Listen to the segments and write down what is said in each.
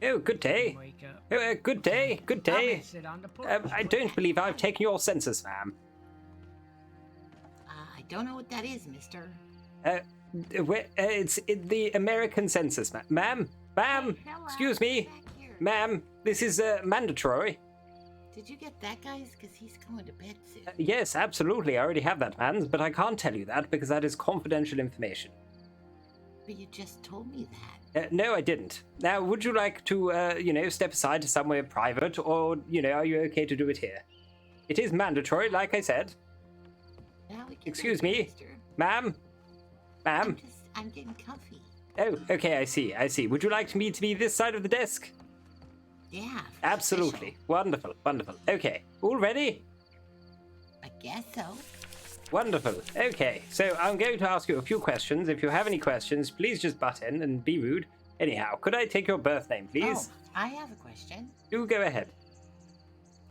Oh, good day. Wake up. Oh, good day. Good Come day. and sit on the porch. I don't believe I've taken your census, ma'am. I don't know what that is, mister. It's the American census, ma'am. Ma'am, Hey, hello, excuse me. back here. Ma'am, this is mandatory. Did you get that, guys? Because he's going to bed soon. Yes, absolutely. I already have that, ma'am, but I can't tell you that because that is confidential information. But you just told me that. No, I didn't. Now, would you like to, step aside to somewhere private, or, are you okay to do it here? It is mandatory, like I said. Now we can Excuse go, me? mister. Ma'am? Ma'am? I'm getting comfy. Oh, okay, I see. Would you like me to be this side of the desk? Yeah. Absolutely. official. Wonderful. Okay. All ready? I guess so. Wonderful. Okay, so I'm going to ask you a few questions. If you have any questions, please just butt in and be rude. Anyhow, could I take your birth name, please? Oh, I have a question. Do go ahead.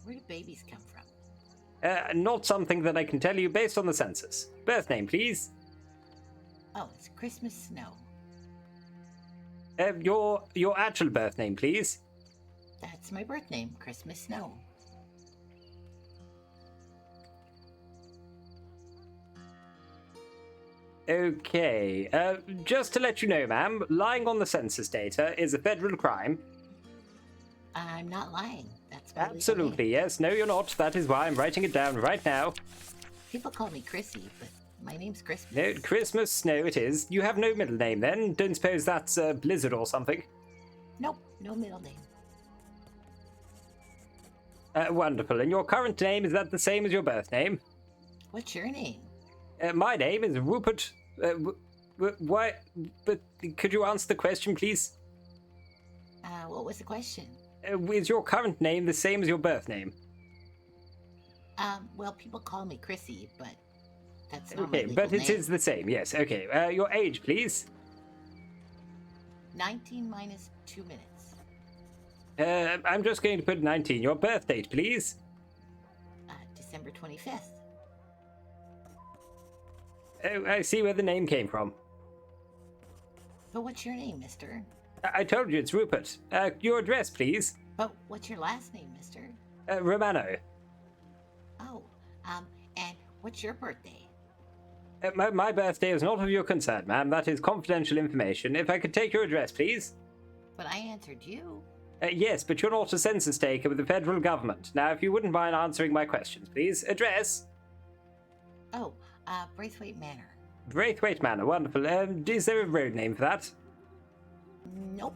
Where do babies come from? Not something that I can tell you based on the census. Birth name, please. Oh, it's Christmas snow. Your actual birth name, please. That's my birth name, Christmas snow. Okay, just to let you know, ma'am, lying on the census data is a federal crime. I'm not lying. That's my legal Absolutely, name. yes. No, you're not. That is why I'm writing it down right now. People call me Chrissy, but my name's Christmas. No, Christmas snow it is. You have no middle name then? Don't suppose that's Blizzard or something? Nope, no middle name. Wonderful. And your current name, is that the same as your birth name? What's your name? My name is Rupert. Why? But could you answer the question, please? What was the question? Is your current name the same as your birth name? Well, people call me Chrissy, but that's not my Okay, legal but it name. is the same, yes. Okay, your age, please. 19 minus 2 minutes. I'm just going to put 19. Your birth date, please. December 25th. Oh, I see where the name came from. But what's your name, mister? I told you it's Rupert. Your address, please. But what's your last name, mister? Romano. Oh, and what's your birthday? My birthday is not of your concern, ma'am. That is confidential information. If I could take your address, please. But I answered you. Yes, but you're not a census taker with the federal government. Now, if you wouldn't mind answering my questions, please. Address? Oh, Braithwaite Manor. Braithwaite Manor, wonderful. Is there a road name for that? Nope.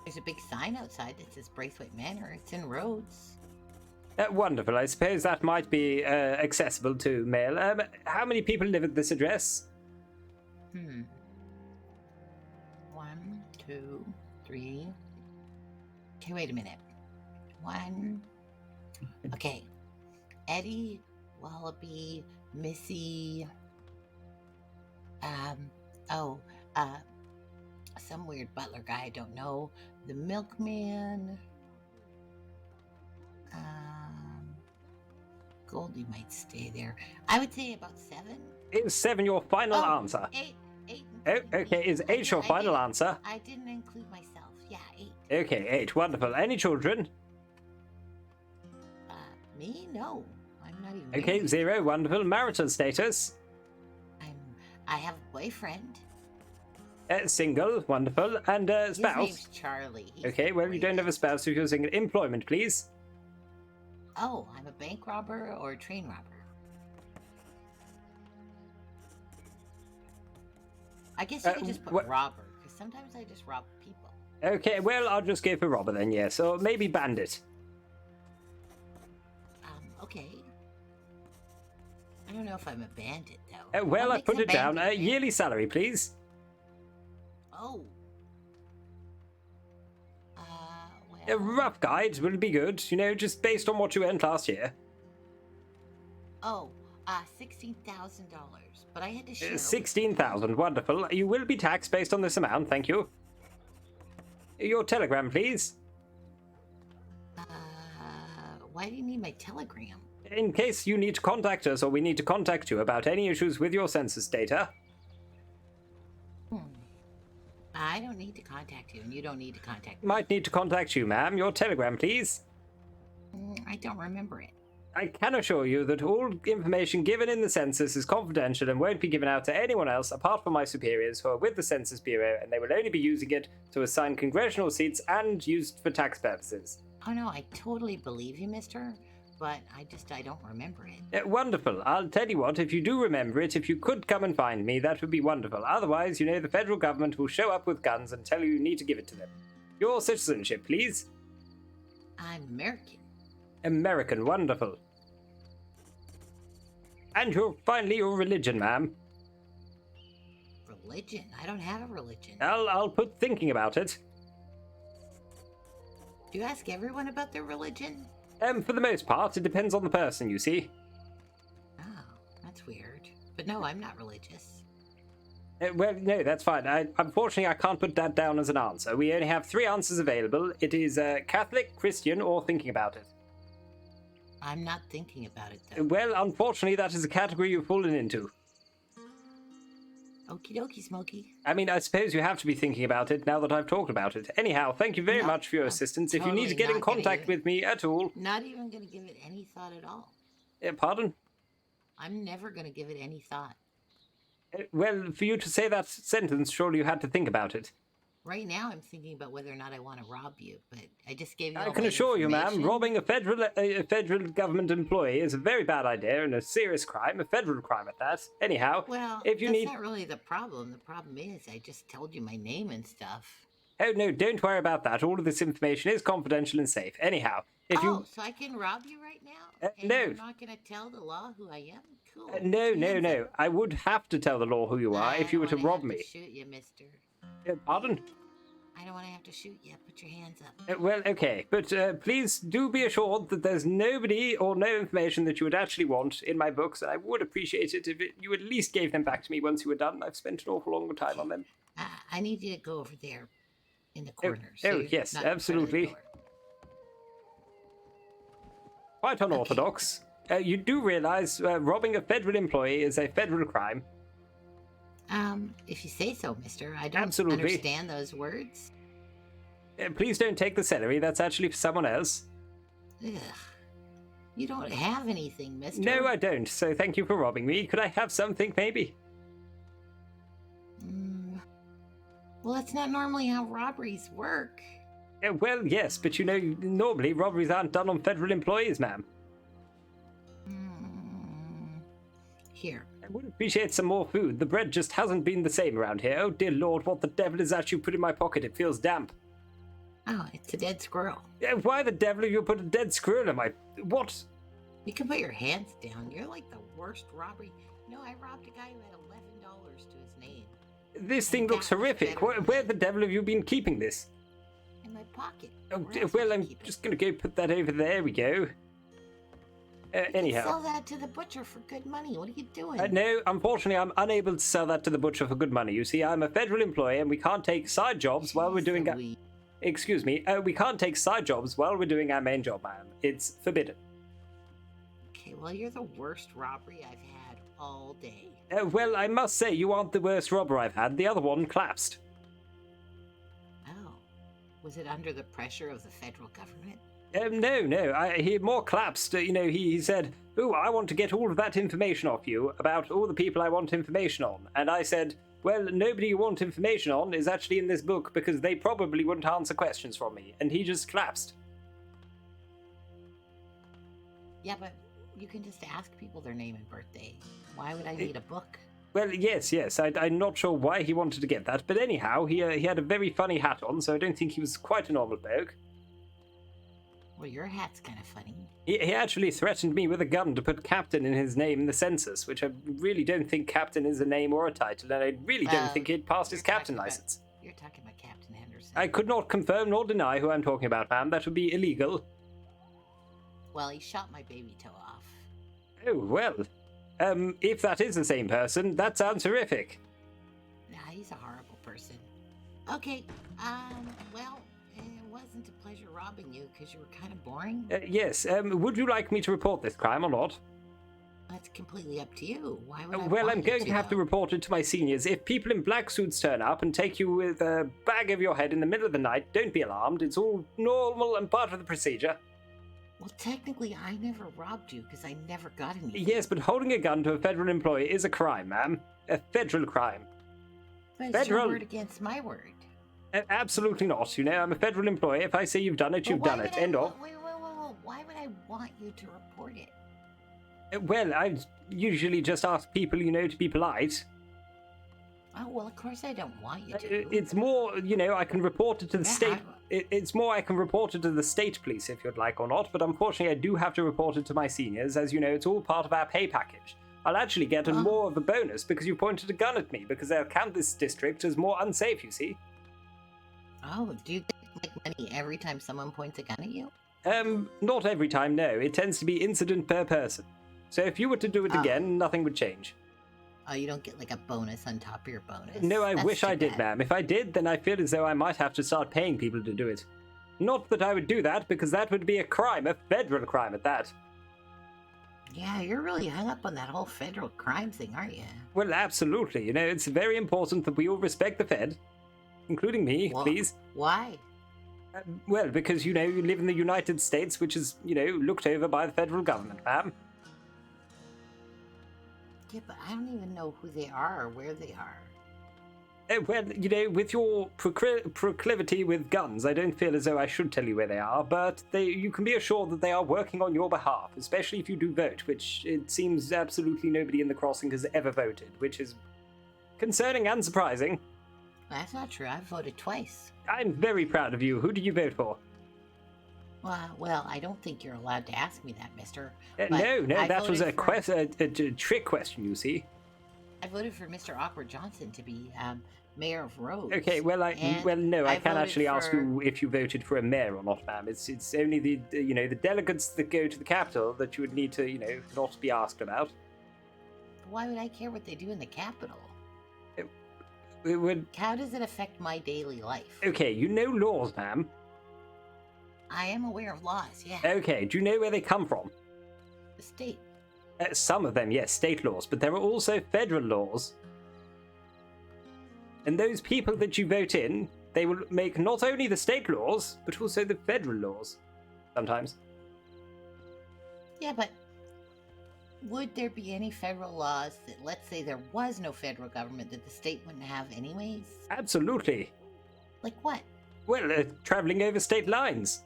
There's a big sign outside that says Braithwaite Manor. It's in Rhodes. Wonderful. I suppose that might be accessible to mail. How many people live at this address? 1, 2, 3. Okay, wait a minute. 1. Okay. Eddie, Wallaby, Missy. Some weird butler guy I don't know. The milkman. Goldie might stay there. I would say about 7. Is 7 your final answer? 8. Oh, okay. Is 8 your final answer? I didn't include myself. Yeah, 8. Okay, 8. Wonderful. Any children? Me? No. I'm not even Okay, married. 0. Wonderful. Marital status? I have a boyfriend. Single. Wonderful. And His spouse? name's Charlie. He's Okay, well, you don't have a great. spouse if you're single. Employment, please. Oh, I'm a bank robber or a train robber. I guess you could just put robber, because sometimes I just rob people. Okay, well, I'll just go for robber then, yes. Or maybe bandit. Okay. I don't know if I'm a bandit, though. Well, What I makes put a it down. bandit, man? Yearly salary, please. Oh. A rough guide would be good, just based on what you earned last year. Oh, $16,000. But I had to share. 16,000, wonderful. You will be taxed based on this amount, thank you. Your telegram, please. Why do you need my telegram? In case you need to contact us or we need to contact you about any issues with your census data. I don't need to contact you, and you don't need to contact me. Might need to contact you, ma'am. Your telegram, please. I don't remember it. I can assure you that all information given in the census is confidential and won't be given out to anyone else apart from my superiors who are with the Census Bureau, and they will only be using it to assign congressional seats and used for tax purposes. Oh no, I totally believe you, mister, but I don't remember it. Wonderful. I'll tell you what, if you do remember it, if you could come and find me, that would be wonderful. Otherwise, you know, the federal government will show up with guns and tell you need to give it to them. Your citizenship, please. I'm American. American, wonderful. And finally your religion, ma'am. Religion? I don't have a religion. I'll put thinking about it. Do you ask everyone about their religion? For the most part, it depends on the person, you see. Oh, that's weird. But no, I'm not religious. Well, no, that's fine. Unfortunately, I can't put that down as an answer. We only have 3 answers available. It is Catholic, Christian, or thinking about it. I'm not thinking about it, though. Well, unfortunately, that is a category you've fallen into. Okie dokie, Smokey. I mean, I suppose you have to be thinking about it now that I've talked about it. Anyhow, thank you very much for your assistance. If you need to get in contact with me at all... Not even going to give it any thought at all. Pardon? I'm never going to give it any thought. Well, for you to say that sentence, surely you had to think about it. Right now, I'm thinking about whether or not I want to rob you, but I just gave you I all can my assure you, ma'am, information. robbing a federal government employee is a very bad idea and a serious crime, a federal crime at that. Anyhow, Well, if you that's not really the problem. The problem is I just told you my name and stuff. Oh, no, don't worry about that. All of this information is confidential and safe. Anyhow, if you... So I can rob you right now? And no. you're not going to tell the law who I am? Cool. No. I would have to tell the law who you are if you were to rob me. I don't want to shoot you, mister. Pardon? I don't want to have to shoot you. Put your hands up. Well, okay, but please do be assured that there's nobody or no information that you would actually want in my books, and I would appreciate it if you at least gave them back to me once you were done. I've spent an awful long time on them. I need you to go over there in the corner. Yes, absolutely. Quite unorthodox. Okay. You do realize robbing a federal employee is a federal crime. If you say so, mister. I don't Absolutely. understand those words. Please don't take the celery. That's actually for someone else. Ugh. You don't have anything, mister. No, I don't. So thank you for robbing me. Could I have something, maybe? Well, that's not normally how robberies work. Well, yes, but you know, normally robberies aren't done on federal employees, ma'am. Here. I would appreciate some more food. The bread just hasn't been the same around here. Oh, dear Lord, what the devil is that you put in my pocket? It feels damp. Oh, it's a dead squirrel. Why the devil have you put a dead squirrel in my... What? You can put your hands down. You're like the worst robbery. No, I robbed a guy who had $11 to his name. This thing looks horrific. Where the devil have you been keeping this? In my pocket. Oh, well, I'm just going to go put that over there. We go. Anyhow. Sell that to the butcher for good money. What are you doing? No, unfortunately, I'm unable to sell that to the butcher for good money. You see, I'm a federal employee, and we can't take side jobs while we're doing... Excuse me. We can't take side jobs while we're doing our main job, ma'am. It's forbidden. Okay, well, you're the worst robbery I've had all day. Well, I must say, you aren't the worst robber I've had. The other one collapsed. Oh. Was it under the pressure of the federal government? No. He more collapsed. He said, "Oh, I want to get all of that information off you about all the people I want information on." And I said, "Well, nobody you want information on is actually in this book because they probably wouldn't answer questions from me." And he just collapsed. Yeah, but you can just ask people their name and birthday. Why would I need a book? Well, yes. I'm not sure why he wanted to get that, but anyhow, he had a very funny hat on, so I don't think he was quite a normal bloke. Well, your hat's kind of funny. He actually threatened me with a gun to put Captain in his name in the census, which I really don't think Captain is a name or a title, and I really don't think he'd passed his Captain license. You're talking about Captain Henderson. I could not confirm nor deny who I'm talking about, ma'am. That would be illegal. Well, he shot my baby toe off. Oh, well. If that is the same person, that sounds horrific. Nah, he's a horrible person. Okay, well, it wasn't a pleasure robbing you because you were kind of boring. Yes, would you like me to report this crime or not? That's completely up to you. Why would I Well, want I'm you going to have to though? report it to my seniors. If people in black suits turn up and take you with a bag over your head in the middle of the night, don't be alarmed. It's all normal and part of the procedure. Well, technically, I never robbed you because I never got anything. Yes, but holding a gun to a federal employee is a crime, ma'am. A federal crime. But it's your word against my word. Absolutely not. You know, I'm a federal employee. If I say you've done it, you've done it. End of. Wait. Why would I want you to report it? Well, I usually just ask people, you know, to be polite. Oh, well, of course I don't want you to. It's more, you know, I can report it to the Yeah, state. It's more I can report it to the state police if you'd like or not, but unfortunately I do have to report it to my seniors. As you know, it's all part of our pay package. I'll actually get more of a bonus because you pointed a gun at me, because they'll count this district as more unsafe, you see. Oh, do you get like money every time someone points a gun at you? Not every time, no. It tends to be incident per person. So if you were to do it again, nothing would change. Oh, you don't get like a bonus on top of your bonus? No, I That's wish too I did, bad. ma'am. If I did, then I feel as though I might have to start paying people to do it. Not that I would do that, because that would be a crime, a federal crime at that. Yeah, you're really hung up on that whole federal crime thing, aren't you? Well, absolutely. You know, it's very important that we all respect the Fed, including me, Well, please. Why? Well, because, you know, you live in the United States, which is, you know, looked over by the federal government, ma'am. Yeah, but I don't even know who they are or where they are. Well, you know, with your proclivity with guns, I don't feel as though I should tell you where they are, but you can be assured that they are working on your behalf, especially if you do vote, which it seems absolutely nobody in the crossing has ever voted, which is concerning and surprising. That's not true. I've voted twice. I'm very proud of you. Who did you vote for? Well, I don't think you're allowed to ask me that, mister. No, I that was voted a trick question, you see. I voted for Mr. Awkward Johnson to be mayor of Rhodes. Okay, well, I can't voted actually ask for- you if you voted for a mayor or not, ma'am. It's only the the delegates that go to the Capitol that you would need to not be asked about. Why would I care what they do in the Capitol? It would. How does it affect my daily life? Okay, you know laws, ma'am. I am aware of laws, yeah. Okay, do you know where they come from? The state. Some of them, yes, state laws, but there are also federal laws. And those people that you vote in, they will make not only the state laws, but also the federal laws. Sometimes. Yeah, but would there be any federal laws that, let's say there was no federal government, that the state wouldn't have anyways? Absolutely. Like what? Well, traveling over state lines.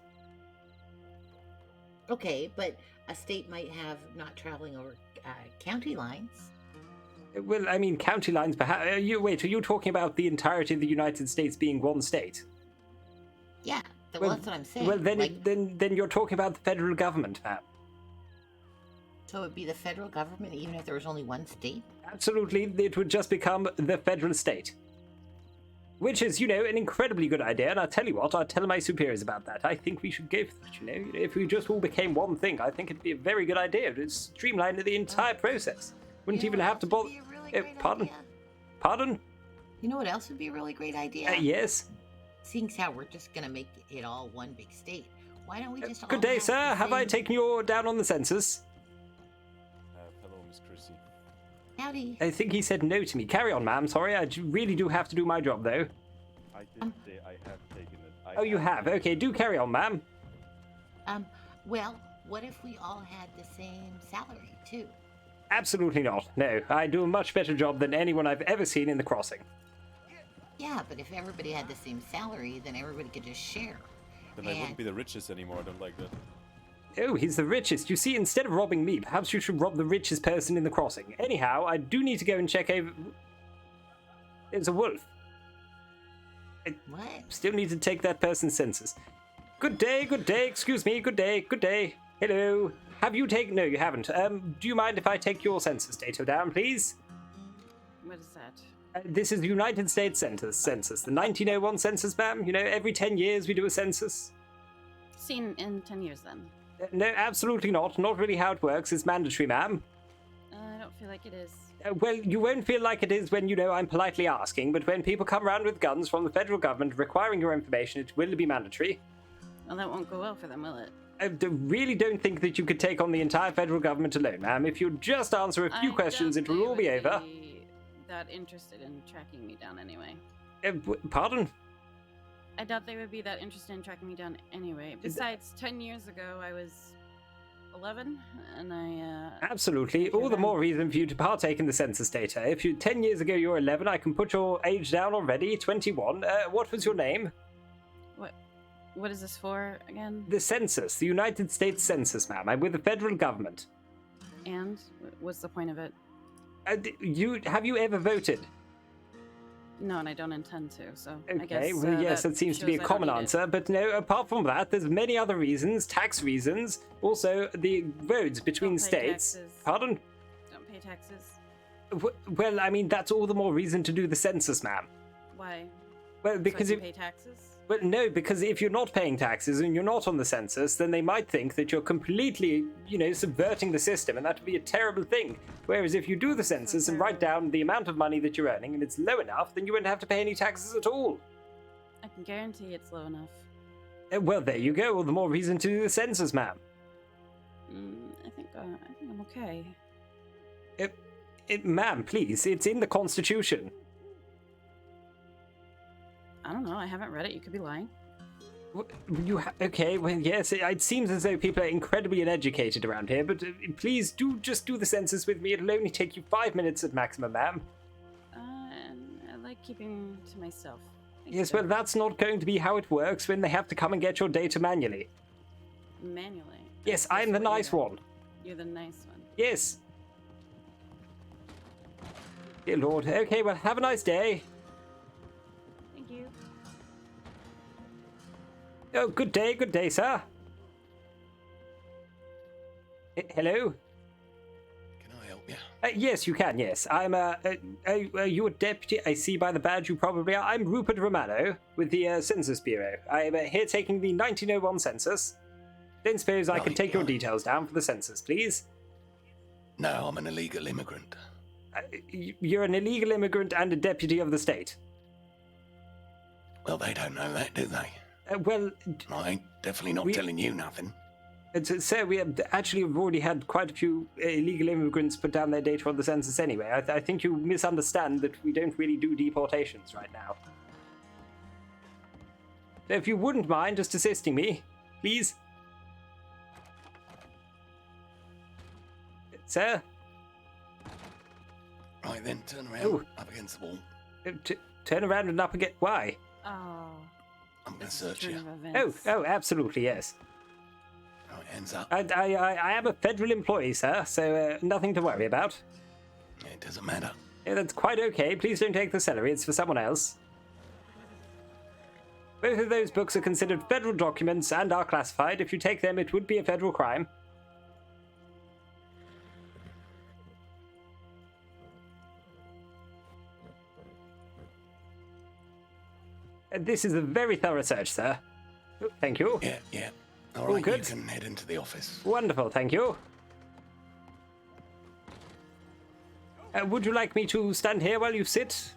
Okay, but a state might have not traveling over county lines. Well, I mean, county lines, perhaps. Are you talking about the entirety of the United States being one state? Yeah, well, that's what I'm saying. Well, then, like, then you're talking about the federal government, ma'am. so it would be the federal government even if there was only one state? Absolutely, it would just become the federal state. Which is, an incredibly good idea, and I'll tell you what, I'll tell my superiors about that. I think we should go for that, If we just all became one thing, I think it'd be a very good idea. It'd streamline the entire process. Wouldn't even have to bother... Pardon? Pardon? You know what else would be a really great idea? Yes? Seeing as how we're just going to make it all one big state, why don't we just all Good day, have sir. the Have I same- taken you down on the census? Hello, Miss Chrissy. Howdy. I think he said no to me. Carry on, ma'am. Sorry, I really do have to do my job, though. I did say I have taken it. Oh, you have? Okay, do carry on, ma'am. Well, what if we all had the same salary, too? Absolutely not. No, I do a much better job than anyone I've ever seen in the crossing. Yeah, but if everybody had the same salary, then everybody could just share. Then I wouldn't be the richest anymore. I don't like that. Oh, he's the richest. You see, instead of robbing me, perhaps you should rob the richest person in the crossing. Anyhow, I do need to go and check over... There's a wolf. What? Still need to take that person's census. Good day, excuse me, good day. Hello. Have you taken... No, you haven't. Do you mind if I take your census data down, please? What is that? This is the United States census. The 1901 census, ma'am. Every 10 years we do a census. Seen in 10 years then. No, absolutely not. Not really how it works. It's mandatory, ma'am. I don't feel like it is. Well, you won't feel like it is when, I'm politely asking, but when people come around with guns from the federal government requiring your information, it will be mandatory. Well, that won't go well for them, will it? really don't think that you could take on the entire federal government alone, ma'am. If you just answer a few questions, it will all be over. That interested in tracking me down anyway. Pardon? I doubt they would be that interested in tracking me down anyway. Besides, 10 years ago, I was 11, and I, Absolutely. All the more reason for you to partake in the census data. If 10 years ago you were 11, I can put your age down already, 21. What was your name? What is this for, again? The census, the United States Census, ma'am. I'm with the federal government. And? What's the point of it? Have you ever voted? No, and I don't intend to, so Okay, I guess, well, yes, that seems to be a common answer, but no, apart from that, there's many other reasons, tax reasons, also the roads between Don't pay states. taxes. Pardon? Don't pay taxes. Well, I mean, that's all the more reason to do the census, ma'am. Why? Well, because so I if... can pay taxes? Well, no, because if you're not paying taxes and you're not on the census, then they might think that you're completely, subverting the system, and that would be a terrible thing. Whereas if you do the census and write down the amount of money that you're earning and it's low enough, then you wouldn't have to pay any taxes at all. I can guarantee it's low enough. Well, there you go. All the more reason to do the census, ma'am. I think I'm okay. Ma'am, please, it's in the Constitution. I don't know. I haven't read it. You could be lying. Okay, well, yes, it seems as though people are incredibly uneducated around here, but please just do the census with me. It'll only take you 5 minutes at maximum, ma'am. And I like keeping to myself. Yes, well, that's not going to be how it works when they have to come and get your data manually. Manually? Yes, I'm the nice one. You're the nice one. Yes. Dear Lord. Okay, well, have a nice day. Thank you. Oh, good day, sir. Hello? Can I help you? Yes, you can, yes. I'm, are you a deputy? I see by the badge you probably are. I'm Rupert Romano with the Census Bureau. I'm here taking the 1901 census. Don't suppose I can take your details down for the census, please? No, I'm an illegal immigrant. You're an illegal immigrant and a deputy of the state. Well, they don't know that, do they? Well... I ain't definitely not telling you nothing. Sir, we have already had quite a few illegal immigrants put down their data on the census anyway. I think you misunderstand that we don't really do deportations right now. So if you wouldn't mind just assisting me, please. Sir? Right then, turn around, up against the wall. Turn around and up again. Why? Oh. I'm going to search you. Oh, absolutely, yes. Right, hands up. I am a federal employee, sir, so nothing to worry about. It doesn't matter. Yeah, that's quite okay. Please don't take the celery. It's for someone else. Both of those books are considered federal documents and are classified. If you take them, it would be a federal crime. This is a very thorough search, sir. Thank you. Yeah. All right, good. you can head into the office. Wonderful, thank you. Would you like me to stand here while you sit?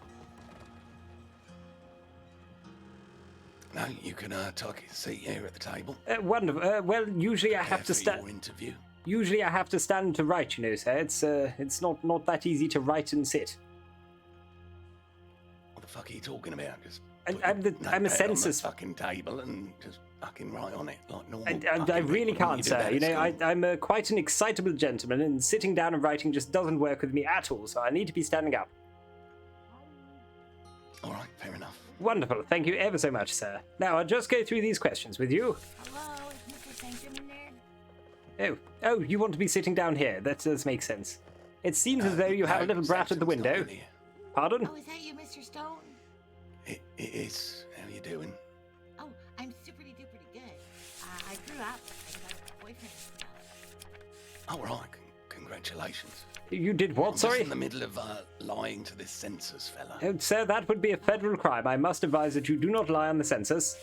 No, you can take a seat here at the table. Wonderful. Well, usually I have to stand. stand. Interview. Usually I have to stand to write, sir. It's not that easy to write and sit. What the fuck are you talking about? Just I'm a census. On the fucking table and just fucking write on it like normal. I really can't, sir. I'm quite an excitable gentleman, and sitting down and writing just doesn't work with me at all. So I need to be standing up. All right, fair enough. Wonderful. Thank you ever so much, sir. Now I'll just go through these questions with you. Hello, is Mr. Sanctum in there? Oh, you want to be sitting down here? That does make sense. It seems as though you have a little brat at the window. Pardon? Oh, is that you, Mr. Stone? It is. How you doing? Oh, I'm super-duper good. I grew up. I got a boyfriend and stuff. All right, congratulations. You did what, I'm sorry? just in the middle of lying to this census fella. Sir, that would be a federal crime. I must advise that you do not lie on the census.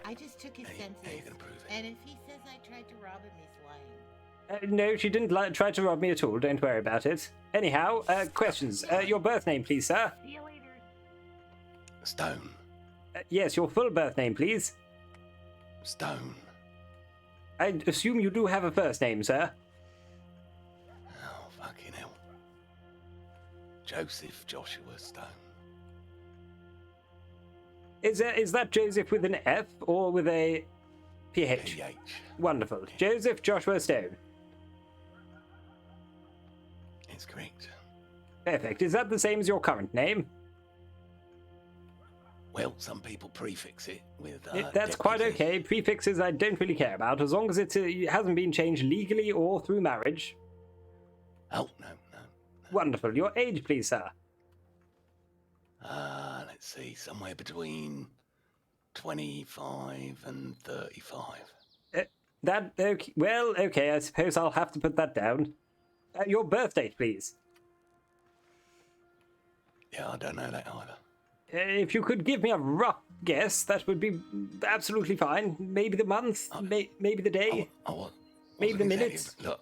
I just took his census. How you gonna prove it? And if he says I tried to rob him, he's lying. No, she didn't try to rob me at all. Don't worry about it. Anyhow, questions. Your birth name, please, sir. See you later. Stone. Yes, your full birth name, please. Stone. I assume you do have a first name, sir. Oh, fucking hell. Joseph Joshua Stone. Is that Joseph with an F or with a PH? PH. Wonderful. Joseph Joshua Stone. It's correct. Perfect. Is that the same as your current name? Well, some people prefix it with. That's quite deputy. okay. Prefixes I don't really care about, as long as it hasn't been changed legally or through marriage. Oh, no. Wonderful. Your age, please, sir. Let's see, somewhere between 25 and 35. Okay, well, okay, I suppose I'll have to put that down. Your birth date, please. Yeah, I don't know that either. If you could give me a rough guess, that would be absolutely fine. Maybe the month, maybe the day, maybe the minutes. Look,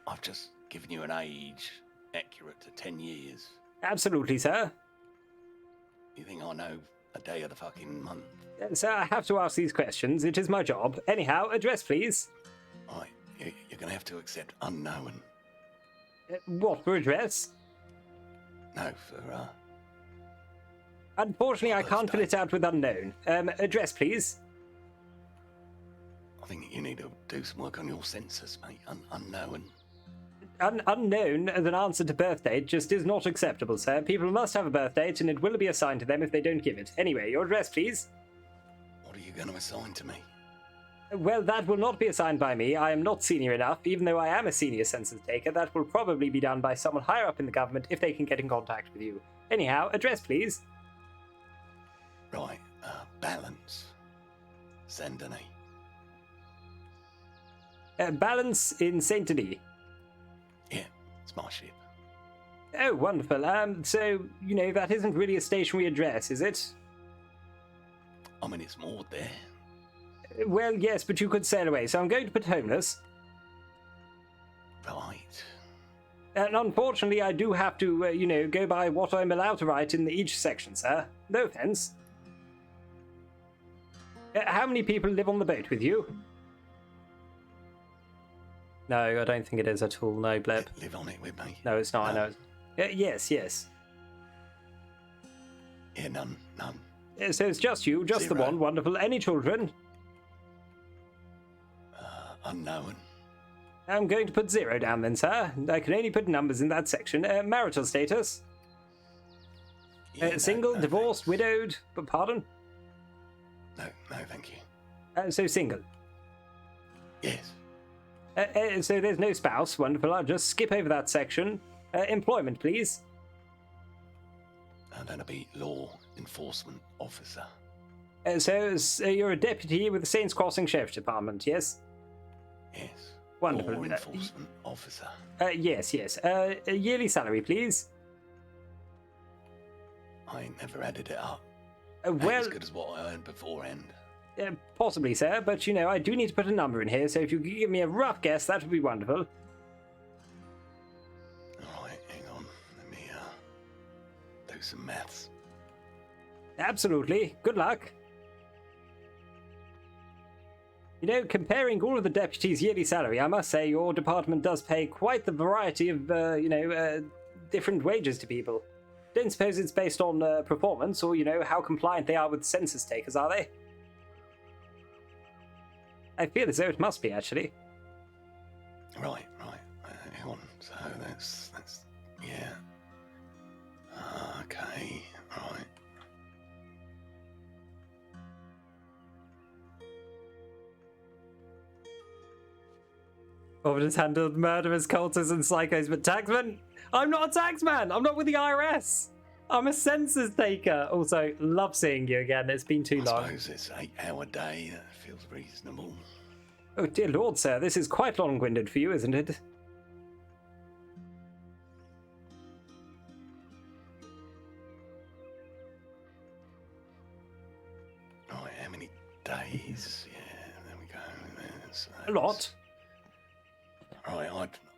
I've just given you an age accurate to 10 years. Absolutely, sir. You think I know a day of the fucking month? Sir, I have to ask these questions. It is my job. Anyhow, address, please. Right, you're going to have to accept unknown. What for address? No, for, Unfortunately, I can't fill it out with unknown. Address, please. I think you need to do some work on your census, mate. Unknown. Unknown as an answer to birth date just is not acceptable, sir. People must have a birth date, and it will be assigned to them if they don't give it. Anyway, your address, please. What are you going to assign to me? Well, that will not be assigned by me. I am not senior enough, even though I am a senior census taker. That will probably be done by someone higher up in the government if they can get in contact with you. Anyhow, address, please. Right, balance. Saint Denis. Balance in Saint Denis. Yeah, it's my ship. Oh, wonderful. So, that isn't really a stationary address, is it? I mean, it's moored there. Well, yes, but you could sail away, so I'm going to put homeless. Right. And unfortunately, I do have to, go by what I'm allowed to write in each section, sir. No offense. How many people live on the boat with you? No, I don't think it is at all. No, Bleb. Live on it with me. No, it's not. No. I know. Yes. Yeah, none. So it's just you, just the Zero. one. Wonderful. Any children? Unknown. I'm going to put 0 down then, sir. I can only put numbers in that section. Marital status? Yeah, no, Single, no, divorced, thanks. widowed? Pardon? No, thank you. So single. Yes. So there's no spouse. Wonderful. I'll just skip over that section. Employment, please. That'll be law enforcement officer. So you're a deputy with the Saints Crossing Sheriff's Department, yes? Yes. Wonderful. Law enforcement officer. Yes. A yearly salary, please. I ain't never added it up. Well, Ain't as good as what I earned beforehand. possibly, sir, but I do need to put a number in here, so if you could give me a rough guess, that would be wonderful. Alright, hang on. Let me do some maths. Absolutely. Good luck. Comparing all of the deputies' yearly salary, I must say your department does pay quite the variety of, different wages to people. Don't suppose it's based on performance or, how compliant they are with census takers, are they? I feel as though it must be, actually. Right. Hang on. So that's yeah. Okay. Right. Officers handled murderers, cultists, and psychos, but taxman? I'm not a taxman! I'm not with the IRS! I'm a census taker! Also, love seeing you again. It's been too I long. suppose it's 8-hour day. That feels reasonable. Oh, dear lord, sir. This is quite long-winded for you, isn't it? Right, how many days? Yeah, there we go. A lot. Right,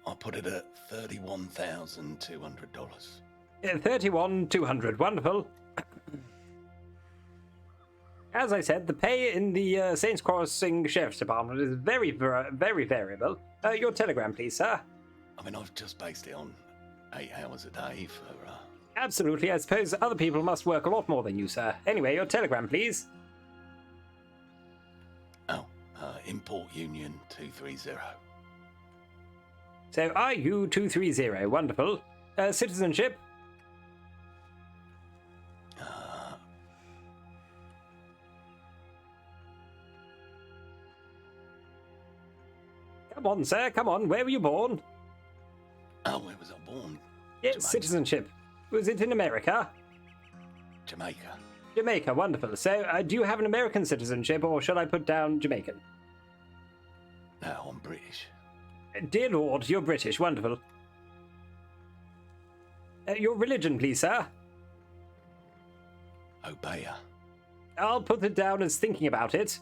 I put it at $31,200. 31,200. Wonderful. As I said, the pay in the Saints Crossing Sheriff's Department is very variable. Your telegram, please, sir. I mean, I've just based it on 8 hours a day for. Absolutely, I suppose other people must work a lot more than you, sir. Anyway, your telegram, please. Import Union 230. So, RU 230, wonderful. Citizenship? Come on, sir, come on. Where were you born? Where was I born? Yes, Jamaica. citizenship. Was it in America? Jamaica. Jamaica, wonderful. So, do you have an American citizenship, or should I put down Jamaican? No, I'm British. Dear Lord, you're British, wonderful. Your religion, please, sir. Obeya. I'll put it down as thinking about it.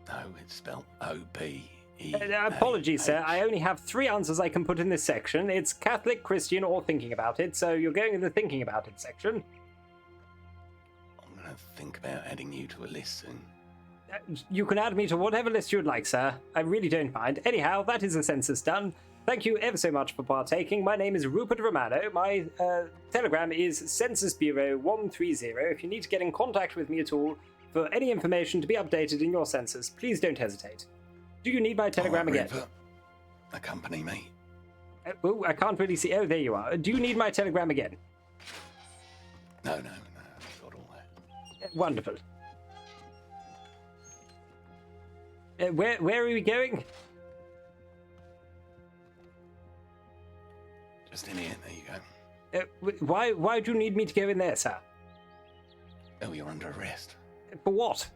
No, it's spelled O-B-E. Apologies, sir. I only have 3 answers I can put in this section. It's Catholic, Christian, or thinking about it, so you're going in the thinking about it section. I'm going to think about adding you to a list soon. You can add me to whatever list you'd like, sir. I really don't mind. Anyhow, that is the census done. Thank you ever so much for partaking. My name is Rupert Romano. My telegram is Census Bureau 130. If you need to get in contact with me at all for any information to be updated in your census, please don't hesitate. Do you need my telegram again? Rupert, accompany me. Oh, I can't really see. Oh, there you are. Do you need my telegram again? No, I've got all that. Wonderful. Where are we going? Just in here, there you go. Why do you need me to go in there, sir? Oh, you're under arrest. For what?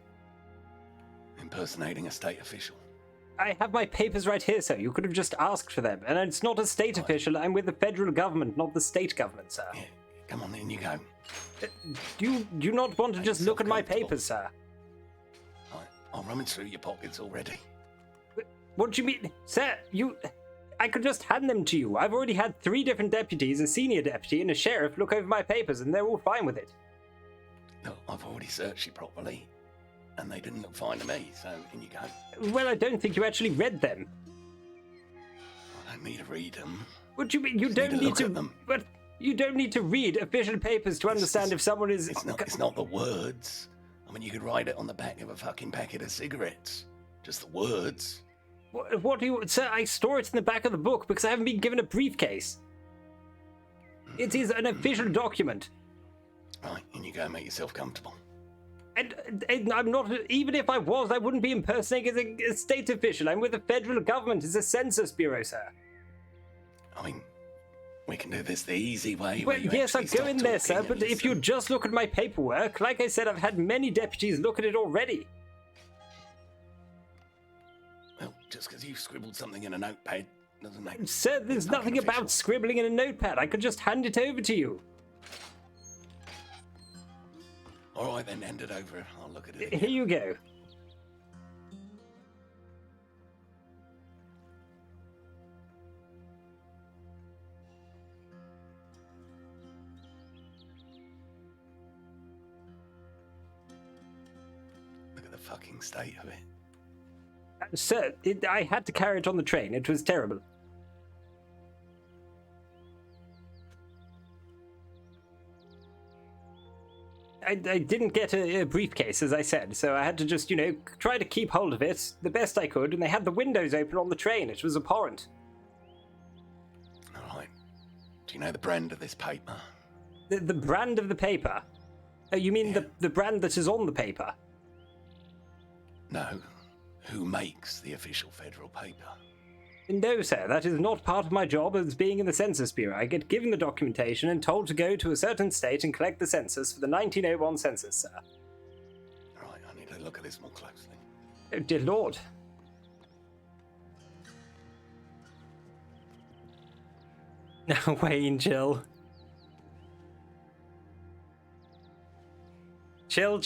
Impersonating a state official. I have my papers right here, sir. You could have just asked for them. And it's not a state official. I'm with the federal government, not the state government, sir. Yeah, come on, in you go. Do you not want to just look at my comfortable. papers, sir? I'll rummage through your pockets already. What do you mean? Sir, I could just hand them to you. I've already had 3 different deputies, a senior deputy and a sheriff, look over my papers, and they're all fine with it. No, I've already searched you properly, and they didn't look fine to me, so in you go. Well, I don't think you actually read them. I don't need to read them. What do you mean? You Just don't need to need look to. at them. But you don't need to read official papers to understand if someone is. It's not the words. I mean, you could write it on the back of a fucking packet of cigarettes. Just the words. What do you, sir? I store it in the back of the book because I haven't been given a briefcase. It is an official document. Right, in you go, make yourself comfortable. And I'm not. Even if I was, I wouldn't be impersonating a state official. I'm with the federal government. It's a census bureau, sir. I mean, we can do this the easy way. Well, where you yes, I'll actually go stop in there, sir. talking But and if you listen. just look at my paperwork, like I said, I've had many deputies look at it already. Well, just because you've scribbled something in a notepad doesn't make... Sir, there's it's nothing official. about scribbling in a notepad. I could just hand it over to you. All right, then, hand it over. I'll look at it Here again. you go. Look at the fucking state of it. Sir, I had to carry it on the train. It was terrible. I didn't get a briefcase, as I said, so I had to just, try to keep hold of it the best I could, and they had the windows open on the train. It was abhorrent. All right. Do you know the brand of this paper? The brand of the paper? Oh, you mean Yeah. the brand that is on the paper? No. Who makes the official federal paper? No, sir, that is not part of my job as being in the Census Bureau. I get given the documentation and told to go to a certain state and collect the census for the 1901 census, sir. All right, I need to look at this more closely. Oh, dear Lord. No, Wayne, chill. Chill,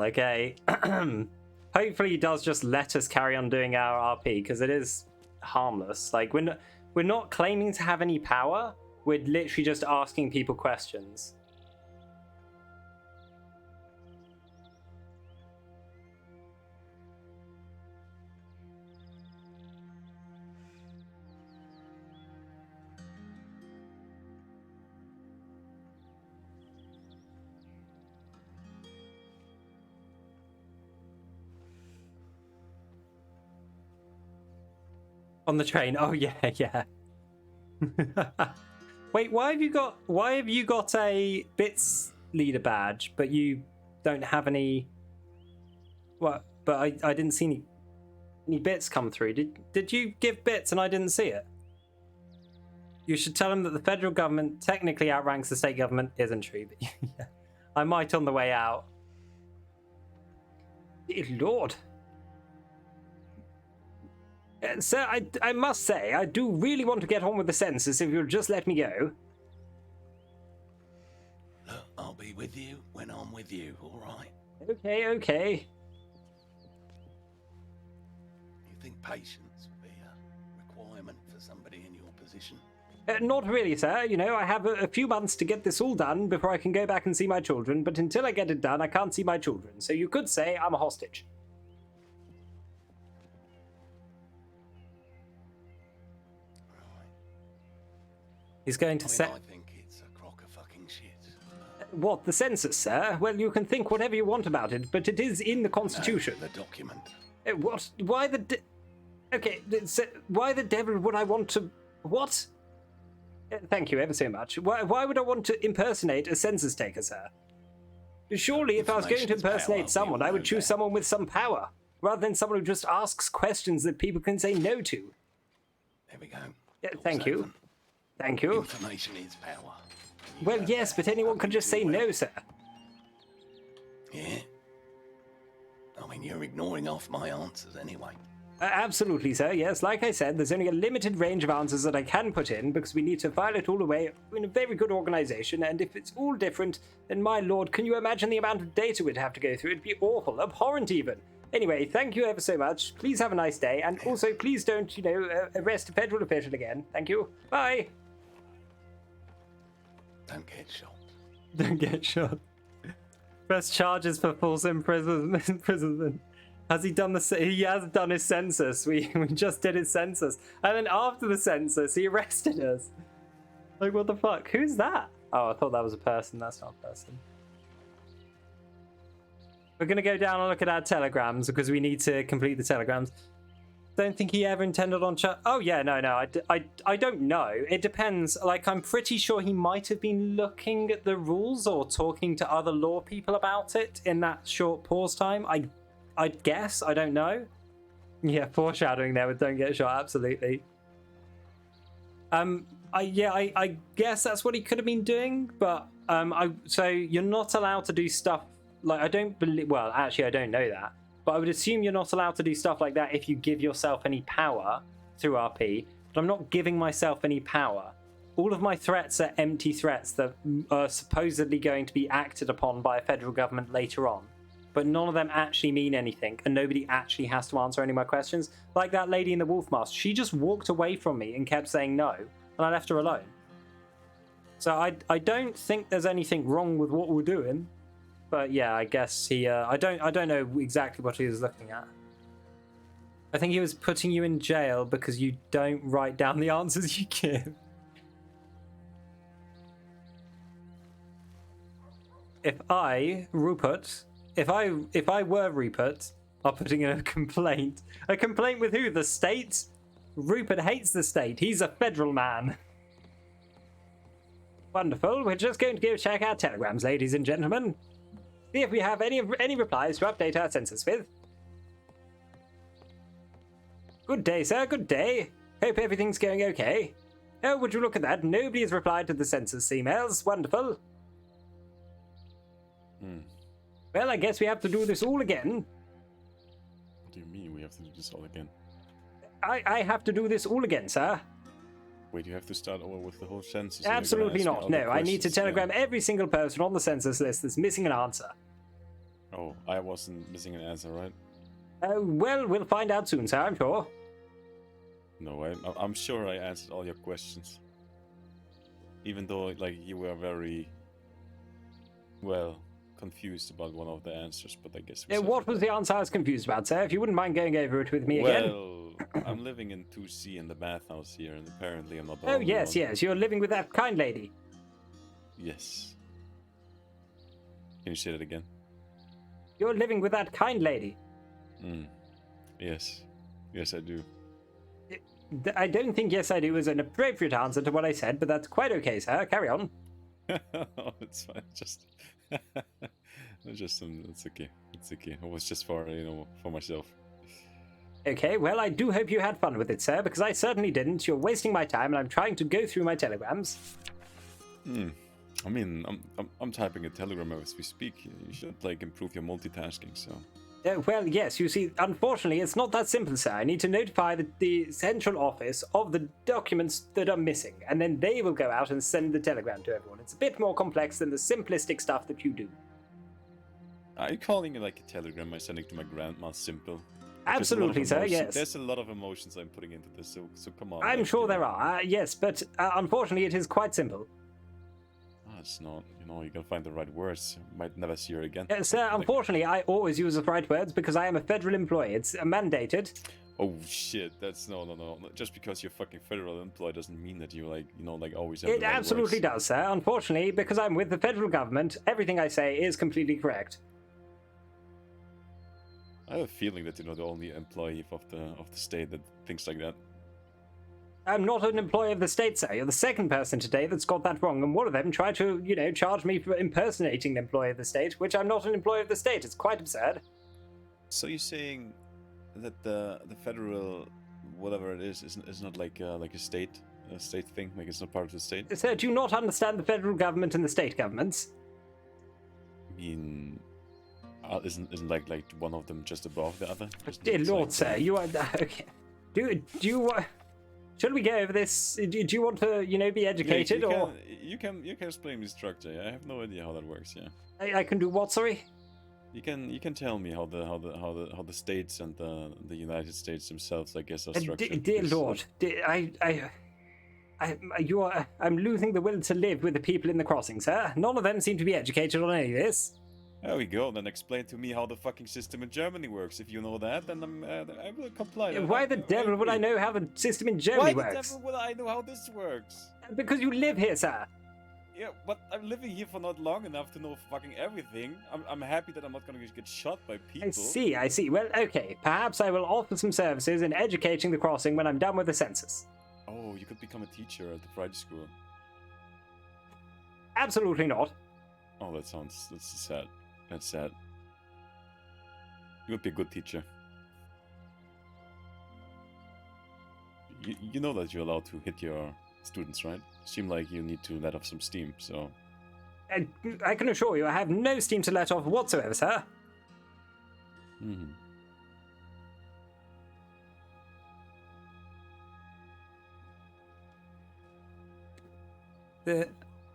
okay? Hopefully he does just let us carry on doing our RP, because it is harmless. Like, we're not claiming to have any power. We're literally just asking people questions. On the train. Oh yeah, yeah. Wait, why have you got a bits leader badge, but you don't have any? What? But I didn't see any bits come through. Did you give bits and I didn't see it? You should tell him that the federal government technically outranks the state government. Isn't true, but yeah. I might on the way out. Dear Lord. Sir, I must say, I do really want to get on with the census if you'll just let me go. Look, I'll be with you when I'm with you, all right? Okay. You think patience would be a requirement for somebody in your position? Not really, sir. You know, I have a few months to get this all done before I can go back and see my children, but until I get it done, I can't see my children. So you could say I'm a hostage. He's going to say... I think it's a crock of fucking shit. What, the census, sir? Well, you can think whatever you want about it, but it is in the Constitution. No, the document. What? Why the... Okay, why the devil would I want to... What? Thank you ever so much. Why would I want to impersonate a census taker, sir? Surely if I was going to impersonate someone, I would choose someone with some power, rather than someone who just asks questions that people can say no to. There we go. Thank you. Thank you. Information is power. Well, yes, but anyone can just say no, sir. Yeah? I mean, you're ignoring half my answers anyway. Absolutely, sir. Yes, like I said, there's only a limited range of answers that I can put in because we need to file it all away in a very good organization, and if it's all different, then my lord, can you imagine the amount of data we'd have to go through? It'd be awful, abhorrent even. Anyway, thank you ever so much. Please have a nice day, and also please don't, arrest a federal official again. Thank you. Bye. Don't get shot. Don't get shot. Press charges for false imprisonment. Has he done he has done his census. We just did his census. And then after the census, he arrested us. Like, what the fuck? Who's that? Oh, I thought that was a person. That's not a person. We're going to go down and look at our telegrams because we need to complete the telegrams. Don't think he ever intended on Oh, yeah, no. I don't know. It depends. Like, I'm pretty sure he might have been looking at the rules or talking to other law people about it in that short pause time. I'd guess. I don't know. Yeah, foreshadowing there with don't get shot. Absolutely. I guess that's what he could have been doing. But so you're not allowed to do stuff like I don't believe. Well, actually, I don't know that. But I would assume you're not allowed to do stuff like that if you give yourself any power through RP. But I'm not giving myself any power. All of my threats are empty threats that are supposedly going to be acted upon by a federal government later on. But none of them actually mean anything, and nobody actually has to answer any of my questions. Like that lady in the wolf mask, she just walked away from me and kept saying no, and I left her alone. So I don't think there's anything wrong with what we're doing, but yeah, I guess he. I don't know exactly what he was looking at. I think he was putting you in jail because you don't write down the answers you give. If I, Rupert. If I were Rupert, I'm putting in a complaint. A complaint with who? The state? Rupert hates the state. He's a federal man. Wonderful. We're just going to go check our telegrams, ladies and gentlemen. See if we have any replies to update our census with. Good day, sir. Good day. Hope everything's going okay. Oh, would you look at that? Nobody has replied to the census emails. Wonderful. Well, I guess we have to do this all again. What do you mean we have to do this all again? I have to do this all again, sir. Wait, you have to start over with the whole census? Absolutely not. No, I need to telegram every single person on the census list that's missing an answer. Oh, I wasn't missing an answer, right? Well, we'll find out soon, sir, I'm sure. No, I'm sure I answered all your questions. Even though, like, you were very, well, confused about one of the answers, but I guess... What was the answer I was confused about, sir? If you wouldn't mind going over it with me again. Well, I'm living in 2C in the bathhouse here, and apparently I'm not the Oh, only yes, one. yes, you're living with that kind lady. Yes. Can you say that again? You're living with that kind lady. Yes. Yes, I do. I don't think yes I do is an appropriate answer to what I said, but that's quite okay, sir. Carry on. Oh, it's fine. Just, it's okay. It's okay. It was just for for myself. Okay, well, I do hope you had fun with it, sir, because I certainly didn't. You're wasting my time, and I'm trying to go through my telegrams. I mean, I'm typing a telegram as we speak. You should improve your multitasking. So. Well, yes, you see, unfortunately, it's not that simple, sir. I need to notify the central office of the documents that are missing, and then they will go out and send the telegram to everyone. It's a bit more complex than the simplistic stuff that you do. Are you calling it a telegram I'm sending to my grandma simple? Absolutely, sir, yes. There's a lot of emotions I'm putting into this, so come on. I'm sure there are, yes, but unfortunately it is quite simple. It's not, you gotta find the right words. Might never see her again. Sir, unfortunately, I always use the right words because I am a federal employee. It's mandated. Oh shit, that's no. Just because you're fucking federal employee doesn't mean that you always have It the right absolutely words. does, sir. Unfortunately, because I'm with the federal government, everything I say is completely correct. I have a feeling that you're not the only employee of the state that thinks like that. I'm not an employee of the state, sir. You're the second person today that's got that wrong, and one of them tried to, charge me for impersonating an employee of the state, which I'm not an employee of the state. It's quite absurd. So you're saying that the federal whatever it is not like a state thing, it's not part of the state? Sir, do you not understand the federal government and the state governments? I mean, isn't like one of them just above the other? Dear Lord, sir, you are okay. Do you? Shall we go over this? Do you want to, be educated, or you can explain the structure? I have no idea how that works. Yeah. I can do what? Sorry. You can tell me how the states and the United States themselves, I guess, are structured. Dear Lord, I'm losing the will to live with the people in the crossing, sir. None of them seem to be educated on any of this. There we go. Then explain to me how the fucking system in Germany works. If you know that, then I will comply. Why the devil would I know how the system in Germany works? Why the devil would I know how this works? Because you live here, sir. Yeah, but I'm living here for not long enough to know fucking everything. I'm happy that I'm not gonna get shot by people. I see. Well, okay. Perhaps I will offer some services in educating the crossing when I'm done with the census. Oh, you could become a teacher at the Friday school. Absolutely not. Oh, that's sad. That's sad. You would be a good teacher. You know that you're allowed to hit your students, right? Seem like you need to let off some steam, so... I can assure you I have no steam to let off whatsoever, sir. Mm-hmm.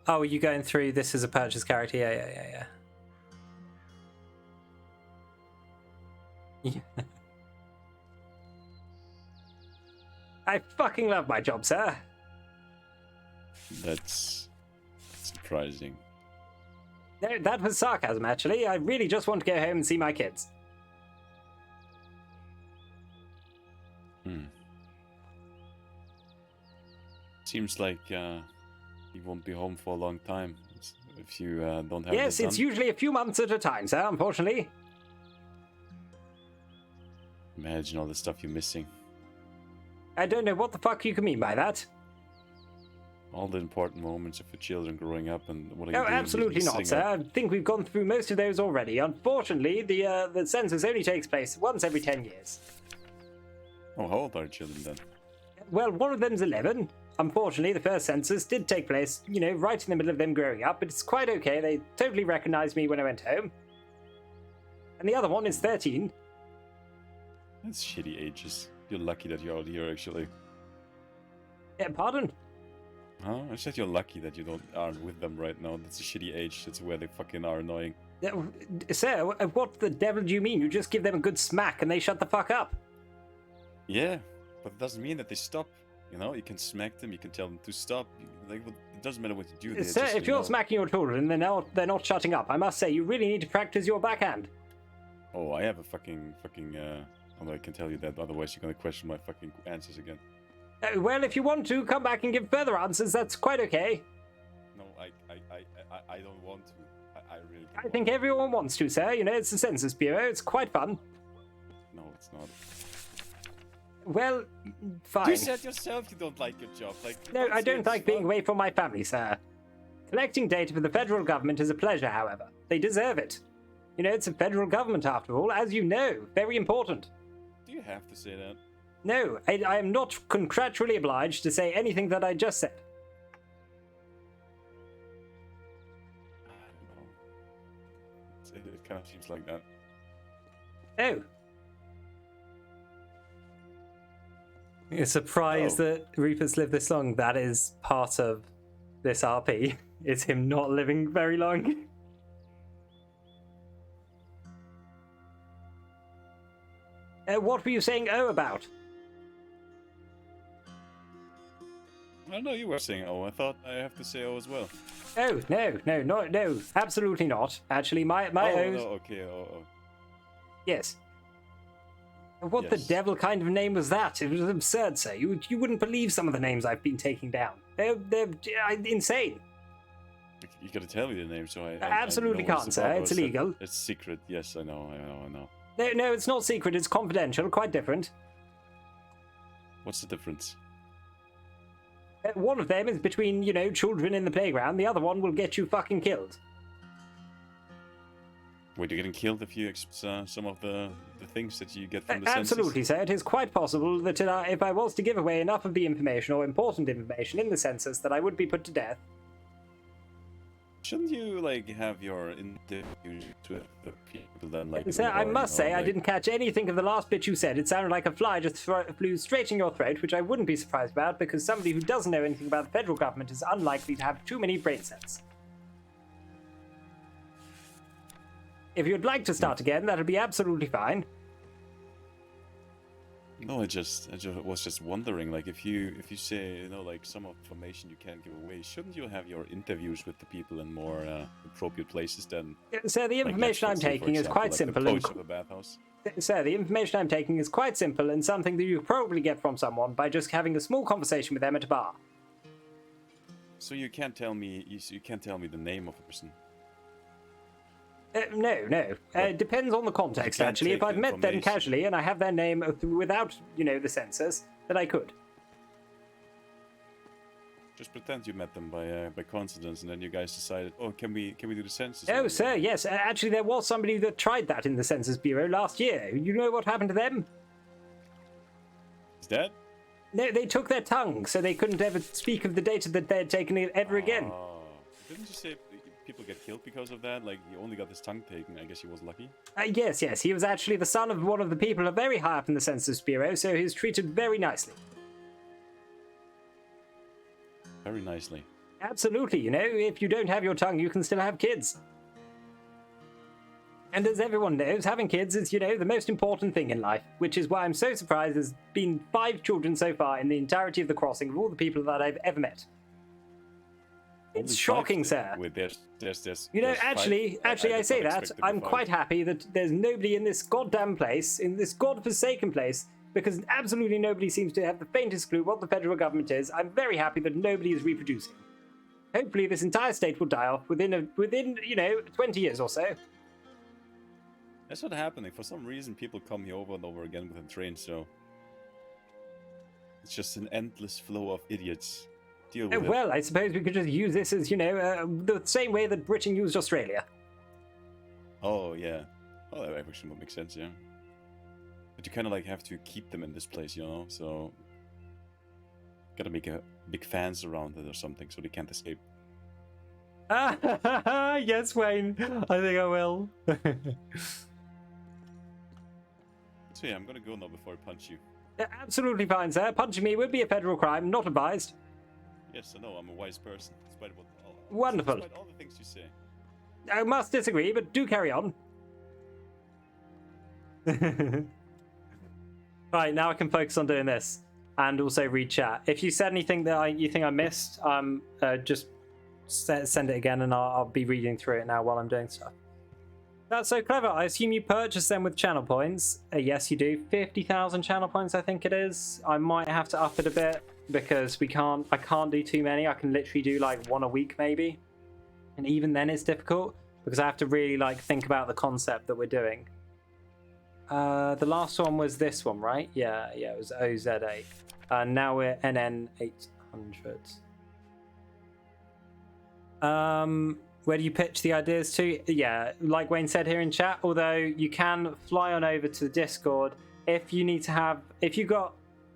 Oh, are you going through this as a purchase character? Yeah. I fucking love my job, sir. That's surprising. No, that was sarcasm, actually. I really just want to go home and see my kids. Seems like you won't be home for a long time if you don't have. Yes, it's usually a few months at a time, sir, unfortunately. Imagine all the stuff you're missing. I don't know what the fuck you can mean by that. All the important moments of your children growing up and what are you Oh, doing? absolutely not, sir. I think we've gone through most of those already. Unfortunately, the census only takes place once every 10 years. Oh, how old are your children then? Well, one of them's 11. Unfortunately, the first census did take place, right in the middle of them growing up, but it's quite okay. They totally recognized me when I went home. And the other one is 13. That's shitty ages. You're lucky that you're out here, actually. Yeah, pardon? Huh? I said you're lucky that you aren't with them right now. That's a shitty age. That's where they fucking are annoying. Sir, what the devil do you mean? You just give them a good smack and they shut the fuck up. Yeah, but it doesn't mean that they stop. You can smack them, you can tell them to stop. It doesn't matter what you do. Sir, if you're smacking your children and they're not shutting up, I must say, you really need to practice your backhand. Oh, I have a fucking, although I can tell you that, otherwise you're gonna question my fucking answers again. Well, if you want to come back and give further answers, that's quite okay. No, I don't want to. I really don't I think everyone wants to, sir. It's the Census Bureau. It's quite fun. No, it's not. Well, fine. You said yourself you don't like your job. Like, No, I don't like being away from my family, sir. Collecting data for the federal government is a pleasure, however. They deserve it. You know, it's a federal government after all, as you know. Very important. Do you have to say that? No, I am not contractually obliged to say anything that I just said. I don't know. It kind of seems like that. Oh. You're surprised that Rupert's lived this long. That is part of this RP. It's him not living very long. What were you saying about? I don't know, you were saying I thought I have to say as well. Oh, no, absolutely not. Actually, my oh, O's... no, okay, oh. Yes. What the Yes. devil kind of name was that? It was absurd, sir. You wouldn't believe some of the names I've been taking down. They're insane. You gotta tell me the name, so I Absolutely I know what can't, sir. about. It's Or is it- illegal. It's secret. Yes, I know. No, it's not secret. It's confidential. Quite different. What's the difference? One of them is between, children in the playground. The other one will get you fucking killed. Wait, you're getting killed if you accept some of the things that you get from the census? Absolutely, sir. It is quite possible that if I was to give away enough of the information or important information in the census, that I would be put to death. Shouldn't you, have your interviews with the people then, Sir, I must say, I didn't catch anything of the last bit you said. It sounded like a fly just flew straight in your throat, which I wouldn't be surprised about, because somebody who doesn't know anything about the federal government is unlikely to have too many brain cells. If you'd like to start again, that'd be absolutely fine. No, I just was just wondering, if you say, some information you can't give away, shouldn't you have your interviews with the people in more appropriate places than... Sir, the information I'm taking is quite simple. The coach of a bathhouse? Sir, the information I'm taking is quite simple and something that you could probably get from someone by just having a small conversation with them at a bar. So you can't tell me the name of a person? No. It depends on the context, can't actually. If take I've met them information. casually and I have their name without, the census, then I could. Just pretend you met them by coincidence, and then you guys decided, oh, can we do the census? Oh, sir, yes. Actually, there was somebody that tried that in the Census Bureau last year. You know what happened to them? Is that? No, they took their tongue, so they couldn't ever speak of the data that they had taken ever again. Oh. Didn't you say people get killed because of that? He only got his tongue taken. I guess he was lucky. Yes. He was actually the son of one of the people very high up in the Census Bureau, so he was treated very nicely. Very nicely. Absolutely, if you don't have your tongue, you can still have kids. And as everyone knows, having kids is, the most important thing in life, which is why I'm so surprised there's been 5 children so far in the entirety of the crossing of all the people that I've ever met. It's Only shocking, 5? sir. Wait, there's Actually, I say that, I'm quite happy that there's nobody in this goddamn place, in this godforsaken place, because absolutely nobody seems to have the faintest clue what the federal government is. I'm very happy that nobody is reproducing. Hopefully this entire state will die off within 20 years or so. That's not happening. For some reason, people come here over and over again with a train, so... It's just an endless flow of idiots. Deal with it. Well, I suppose we could just use this as, the same way that Britain used Australia. Oh, yeah. Oh, that actually would make sense, yeah. But you kind of have to keep them in this place, so... Gotta make a big fence around it or something so they can't escape. Yes, Wayne. I think I will. So yeah, I'm gonna go now before I punch you. Absolutely fine, sir. Punching me would be a federal crime, not advised. Yes, I know, I'm a wise person, despite Wonderful. Despite all the things you say. I must disagree, but do carry on. Right, now I can focus on doing this and also read chat. If you said anything that you think I missed, just send it again and I'll be reading through it now while I'm doing stuff. That's so clever. I assume you purchase them with channel points. Yes, you do. 50,000 channel points, I think it is. I might have to up it a bit because I can't do too many. I can literally do 1 a week maybe. And even then it's difficult because I have to really think about the concept that we're doing. The last one was this one, right? Yeah, it was OZ8. Now we're NN 800. Where do you pitch the ideas to? Yeah, like Wayne said here in chat, although you can fly on over to the Discord if you've got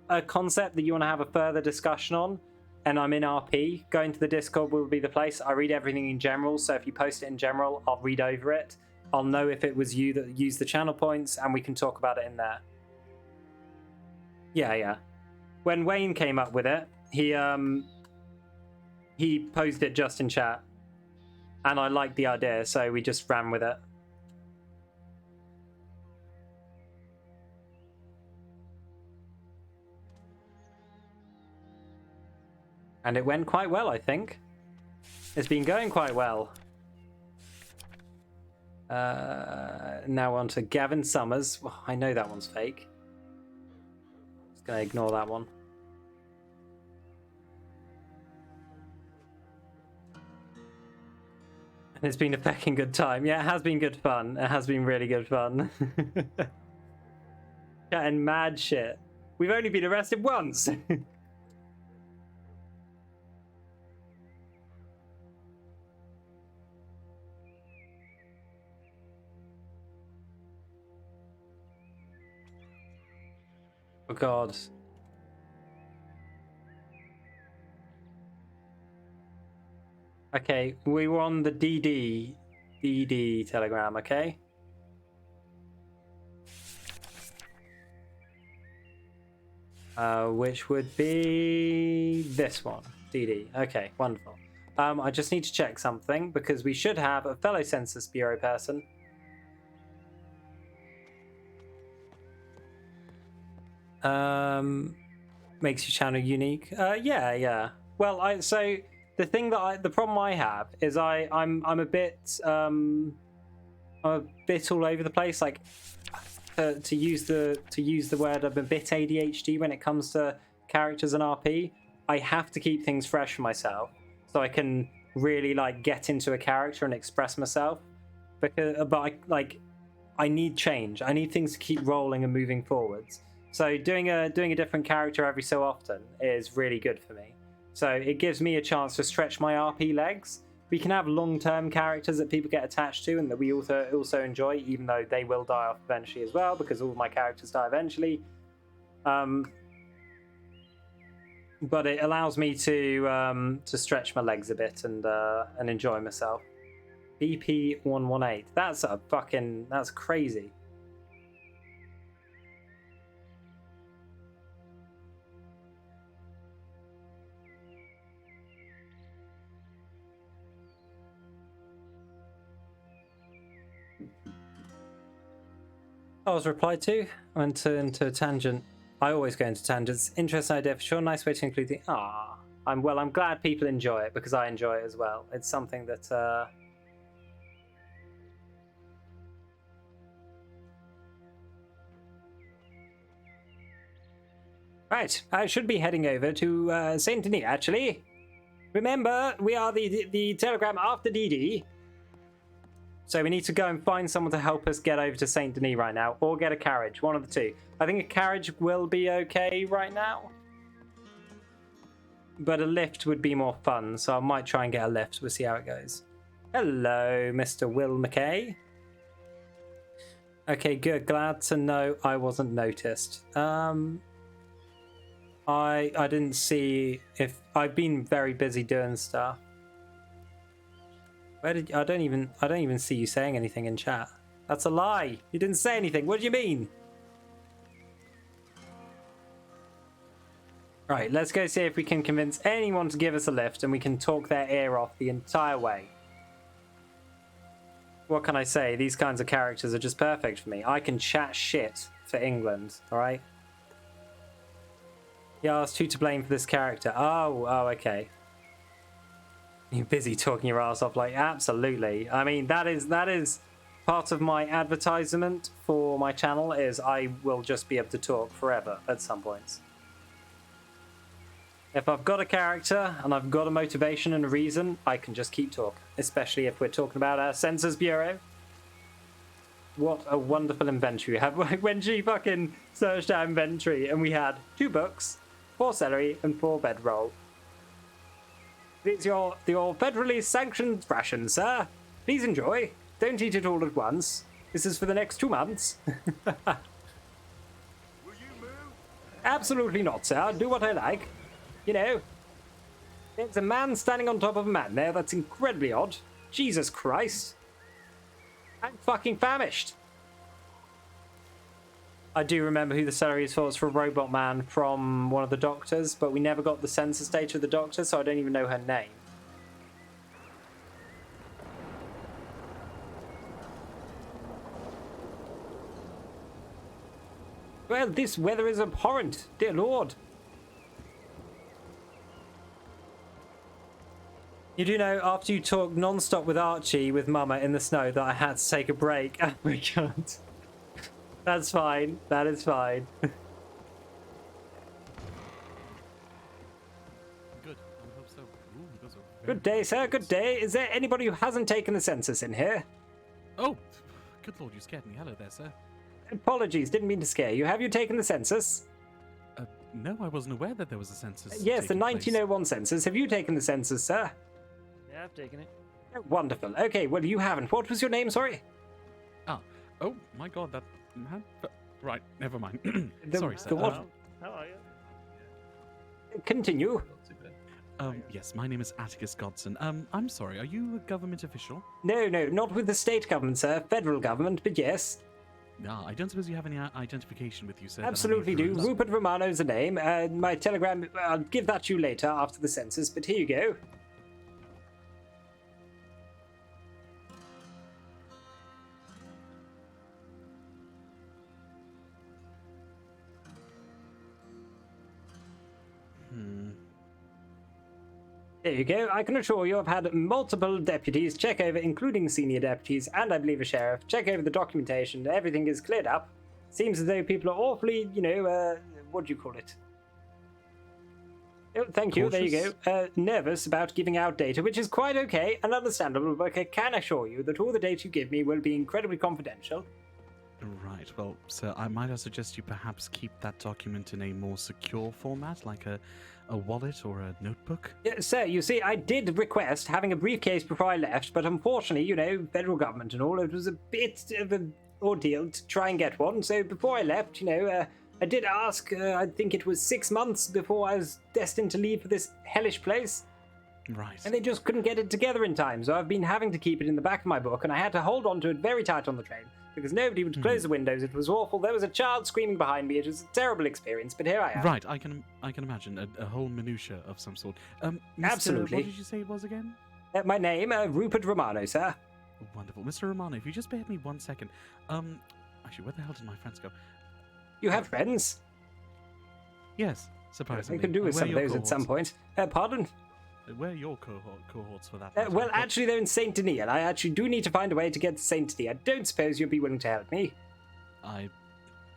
a concept that you want to have a further discussion on, and I'm in RP, going to the Discord will be the place. I read everything in general, so if you post it in general, I'll read over it. I'll know if it was you that used the channel points, and we can talk about it in there. Yeah. When Wayne came up with it, he posed it just in chat, and I liked the idea, so we just ran with it. And it went quite well, I think. It's been going quite well. Now on to Gavin Summers. Oh, I know that one's fake. Just gonna ignore that one. And it's been a fucking good time. Yeah, it has been good fun. It has been really good fun. Chatting mad shit. We've only been arrested once. Oh god. Okay, we were on the DD telegram, okay? Which would be this one, DD. Okay, wonderful. I just need to check something because we should have a fellow Census Bureau person. Makes your channel unique. Yeah. Well, the problem I have is I'm a bit all over the place. Like to use the word, I'm a bit ADHD when it comes to characters and RP. I have to keep things fresh for myself so I can really like get into a character and express myself. I need change. I need things to keep rolling and moving forwards. So doing a different character every so often is really good for me. So it gives me a chance to stretch my RP legs. We can have long-term characters that people get attached to and that we also enjoy, even though they will die off eventually as well, because all of my characters die eventually. But it allows me to stretch my legs a bit and enjoy myself. BP118. That's crazy. I was replied to. I went into a tangent. I always go into tangents. Interesting idea for sure. Nice way to include the. I'm glad people enjoy it because I enjoy it as well. It's something that. Right, I should be heading over to Saint Denis. Actually, remember we are the telegram after DD. So we need to go and find someone to help us get over to Saint Denis right now, or get a carriage, one of the two. I think a carriage will be okay right now, but a lift would be more fun, so I might try and get a lift. We'll see how it goes. Hello, Mr. Will McKay. Okay, good. Glad to know I wasn't noticed. I didn't see if I've been very busy doing stuff. I don't even see you saying anything in chat. That's a lie. You didn't say anything. What do you mean? Right, let's go see if we can convince anyone to give us a lift and we can talk their ear off the entire way. What can I say? These kinds of characters are just perfect for me. I can chat shit for England, alright? He asked who to blame for this character. Oh, okay. You're busy talking your ass off, like, absolutely. I mean, that is part of my advertisement for my channel, is I will just be able to talk forever at some points. If I've got a character and I've got a motivation and a reason, I can just keep talking, especially if we're talking about our Census Bureau. what a wonderful inventory we have. When she fucking searched our inventory and we had 2 books, 4 celery, and 4 bedroll. It's your federally sanctioned ration, sir. Please enjoy. Don't eat it all at once. This is for the next 2 months. Will you move? Absolutely not, sir. I'll do what I like. You know, there's a man standing on top of a man there. That's incredibly odd. Jesus Christ. I'm fucking famished. I do remember who the celery is for. It's for a robot man from one of the doctors, but we never got the census data of the doctor, so I don't even know her name. Well, this weather is abhorrent, dear Lord. You do know, after you talk non-stop with Archie, with Mama in the snow, that I had to take a break. Oh my god. That's fine. That is fine. Good. I hope so. Ooh, those are very Good day, sir. Good day. Is there anybody who hasn't taken the census in here? Oh, good lord, you scared me. Hello there, sir. Apologies, didn't mean to scare you. Have you taken the census? No, I wasn't aware that there was a census. Yes, the taking place. 1901 census. Have you taken the census, sir? Yeah, I've taken it. Oh, wonderful. Okay, well, you haven't. What was your name, sorry? Oh, my god, that... Right, never mind. The- Sorry, the sir. what? How are you? Continue. Yes, my name is Atticus Godson. I'm sorry, are you a government official? No, not with the state government, sir. Federal government, but yes. No, I don't suppose you have any identification with you, sir. that I may Absolutely do. peruse? Rupert Romano's the name. My telegram, I'll give that to you later after the census, but here you go. There you go. I can assure you I've had multiple deputies check over, including senior deputies, and I believe a sheriff, check over the documentation. Everything is cleared up. Seems as though people are awfully, what do you call it? Oh, thank you. There you go. Nervous about giving out data, which is quite okay and understandable, but I can assure you that all the data you give me will be incredibly confidential. Right, well, sir, I might suggest you perhaps keep that document in a more secure format, like a wallet or a notebook. Sir, you see, I did request having a briefcase before I left, but unfortunately, federal government and all, it was a bit of an ordeal to try and get one. So before I left, I did ask, I think it was 6 months before I was destined to leave for this hellish place. Right. And they just couldn't get it together in time, so I've been having to keep it in the back of my book, and I had to hold on to it very tight on the train, because nobody would close the windows. It was awful. There was a child screaming behind me. It was a terrible experience, but here I am. Right, I can imagine a whole minutia of some sort. Mr. Absolutely. What did you say it was again? My name, Rupert Romano, sir. Wonderful. Mr. Romano, if you just bear with me 1 second. Actually, where the hell did my friends go? You have friends? Yes, I surprisingly. could do with Where some are of your those at some cohorts? point. Pardon? Where are your cohorts for that? matter? Well, What- actually, they're in Saint Denis, and I actually do need to find a way to get to Saint Denis. I don't suppose you'd be willing to help me. I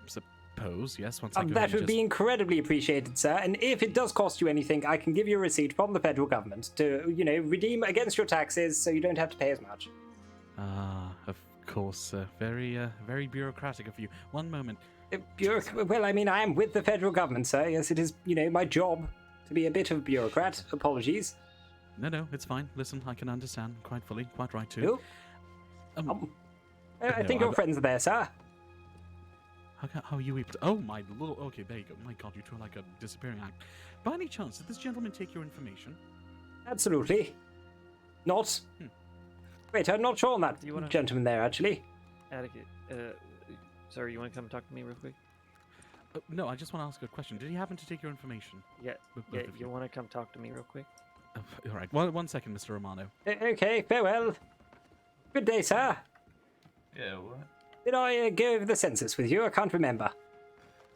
suppose, yes, once I go That and would just... be incredibly appreciated, sir. And if it does cost you anything, I can give you a receipt from the federal government to, redeem against your taxes so you don't have to pay as much. Of course, very bureaucratic of you. One moment. Well, I mean, I am with the federal government, sir. Yes, it is, my job to be a bit of a bureaucrat. Apologies. No, it's fine. Listen, I can understand quite fully, quite right too. Oh. I no, think your I'm- friends are there, sir. How are you able to... Oh, my lord. Okay, there you go. My god, you two are like a disappearing act. By any chance, did this gentleman take your information? Absolutely. Not. Wait, I'm not sure on that Do you wanna- gentleman there, actually. Atticus, sorry, you want to come talk to me real quick? No, I just want to ask a question. Did he happen to take your information? Yeah, Both yeah. of You want to come talk to me real quick? All right. One second, Mr. Romano. Okay, farewell. Good day, sir. Yeah, what? Did I go over the census with you? I can't remember.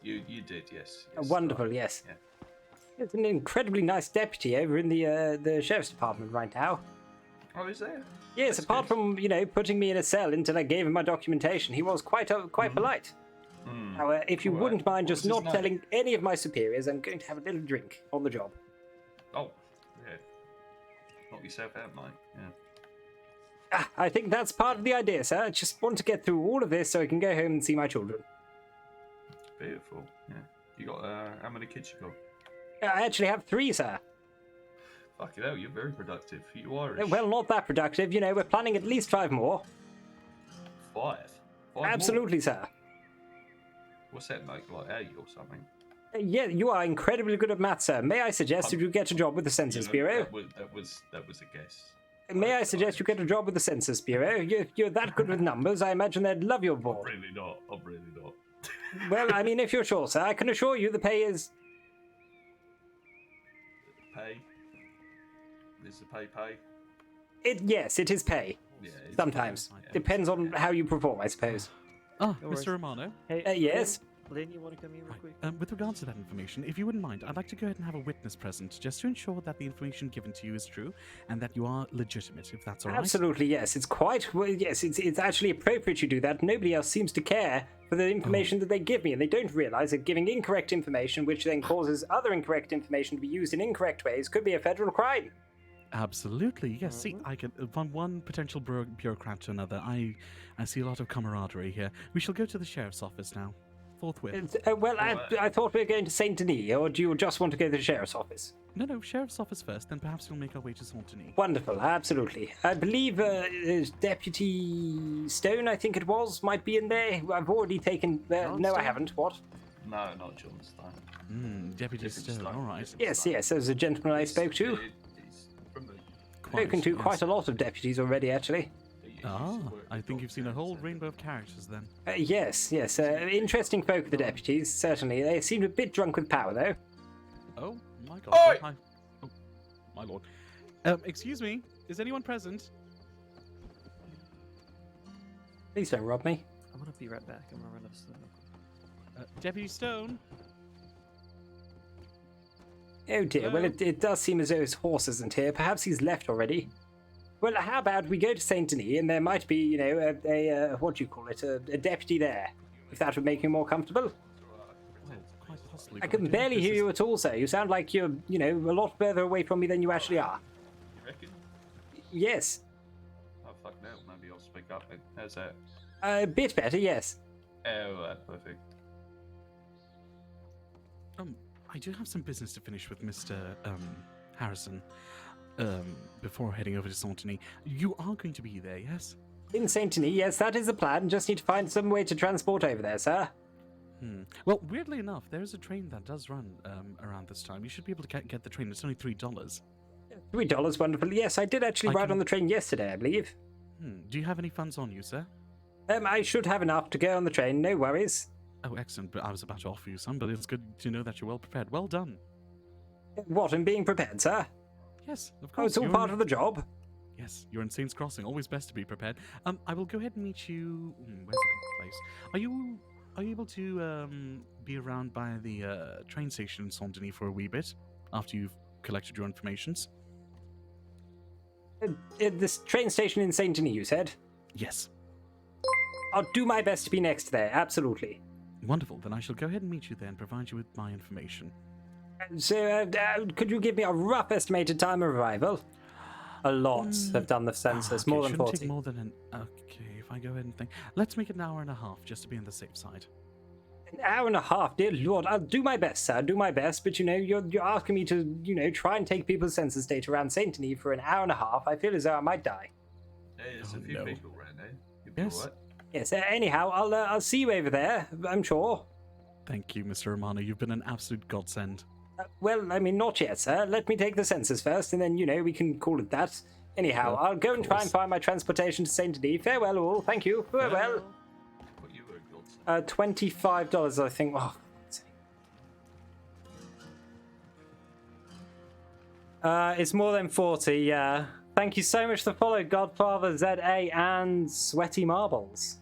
You did, yes. Wonderful, right. yes. Yeah. There's an incredibly nice deputy over in the sheriff's department right now. Oh, is there? Yes, That's apart good. from, putting me in a cell until I gave him my documentation, he was quite polite. Hmm. Now, if you All right. wouldn't mind What just was his not name? telling any of my superiors, I'm going to have a little drink on the job. Oh, yeah. Knock yourself out, mate. Yeah. I think that's part of the idea, sir. I just want to get through all of this so I can go home and see my children. Beautiful. Yeah. You got how many kids you got? I actually have 3, sir. Fucking hell, you're very productive. You Irish. Well, not that productive. You know, we're planning at least 5 more. 5. 5 Absolutely, more? sir. What's that make? Like 8 or something? Yeah, you are incredibly good at maths, sir. May I suggest that you get a job with the Census Bureau? That was a guess. May I suggest you get a job with the Census Bureau? You're that good with numbers, I imagine they'd love your board. I'm really not. Well, I mean, if you're sure, sir, I can assure you the pay is... Pay? Is the pay? Yes, it is pay. Yeah. Sometimes. Yeah. Depends on how you perform, I suppose. Ah, No worries. Mr. Romano. Hey, Yes? Lynn, you want to come here real quick? With regards to that information, if you wouldn't mind, I'd like to go ahead and have a witness present, just to ensure that the information given to you is true and that you are legitimate, if that's all right. Absolutely, yes. It's quite... Well, yes, it's actually appropriate you do that. Nobody else seems to care for the information that they give me, and they don't realize that giving incorrect information, which then causes other incorrect information to be used in incorrect ways, could be a federal crime. Absolutely, yes. See, I can from one potential bureaucrat to another. I see a lot of camaraderie here. We shall go to the sheriff's office now, forthwith. I thought we were going to Saint Denis, or do you just want to go to the sheriff's office? No, sheriff's office first, then perhaps we'll make our way to Saint Denis. Wonderful, absolutely. I believe Deputy Stone, I think it was, might be in there. I've already taken... no, I haven't. What? No, not John Stone. Deputy Stone, all right. Yes, there's a gentleman I spoke to. He's from the... Spoken to quite a lot of deputies already, actually. Ah, I think you've seen a whole rainbow of characters then. Yes. Interesting folk, the deputies, certainly. They seem a bit drunk with power, though. Oh, my God. Oi! Hi. Oh, my lord. Excuse me, is anyone present? Please don't rob me. I'm gonna be right back. I'm gonna run upstairs. Deputy Stone? Oh dear, well, it does seem as though his horse isn't here. Perhaps he's left already. Well, how about we go to Saint Denis, and there might be, what do you call it, a deputy there, if that would make you more comfortable. Well, quite possibly. I but can don't barely think hear this you at all, sir. You sound like you're, a lot further away from me than you actually are. You reckon? Yes. Oh, fuck no. Maybe I'll speak up then. How's that? A bit better, yes. Oh, perfect. I do have some business to finish with Mr. Harrison before heading over to Saint Denis. You are going to be there, yes? In Saint Denis, yes, that is the plan. Just need to find some way to transport over there, sir. Well, weirdly enough, there is a train that does run around this time. You should be able to get the train. It's only $3. $3, wonderful. Yes, I did actually ride on the train yesterday, I believe. Do you have any funds on you, sir? I should have enough to go on the train, no worries. Oh, excellent. But I was about to offer you some, but it's good to know that you're well prepared. Well done. What, in being prepared, sir? Yes, of Oh, course. it's all part of the job. Yes, you're in Saints Crossing. Always best to be prepared. I will go ahead and meet you. Where's the place? Are you able to be around by the train station in Saint Denis for a wee bit after you've collected your informations? This train station in Saint Denis, you said? Yes. I'll do my best to be next there, absolutely. Wonderful. Then I shall go ahead and meet you there and provide you with my information. So, could you give me a rough estimated time of arrival? A lot have done the census, Okay, more than shouldn't 40. take more than an... Okay, if I go ahead and think... Let's make it an hour and a half, just to be on the safe side. An hour and a half, dear lord. I'll do my best, sir, do my best, but you're asking me to, try and take people's census data around Saint Denis for an hour and a half. I feel as though I might die. There's a few people around there. You'll be Yes. alright. Yes, anyhow, I'll see you over there, I'm sure. Thank you, Mr. Romano. You've been an absolute godsend. Well, I mean, not yet, sir. Let me take the census first, and then, we can call it that. Anyhow, Well, I'll go and try course. and find my transportation to Saint Denis. Farewell, all. Thank you. Farewell. But you were a godsend. $25, I think. Oh, it's more than 40, yeah. Thank you so much for the follow, Godfather ZA and Sweaty Marbles.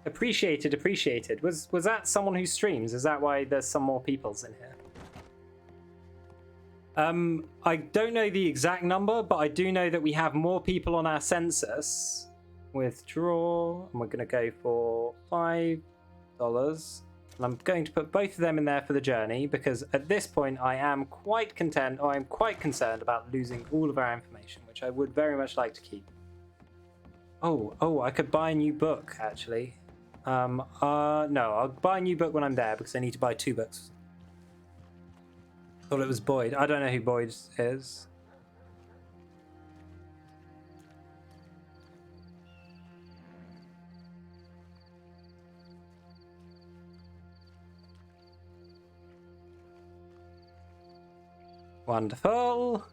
Appreciated. Was that someone who streams? Is that why there's some more peoples in here? I don't know the exact number, but I do know that we have more people on our census. Withdraw, and we're going to go for $5. And I'm going to put both of them in there for the journey, because at this point I am quite content, or I'm quite concerned about losing all of our information, which I would very much like to keep. Oh, I could buy a new book, actually. No, I'll buy a new book when I'm there because I need to buy 2 books. Thought it was Boyd. I don't know who Boyd is. Wonderful.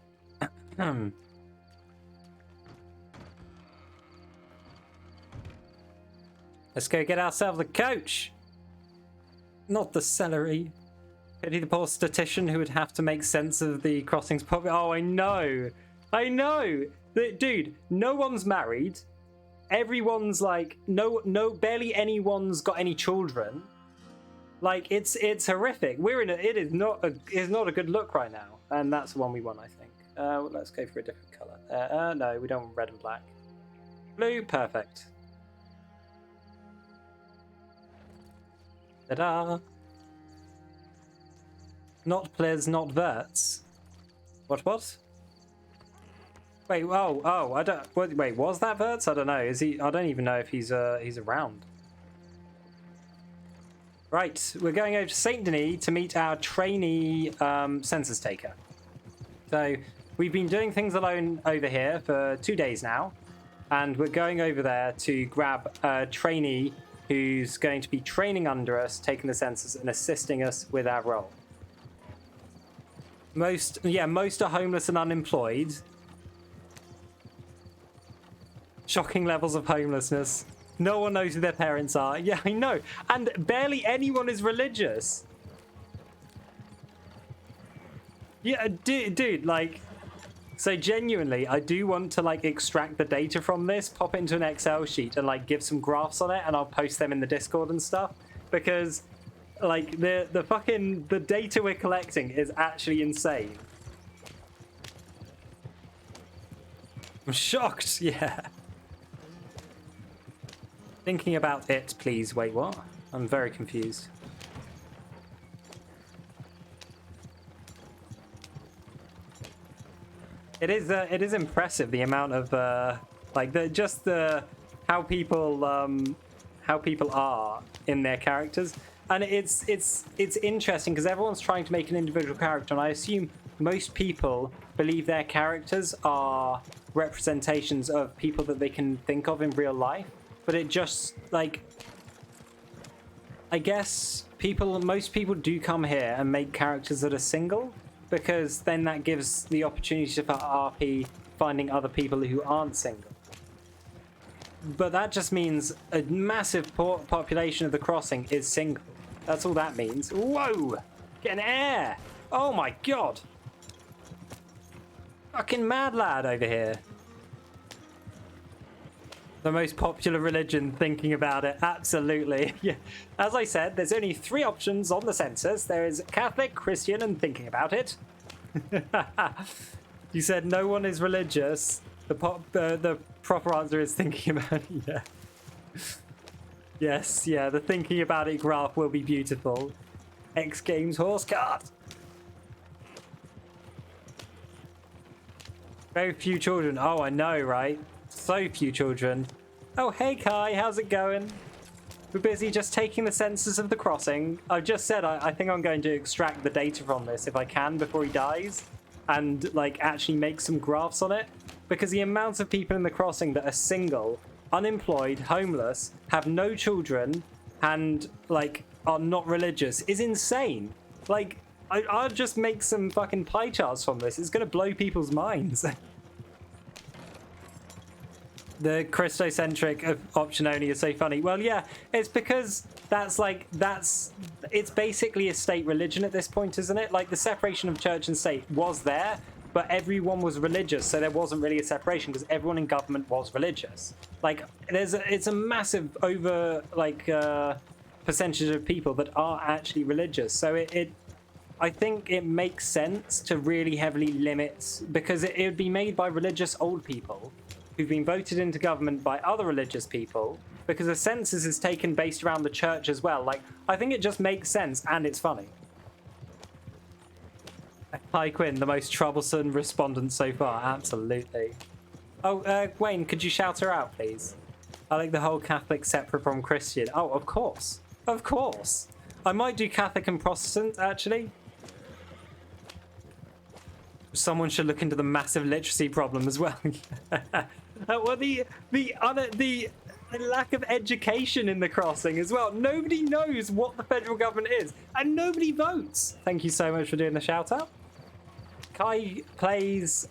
Let's go get ourselves a coach. Not the celery. Pity the poor statistician who would have to make sense of the crossings. Oh, I know. Dude, no one's married. Everyone's like, barely anyone's got any children. Like, it's horrific. It is not a good look right now. And that's the one we want, I think. Well, let's go for a different color. No, we don't want red and black. Blue, perfect. Ta-da! Not plis, not verts. What? Wait, I don't. Wait, was that verts? I don't know. Is he? I don't even know if he's around. Right, we're going over to Saint Denis to meet our trainee census taker. So we've been doing things alone over here for 2 days now, and we're going over there to grab a trainee who's going to be training under us, taking the census and assisting us with our role. Most are homeless and unemployed. Shocking levels of homelessness. No one knows who their parents are. Yeah, I know. And barely anyone is religious. Yeah, dude, like... So genuinely, I do want to like extract the data from this, pop it into an Excel sheet and like give some graphs on it, and I'll post them in the Discord and stuff, because like the data we're collecting is actually insane. I'm shocked, yeah. Thinking about it, please. Wait, what? I'm very confused. It is impressive the amount of how people are in their characters, and it's interesting because everyone's trying to make an individual character, and I assume most people believe their characters are representations of people that they can think of in real life, but it just like I guess most people do come here and make characters that are single, because then that gives the opportunity for RP finding other people who aren't single. But that just means a massive population of the crossing is single. That's all that means. Whoa! Get an air! Oh my god! Fucking mad lad over here. The most popular religion, thinking about it, absolutely. Yeah. As I said, there's only 3 options on the census. There is Catholic, Christian, and thinking about it. You said no one is religious. The proper answer is thinking about it, yeah. Yes, yeah, the thinking about it graph will be beautiful. X Games horse cart. Very few children. Oh, I know, right? So few children. Oh, hey Kai, how's it going? We're busy just taking the census of the crossing. I've just said I think I'm going to extract the data from this if I can before he dies, and like actually make some graphs on it, because the amount of people in the crossing that are single, unemployed, homeless, have no children, and like are not religious is insane. Like I'll just make some fucking pie charts from this. It's gonna blow people's minds. The Christocentric option only is so funny. Well, yeah, it's because it's basically a state religion at this point, isn't it? Like the separation of church and state was there, but everyone was religious, so there wasn't really a separation because everyone in government was religious. Like it's a massive percentage of people that are actually religious. So I think it makes sense to really heavily limit, because it would be made by religious old people who've been voted into government by other religious people, because the census is taken based around the church as well. Like, I think it just makes sense, and it's funny. Hi Quinn, the most troublesome respondent so far, absolutely. Oh, Wayne, could you shout her out, please? I like the whole Catholic separate from Christian. Oh, of course. Of course. I might do Catholic and Protestant, actually. Someone should look into the massive literacy problem as well. Well, the lack of education in the crossing as well. Nobody knows what the federal government is, and nobody votes. Thank you so much for doing the shout out. Kai plays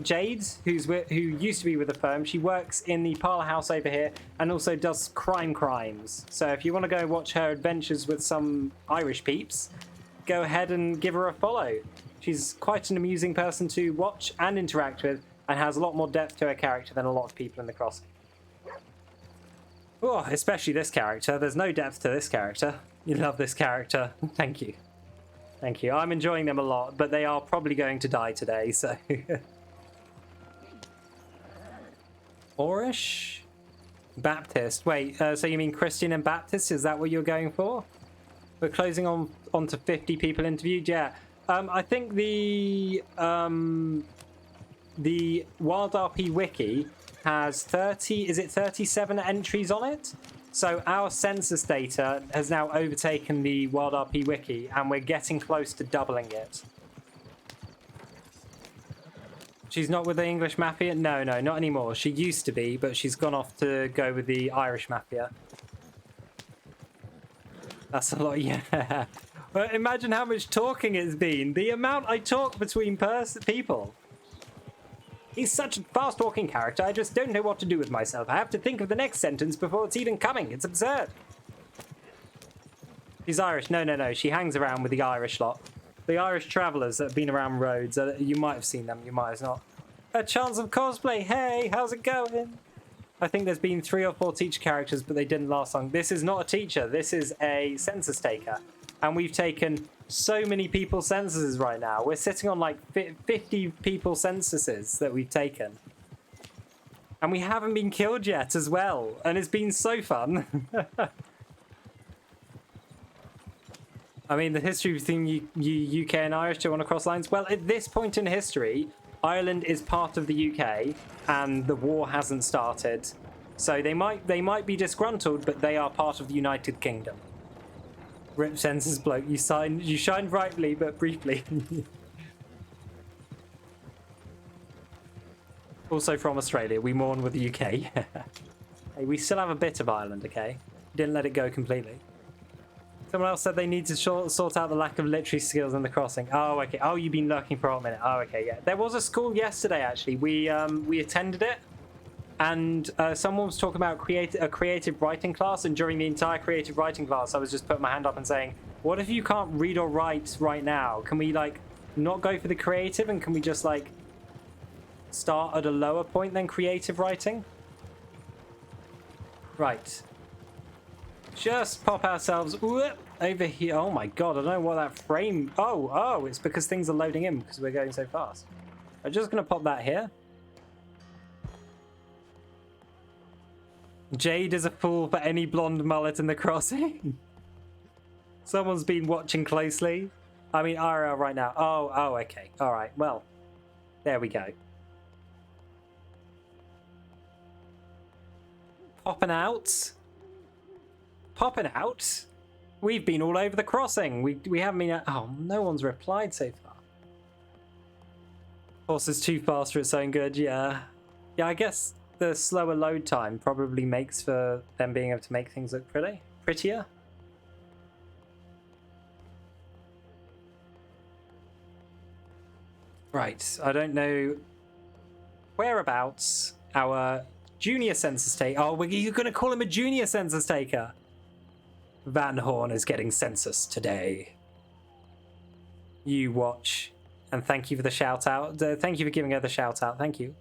Jade, who used to be with the firm. She works in the parlor house over here and also does crimes. So if you want to go watch her adventures with some Irish peeps, go ahead and give her a follow. She's quite an amusing person to watch and interact with, and has a lot more depth to her character than a lot of people in the crossing. Oh, especially this character. There's no depth to this character. You love this character. Thank you. Thank you. I'm enjoying them a lot, but they are probably going to die today, so... Orish? Baptist. Wait, so you mean Christian and Baptist? Is that what you're going for? We're closing on to 50 people interviewed? Yeah. I think the WildRP wiki has 37 entries on it? So our census data has now overtaken the WildRP wiki, and we're getting close to doubling it. She's not with the English Mafia? No, not anymore. She used to be, but she's gone off to go with the Irish Mafia. That's a lot, yeah. But imagine how much talking it's been. The amount I talk between people. He's such a fast-talking character, I just don't know what to do with myself. I have to think of the next sentence before it's even coming. It's absurd. She's Irish. No. She hangs around with the Irish lot. The Irish travellers that have been around Rhodes. You might have seen them, you might have not. A chance of cosplay. Hey, how's it going? I think there's been 3 or 4 teacher characters, but they didn't last long. This is not a teacher. This is a census taker. And we've taken so many people's censuses right now. We're sitting on like 50 people censuses that we've taken. And we haven't been killed yet as well. And it's been so fun. I mean, the history between UK and Irish to want to cross lines. Well, at this point in history, Ireland is part of the UK and the war hasn't started. So they might be disgruntled, but they are part of the United Kingdom. Rip census bloke, you shine brightly, but briefly. Also from Australia, we mourn with the UK. Hey, we still have a bit of Ireland, okay? Didn't let it go completely. Someone else said they need to sort out the lack of literary skills in the crossing. Oh, okay. Oh, you've been lurking for a minute. Oh, okay, yeah. There was a school yesterday, actually. We attended it. And someone was talking about a creative writing class, and during the entire creative writing class, I was just putting my hand up and saying, what if you can't read or write right now? Can we, like, not go for the creative, and can we just, like, start at a lower point than creative writing? Right. Just pop ourselves over here. Oh, my God, I don't know what that frame... Oh, it's because things are loading in because we're going so fast. I'm just going to pop that here. Jade is a fool for any blonde mullet in the crossing. Someone's been watching closely. I mean, IRL right now. Oh, okay. All right. Well, there we go. Popping out. We've been all over the crossing. We haven't been... Oh, no one's replied so far. Horse is too fast for its own good, yeah. Yeah, I guess... the slower load time probably makes for them being able to make things look prettier. Right, I don't know whereabouts our junior census taker... Oh, you're going to call him a junior census taker? Van Horn is getting census today. You watch. And thank you for the shout out. Thank you for giving her the shout out. Thank you.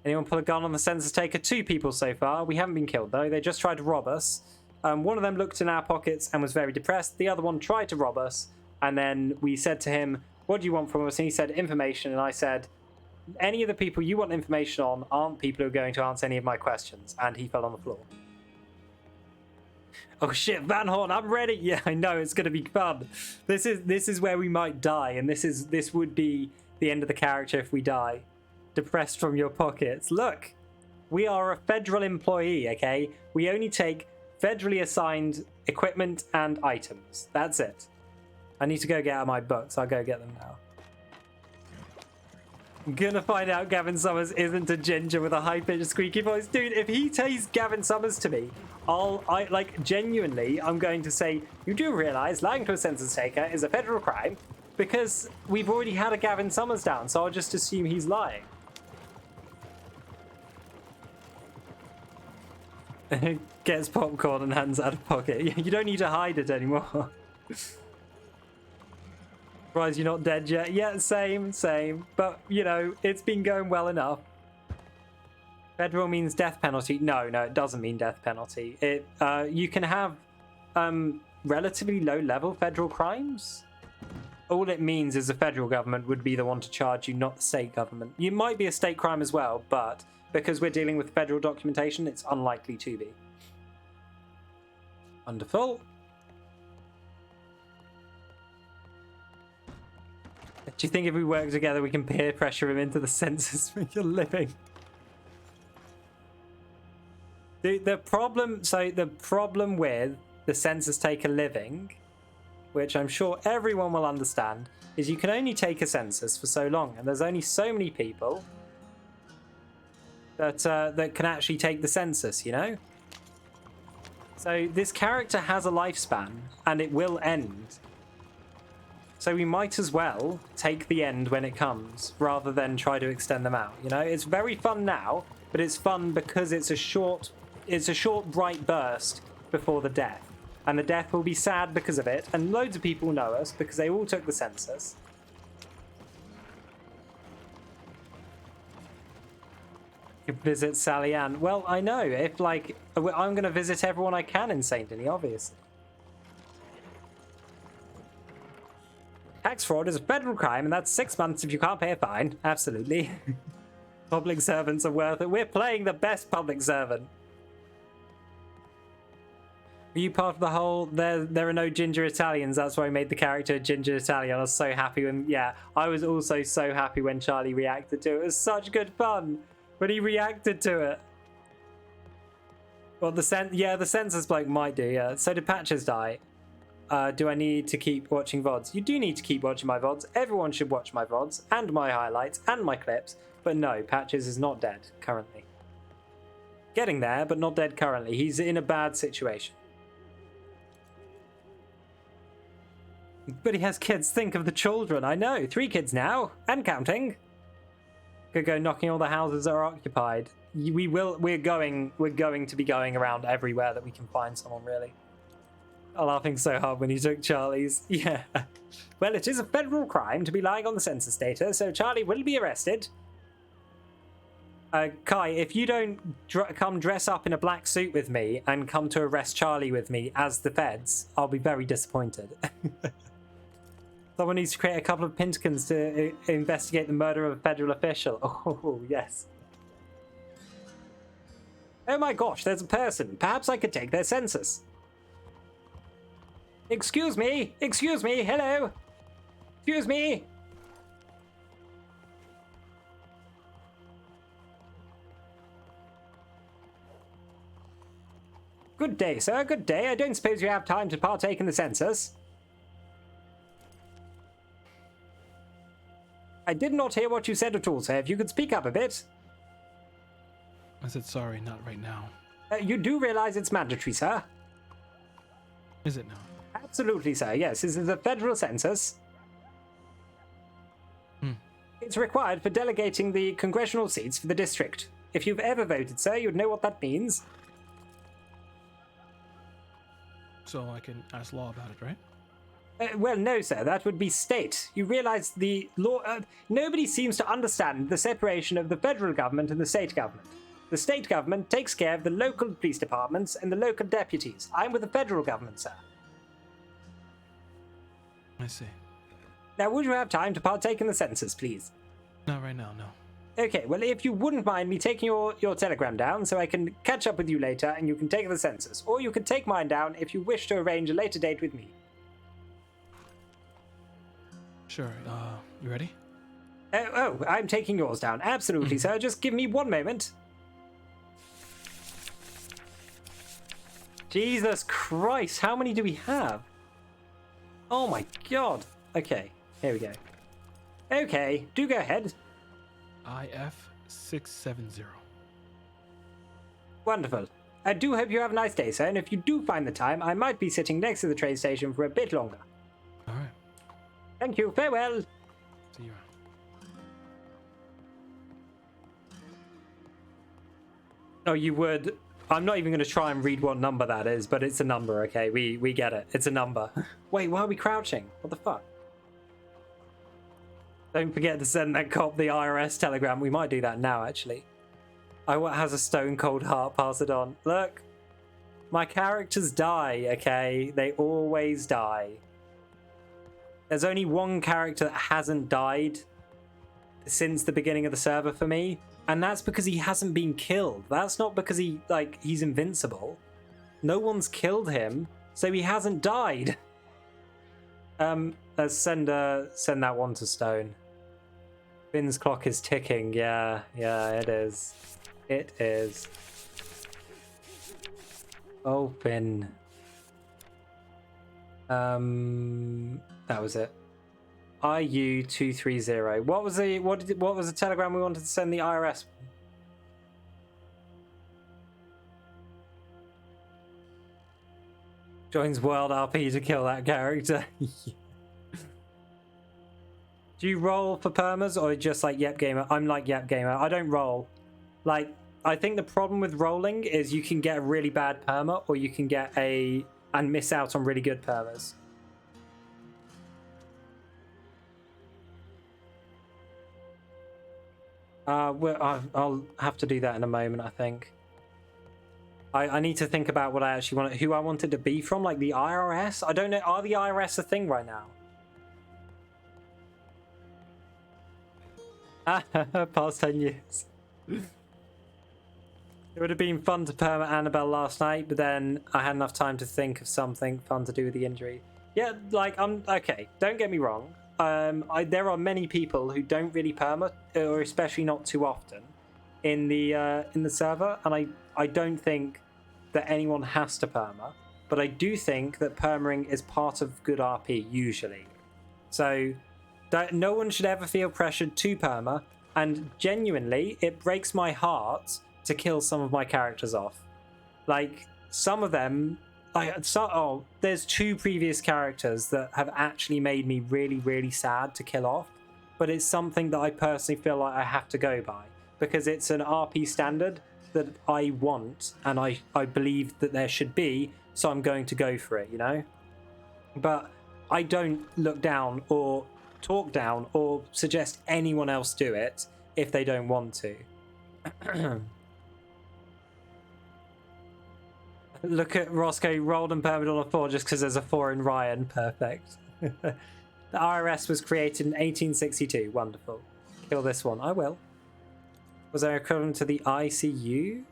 Anyone pull a gun on the census taker? 2 people so far. We haven't been killed, though. They just tried to rob us. One of them looked in our pockets and was very depressed. The other one tried to rob us. And then we said to him, what do you want from us? And he said, information. And I said, any of the people you want information on aren't people who are going to answer any of my questions. And he fell on the floor. Oh, shit, Van Horn, I'm ready. Yeah, I know. It's going to be fun. This is where we might die. And this would be the end of the character if we die. Depressed from your pockets. Look, We are a federal employee, okay? We only take federally assigned equipment and items. That's it. I need to go get out my books. I'll go get them now. I'm gonna find out Gavin Summers isn't a ginger with a high-pitched squeaky voice. Dude, if he takes Gavin Summers to me, genuinely, I'm going to say, you do realize lying to a census taker is a federal crime because we've already had a Gavin Summers down, so I'll just assume he's lying. Gets popcorn and hands out of pocket. You don't need to hide it anymore. Surprised you're not dead yet. Yeah, same. But, you know, it's been going well enough. Federal means death penalty. No, it doesn't mean death penalty. You can have relatively low-level federal crimes. All it means is the federal government would be the one to charge you, not the state government. You might be a state crime as well, but because we're dealing with federal documentation, it's unlikely to be. Wonderful. Do you think if we work together, we can peer pressure him into the census for your living? The problem with the census taker living, which I'm sure everyone will understand, is you can only take a census for so long, and there's only so many people that can actually take the census, you know? So this character has a lifespan, and it will end. So we might as well take the end when it comes, rather than try to extend them out. You know, it's very fun now, but it's fun because it's a short bright burst before the death, and the death will be sad because of it. And loads of people know us because they all took the census. You visit Sally Ann. Well, I know if I'm going to visit everyone I can in Saint Denis, obviously. Tax fraud is a federal crime, and that's 6 months if you can't pay a fine. Absolutely. Public servants are worth it. We're playing the best public servant. Are you part of the whole, there are no ginger Italians, that's why I made the character ginger Italian? I was so happy when, yeah, I was also so happy when Charlie reacted to it. It was such good fun when he reacted to it. Well, the census bloke might do, yeah. So did Patches die? Do I need to keep watching VODs? You do need to keep watching my VODs. Everyone should watch my VODs and my highlights and my clips. But no, Patches is not dead currently. Getting there, but not dead currently. He's in a bad situation. But he has kids. Think of the children. I know. 3 kids now. And counting. Could go knocking all the houses that are occupied. We're going to be going around everywhere that we can find someone, really. I'm laughing so hard when he took Charlie's. Yeah. Well, it is a federal crime to be lying on the census data, so Charlie will be arrested. Kai, if you don't come dress up in a black suit with me and come to arrest Charlie with me as the feds, I'll be very disappointed. Someone needs to create a couple of Pintkins to investigate the murder of a federal official. Oh, yes. Oh my gosh, there's a person. Perhaps I could take their census. Excuse me, hello. Excuse me. Good day, sir, good day. I don't suppose you have time to partake in the census. I did not hear what you said at all, sir. If you could speak up a bit. I said sorry, not right now. You do realize it's mandatory, sir? Is it now? Absolutely, sir. Yes, this is a federal census. It's required for delegating the congressional seats for the district. If you've ever voted, sir, you'd know what that means. So I can ask law about it, right? Well, no, sir. That would be state. You realize the law... nobody seems to understand the separation of the federal government and the state government. The state government takes care of the local police departments and the local deputies. I'm with the federal government, sir. I see. Now, would you have time to partake in the census, please? Not right now, no. Okay, well, if you wouldn't mind me taking your telegram down so I can catch up with you later and you can take the census. Or you can take mine down if you wish to arrange a later date with me. Sure, you ready? I'm taking yours down. Absolutely, sir. Just give me one moment. Jesus Christ, how many do we have? Oh my god. Okay, here we go. Okay, do go ahead. IF 670. Wonderful. I do hope you have a nice day, sir, and if you do find the time, I might be sitting next to the train station for a bit longer. All right. Thank you, farewell. See you around. Oh, you would. I'm not even going to try and read what number that is, but it's a number, okay? We get it. It's a number. Wait, why are we crouching? What the fuck? Don't forget to send that cop the IRS telegram. We might do that now, actually. Has a stone cold heart. Pass it on. Look, my characters die, okay? They always die. There's only one character that hasn't died since the beginning of the server for me, and that's because he hasn't been killed. That's not because he's invincible. No one's killed him, so he hasn't died. Let's send that one to Stone. Finn's clock is ticking. Yeah, it is. It is. Oh, Finn. That was it. IU230. What was the telegram we wanted to send the IRS? Joins WildRP to kill that character. Do you roll for permas or just like Yep Gamer? I'm like Yep Gamer. I don't roll. Like, I think the problem with rolling is you can get a really bad perma or you can get and miss out on really good permas. I'll have to do that in a moment, I think. I need to think about what I actually want, who I wanted to be from, like the IRS. I don't know. Are the IRS a thing right now? Past 10 years. It would have been fun to perma Annabelle last night, but then I had enough time to think of something fun to do with the injury. Yeah, like, okay, don't get me wrong. There are many people who don't really perma, or especially not too often, in the server, and I don't think that anyone has to perma, but I do think that permaing is part of good RP usually. So no one should ever feel pressured to perma, and genuinely, it breaks my heart to kill some of my characters off. Like, some of them, there's 2 previous characters that have actually made me really, really sad to kill off, but it's something that I personally feel like I have to go by, because it's an RP standard that I want, and I believe that there should be, so I'm going to go for it, you know? But I don't look down or talk down or suggest anyone else do it if they don't want to. Look at Roscoe rolled and permed on a 4 just because there's a 4 in Ryan. Perfect. The IRS was created in 1862. Wonderful. Kill this one. I will. Was there equivalent to the ICU?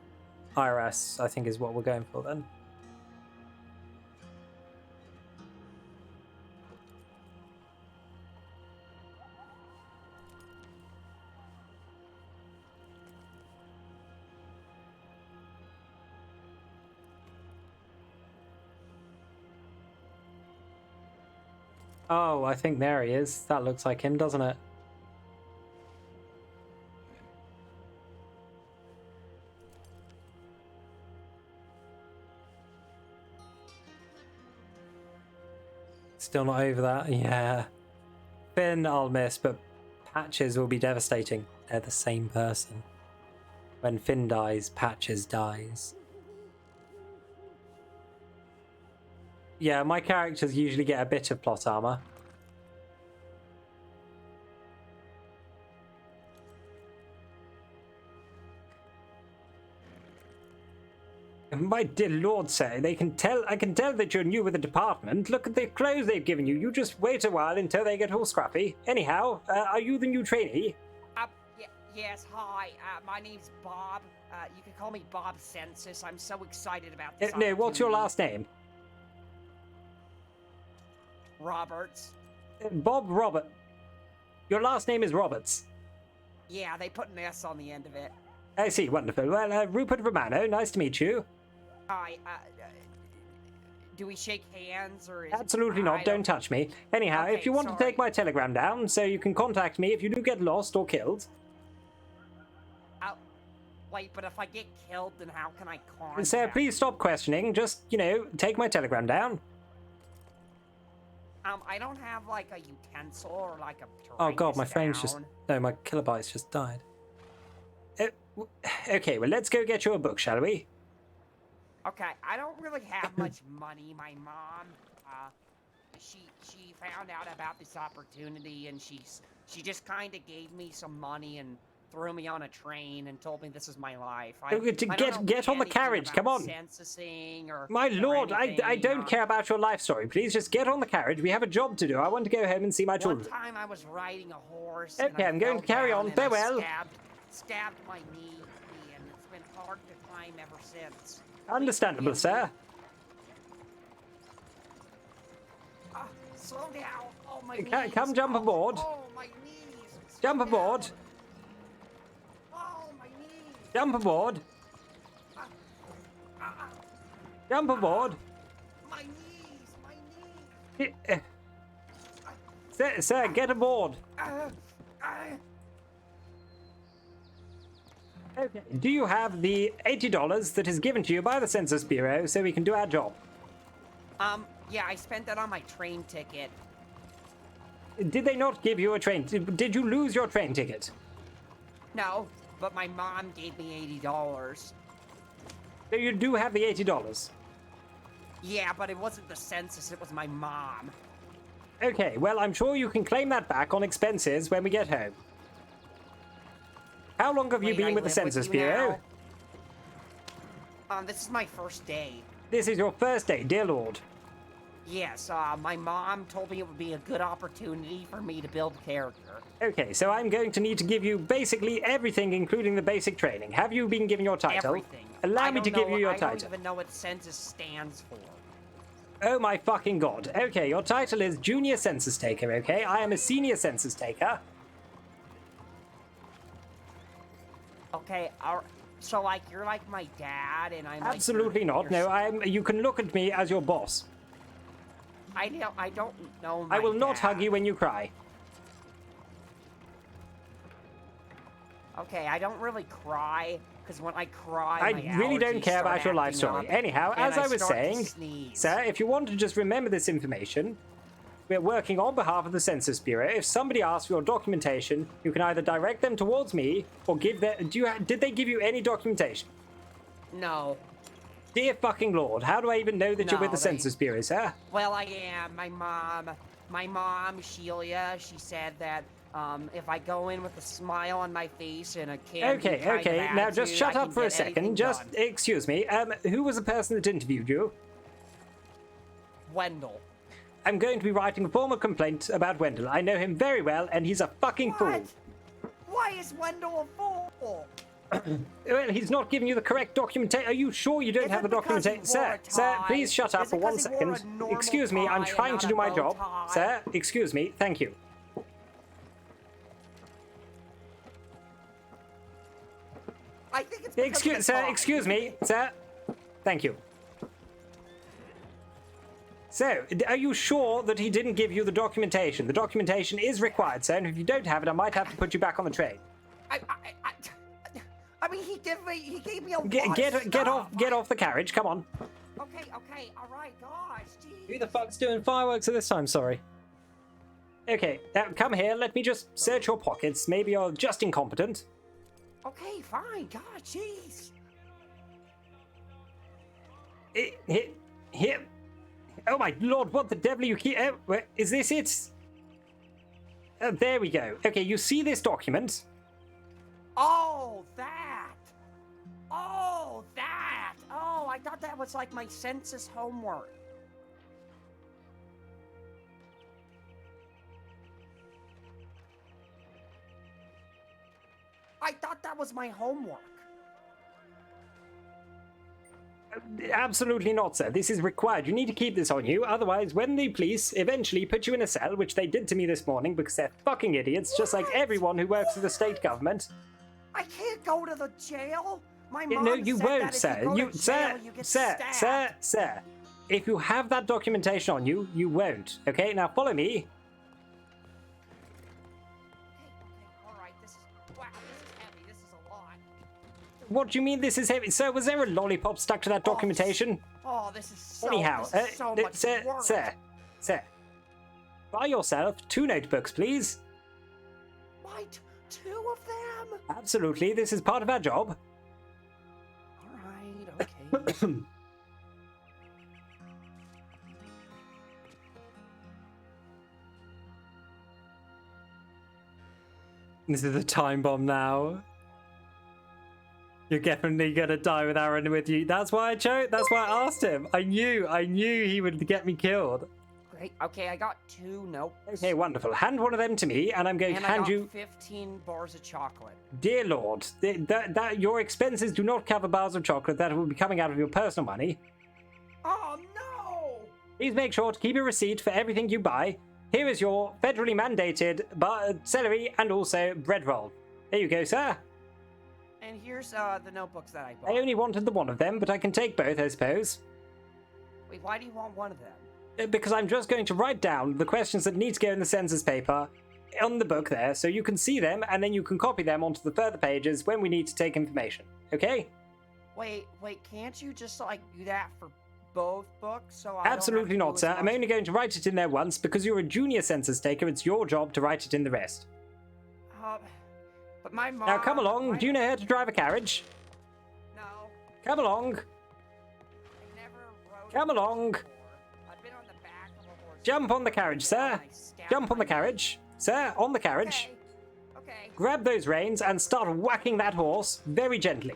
IRS, I think, is what we're going for then. Oh, I think there he is. That looks like him, doesn't it? Still not over that? Yeah. Finn I'll miss, but Patches will be devastating. They're the same person. When Finn dies, Patches dies. Yeah, my characters usually get a bit of plot armor. My dear lord, sir, I can tell that you're new with the department. Look at the clothes they've given you. You just wait a while until they get all scrappy. Anyhow, are you the new trainee? Yes, hi. My name's Bob. You can call me Bob Census. I'm so excited about this. No, what's your last name? Roberts. Bob Robert. Your last name is Roberts. Yeah, they put an S on the end of it. I see, wonderful. Well, Rupert Romano, nice to meet you. Hi, do we shake hands or? Is Absolutely not. Don't touch me. Anyhow, Okay, if you want to take my telegram down, so you can contact me if you do get lost or killed. Wait, but if I get killed, then how can I contact? Sir, please stop questioning. Just, take my telegram down. I don't have like a utensil or like a. Oh god, my phone's just... No, my kilobytes just died. Okay, well, let's go get you a book, shall we? Okay, I don't really have much money. My mom, she found out about this opportunity, and she just kind of gave me some money and threw me on a train and told me this is my life. Get on the carriage, come on. Censusing or My lord, I anything, don't care about your life story. Please just get on the carriage. We have a job to do. I want to go home and see my children. One time I was riding a horse. Okay, and I'm going to carry on. Farewell. Stabbed my knee, and it's been hard to climb ever since. Understandable, sir. Slow down. Oh, my knees. Come jump aboard. Oh, my knees. Jump aboard. Oh, my knees. Jump aboard. Jump aboard. My knees. Sir, get aboard. Okay. Do you have the $80 that is given to you by the Census Bureau so we can do our job? Yeah, I spent that on my train ticket. Did they not give you a train? Did you lose your train ticket? No, but my mom gave me $80. So you do have the $80? Yeah, but it wasn't the census, it was my mom. Okay, well, I'm sure you can claim that back on expenses when we get home. How long have you been with the Census Bureau? This is my first day. This is your first day, dear Lord. Yes, my mom told me it would be a good opportunity for me to build character. Okay, so I'm going to need to give you basically everything, including the basic training. Have you been given your title? Everything. Allow me to give you your title. I don't even know what census stands for. Oh my fucking god. Okay, your title is Junior Census Taker, okay? I am a Senior Census Taker. Okay, so like you're like my dad and I'm Absolutely like not. No, you can look at me as your boss. I don't know I will not hug you when you cry. Okay, I don't really cry because when I cry I really don't care about your life story. Anyhow, as I was saying, sir, if you want to just remember this information, we're working on behalf of the Census Bureau. If somebody asks for your documentation, you can either direct them towards me or give them... Did they give you any documentation? No. Dear fucking Lord, how do I even know that you're with the Census Bureau, sir? Well, I am. My mom, Sheila, she said that if I go in with a smile on my face and a candy Okay. Now just shut up for a second. Just, excuse me. Who was the person that interviewed you? Wendell. I'm going to be writing a formal complaint about Wendell. I know him very well, and he's a fucking fool. Why is Wendell a fool? Well, he's not giving you the correct documentation. Are you sure you don't have the documentation? Sir, please shut up for 1 second. Excuse me, I'm trying to do my job. Sir, excuse me. Thank you. I think it's excuse me, sir. Thank you. So, are you sure that he didn't give you the documentation? The documentation is required, sir, and if you don't have it, I might have to put you back on the train. I mean, he gave me a lot Get off the carriage, come on. Okay, all right, gosh, geez. Who the fuck's doing fireworks at this time? Sorry. Okay, now come here, let me just search your pockets. Maybe you're just incompetent. Okay, fine, God, jeez. Here. Oh my lord, what the devil are you keep... is this it? There we go. Okay, you see this document? Oh, that! Oh, I thought that was like my census homework. I thought that was my homework. Absolutely not, sir. This is required. You need to keep this on you. Otherwise, when the police eventually put you in a cell, which they did to me this morning because they're fucking idiots, just like everyone who works for the state government. I can't go to the jail. My mom No, you said won't, that sir. if you go to jail, you get stabbed. Sir. if you have that documentation on you, you won't. Okay, now follow me. Okay, alright, this is heavy, this is a lot. What do you mean this is heavy? Sir, was there a lollipop stuck to that documentation? Oh, this is so, Anyhow, this is so much work. Sir, buy yourself 2 notebooks, please. What? 2 of them? Absolutely, this is part of our job. Alright, okay. This is a time bomb now. You're definitely gonna die with Aaron with you. That's why I chose. That's why I asked him. I knew he would get me killed. Great. Okay, I got 2 notebooks. Okay, wonderful. Hand one of them to me, and I'm going And to hand I got you. 15 bars of chocolate. Dear Lord, that your expenses do not cover bars of chocolate that will be coming out of your personal money. Oh no! Please make sure to keep a receipt for everything you buy. Here is your federally mandated celery and also bread roll. There you go, sir. And here's the notebooks that I bought. I only wanted the one of them, but I can take both, I suppose. Wait, why do you want one of them? Because I'm just going to write down the questions that need to go in the census paper on the book there, so you can see them, and then you can copy them onto the further pages when we need to take information. Okay? Wait, can't you just like do that for both books? So Absolutely not, sir. I'm only going to write it in there once because you're a junior census taker. It's your job to write it in the rest. But my mom. Now come along. Do you know how to drive a carriage? No. Come along. I never rode Come along. before. I've been on the back of a horse. Jump on the carriage, sir. Jump on the carriage. Sir, on the carriage. Okay. Grab those reins and start whacking that horse very gently.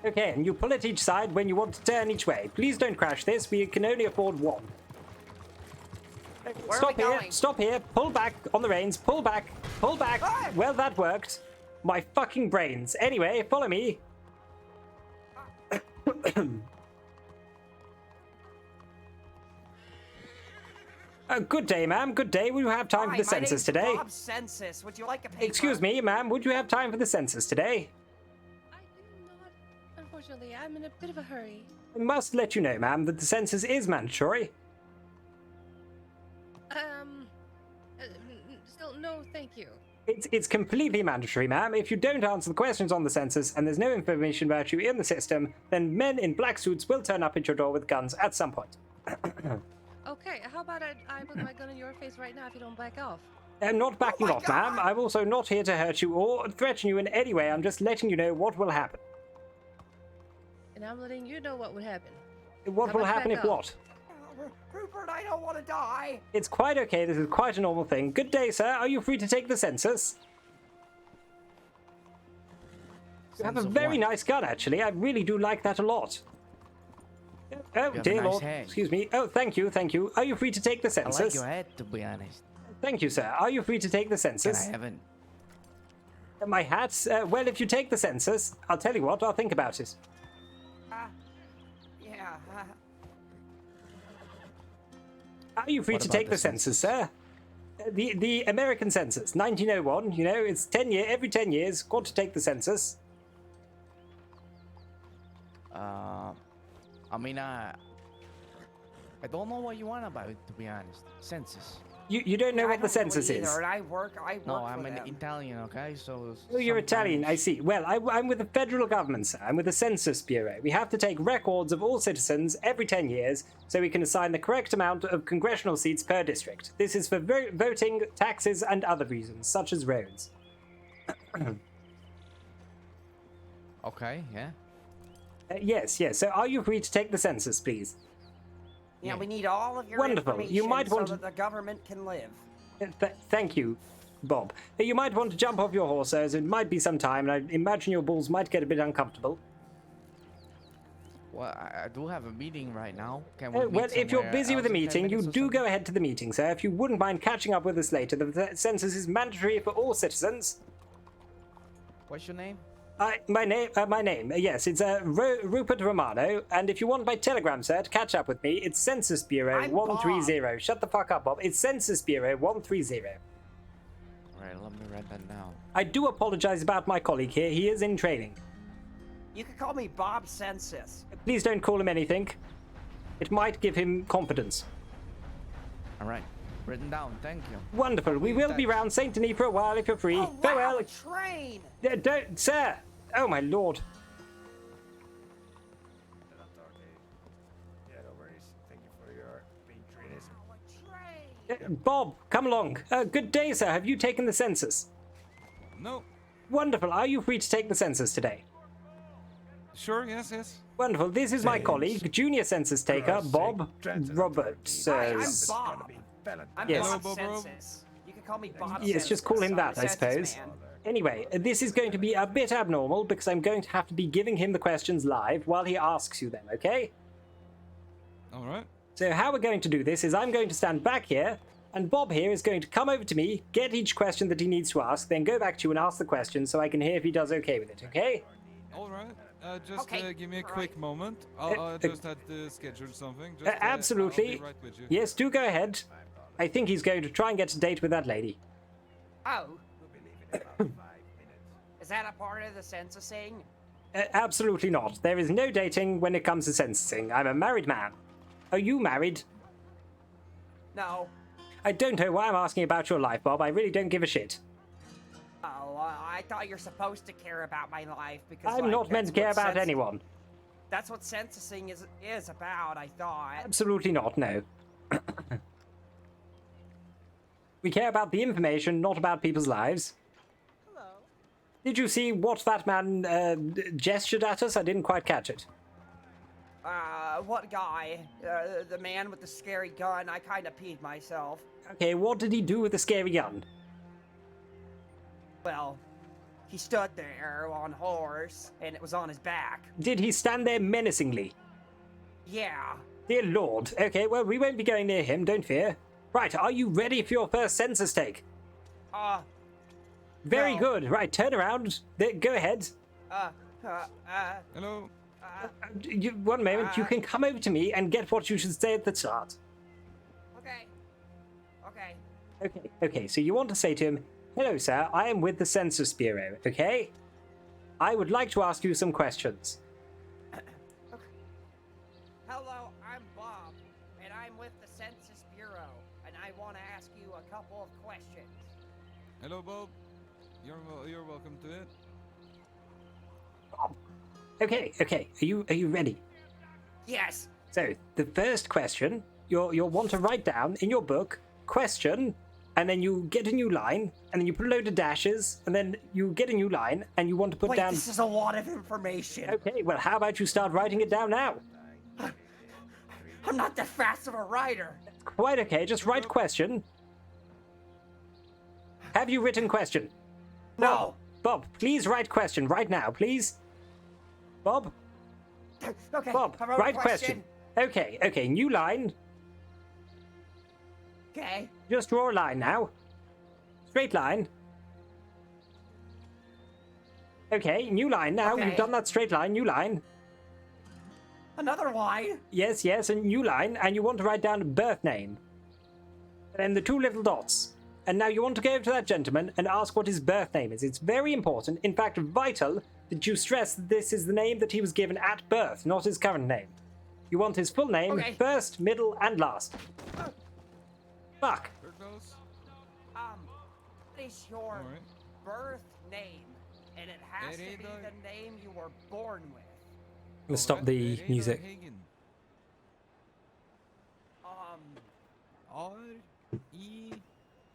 Okay, and you pull at each side when you want to turn each way. Please don't crash this. We can only afford one. Where Stop are we here. going? Stop here. Pull back on the reins. Pull back. Pull back. Ah! Well, that worked. My fucking brains. Anyway, follow me. Good day, ma'am. Good day. Will you have time Hi, for the my census name's today? Bob Census. Would you like a paper? Excuse me, ma'am. Would you have time for the census today? I do not. Unfortunately, I'm in a bit of a hurry. I must let you know, ma'am, that the census is mandatory. Still, no, thank you. It's completely mandatory, ma'am. If you don't answer the questions on the census and there's no information about you in the system, then men in black suits will turn up at your door with guns at some point. Okay, how about I put my gun in your face right now if you don't back off? I'm not backing off, ma'am. I'm also not here to hurt you or threaten you in any way. I'm just letting you know what will happen. And I'm letting you know what would happen. What How will about happen back if off? what? Rupert, I don't want to die. It's quite okay. This is quite a normal thing. Good day, sir. Are you free to take the census? You have a very nice gun, actually. I really do like that a lot. Oh, dear Lord. Excuse me. Oh, thank you, thank you. Are you free to take the census? I like your head, to be honest. Thank you, sir. Are you free to take the census? Can I have it? My hat? Well, if you take the census, I'll tell you what, I'll think about it. Yeah. Are you free What to about take the the census, sir? The American census, 1901, you know, it's every 10 years, got to take the census. I mean, I don't know what you want about it, to be honest. Census. You don't know I what the don't census really is? either, and I work No, for I'm an them. Italian, okay? So. Oh, you're Italian, I sometimes- see. Well, I'm with the federal government, sir. I'm with the Census Bureau. We have to take records of all citizens every 10 years so we can assign the correct amount of congressional seats per district. This is for voting, taxes, and other reasons, such as roads. Okay, yeah. Yes. So are you free to take the census, please? Yeah, we need all of your Wonderful. information You might want so to- that the government can live. Thank you, Bob. You might want to jump off your horse, as it might be some time, and I imagine your balls might get a bit uncomfortable. Well, I do have a meeting right now. Can we meet Well, if you're somewhere busy with else the in 10 meeting, you minutes or do something? go ahead to the meeting, sir. If you wouldn't mind catching up with us later, the census is mandatory for all citizens. What's your name? My name, yes, it's Rupert Romano, and if you want my telegram, sir, to catch up with me, it's Census Bureau I'm 130. Shut the fuck up, Bob. It's Census Bureau 130. Alright, let me write that down. I do apologize about my colleague here. He is in training. You could call me Bob Census. Please don't call him anything. It might give him confidence. All right. Written down. Thank you. Wonderful. We will be round Saint Denis for a while if you're free. Oh, Farewell. wow, a train! Don't, sir. Oh my lord. Yeah, no worries. Thank you for your patronage. A train! Bob, come along. Good day, sir. Have you taken the census? No. Wonderful. Are you free to take the census today? Sure, yes. Wonderful. This is my colleague, junior census taker, Bob Roberts. Hi, I'm Bob. I'm Yes. Bob Hello, Bob. Census. You can call me Bob Yes, Census. just call him I'm that, the I census suppose. man. Anyway, this is going to be a bit abnormal because I'm going to have to be giving him the questions live while he asks you them, okay? All right. So how we're going to do this is I'm going to stand back here, and Bob here is going to come over to me, get each question that he needs to ask, then go back to you and ask the question so I can hear if he does okay with it, okay? All right. Just Okay, give me a all quick right. moment. I'll just have to schedule something. Just, Absolutely. I'll be right with you. Yes, do go ahead. I think he's going to try and get a date with that lady. Oh. Is that a part of the censusing? Absolutely not. There is no dating when it comes to censusing. I'm a married man. Are you married? No. I don't know why I'm asking about your life, Bob. I really don't give a shit. Oh, I thought you're supposed to care about my life because I'm like, not meant that's to care what about anyone. That's what censusing is about, I thought. Absolutely not, no. We care about the information, not about people's lives. Hello. Did you see what that man gestured at us? I didn't quite catch it. What guy? The man with the scary gun. I kind of peed myself. Okay, what did he do with the scary gun? Well, he stood there on horse, and it was on his back. Did he stand there menacingly? Yeah. Dear Lord. Okay, well, we won't be going near him, don't fear. Right, are you ready for your first census take? Very No. good. Right, turn around. Go ahead. Hello. One moment, you can come over to me and get what you should say at the start. Okay. Okay, so you want to say to him, "Hello, sir, I am with the Census Bureau, okay? I would like to ask you some questions." Hello, I'm Bob, and I'm with the Census Bureau, and I want to ask you a couple of questions. Hello, Bob. You're welcome to it. Okay, are you ready? Yes. So, the first question, you'll want to write down in your book, question, and then you get a new line, and then you put a load of dashes, and then you get a new line, and you want to put Wait, down... this is a lot of information. Okay, well, how about you start writing it down now? I'm not that fast of a writer. Quite okay, just write question. Have you written question? No. Bob, please write question right now, please. Bob? Okay. Bob, I wrote write a question. Okay, new line. Okay. Just draw a line now. Straight line. Okay, new line now. Okay. You've done that straight line, new line. Another line. Yes, a new line, and you want to write down a birth name. And the two little dots. And now you want to go over to that gentleman and ask what his birth name is. It's very important, in fact vital, that you stress that this is the name that he was given at birth, not his current name. You want his full name, Okay. first, middle, and last. Fuck. What is your birth name? And it has to be the name you were born with. Let's stop the music.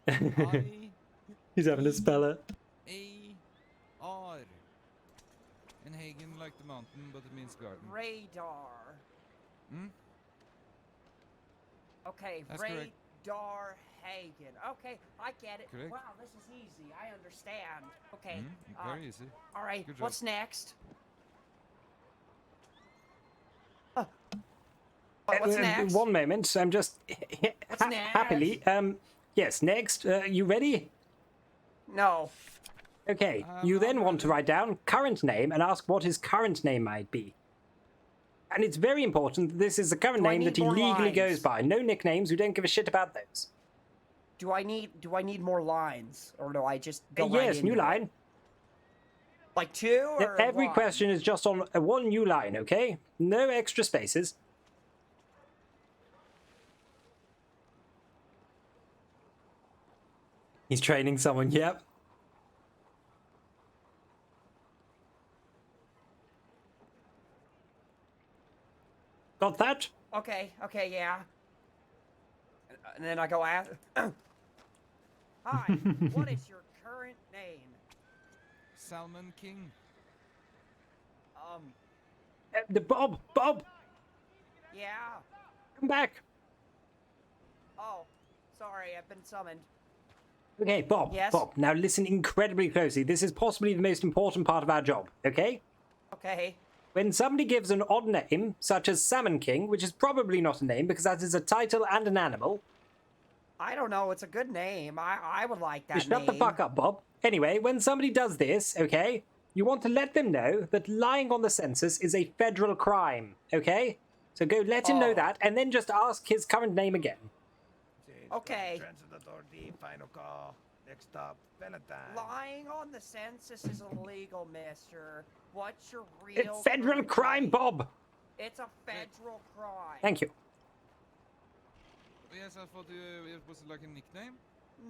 R-E-I... He's having to spell it. A-R. And Hagen like the mountain, but it means garden. Radar. Hmm? Okay, That's correct. Radar Hagen. Okay, I get it. Correct. Wow, this is easy. I understand. Okay. Very easy. All right, Good job. what's next? What's next? One moment, I'm just What's next? happily. Yes, next. You ready? No. Okay, you then want to write down current name and ask what his current name might be. And it's very important that this is the current Do I name that need he more legally lines? goes by. No nicknames, we don't give a shit about those. Do I need more lines, or do I just go right Yes, into new it? line. Like 2 or Every 1? question is just on one new line, okay? No extra spaces. He's training someone, yep. Got that? Okay, yeah. And then I go ask. Hi, what is your current name? Salmon King. Bob! Yeah. Come back! Oh, sorry, I've been summoned. Okay, Bob, Yes? Bob, now listen incredibly closely. This is possibly the most important part of our job, okay? Okay. When somebody gives an odd name, such as Salmon King, which is probably not a name because that is a title and an animal. I don't know, it's a good name. I would like that Shut name. the fuck up, Bob. Anyway, when somebody does this, okay, you want to let them know that lying on the census is a federal crime, okay? So go let him know that, and then just ask his current name again. Okay. Final call. Next stop, Valentine. Lying on the census is illegal, mister. What's your real It's federal current crime, name? Bob! It's a federal crime. Thank you. Yes, I thought it was like a nickname.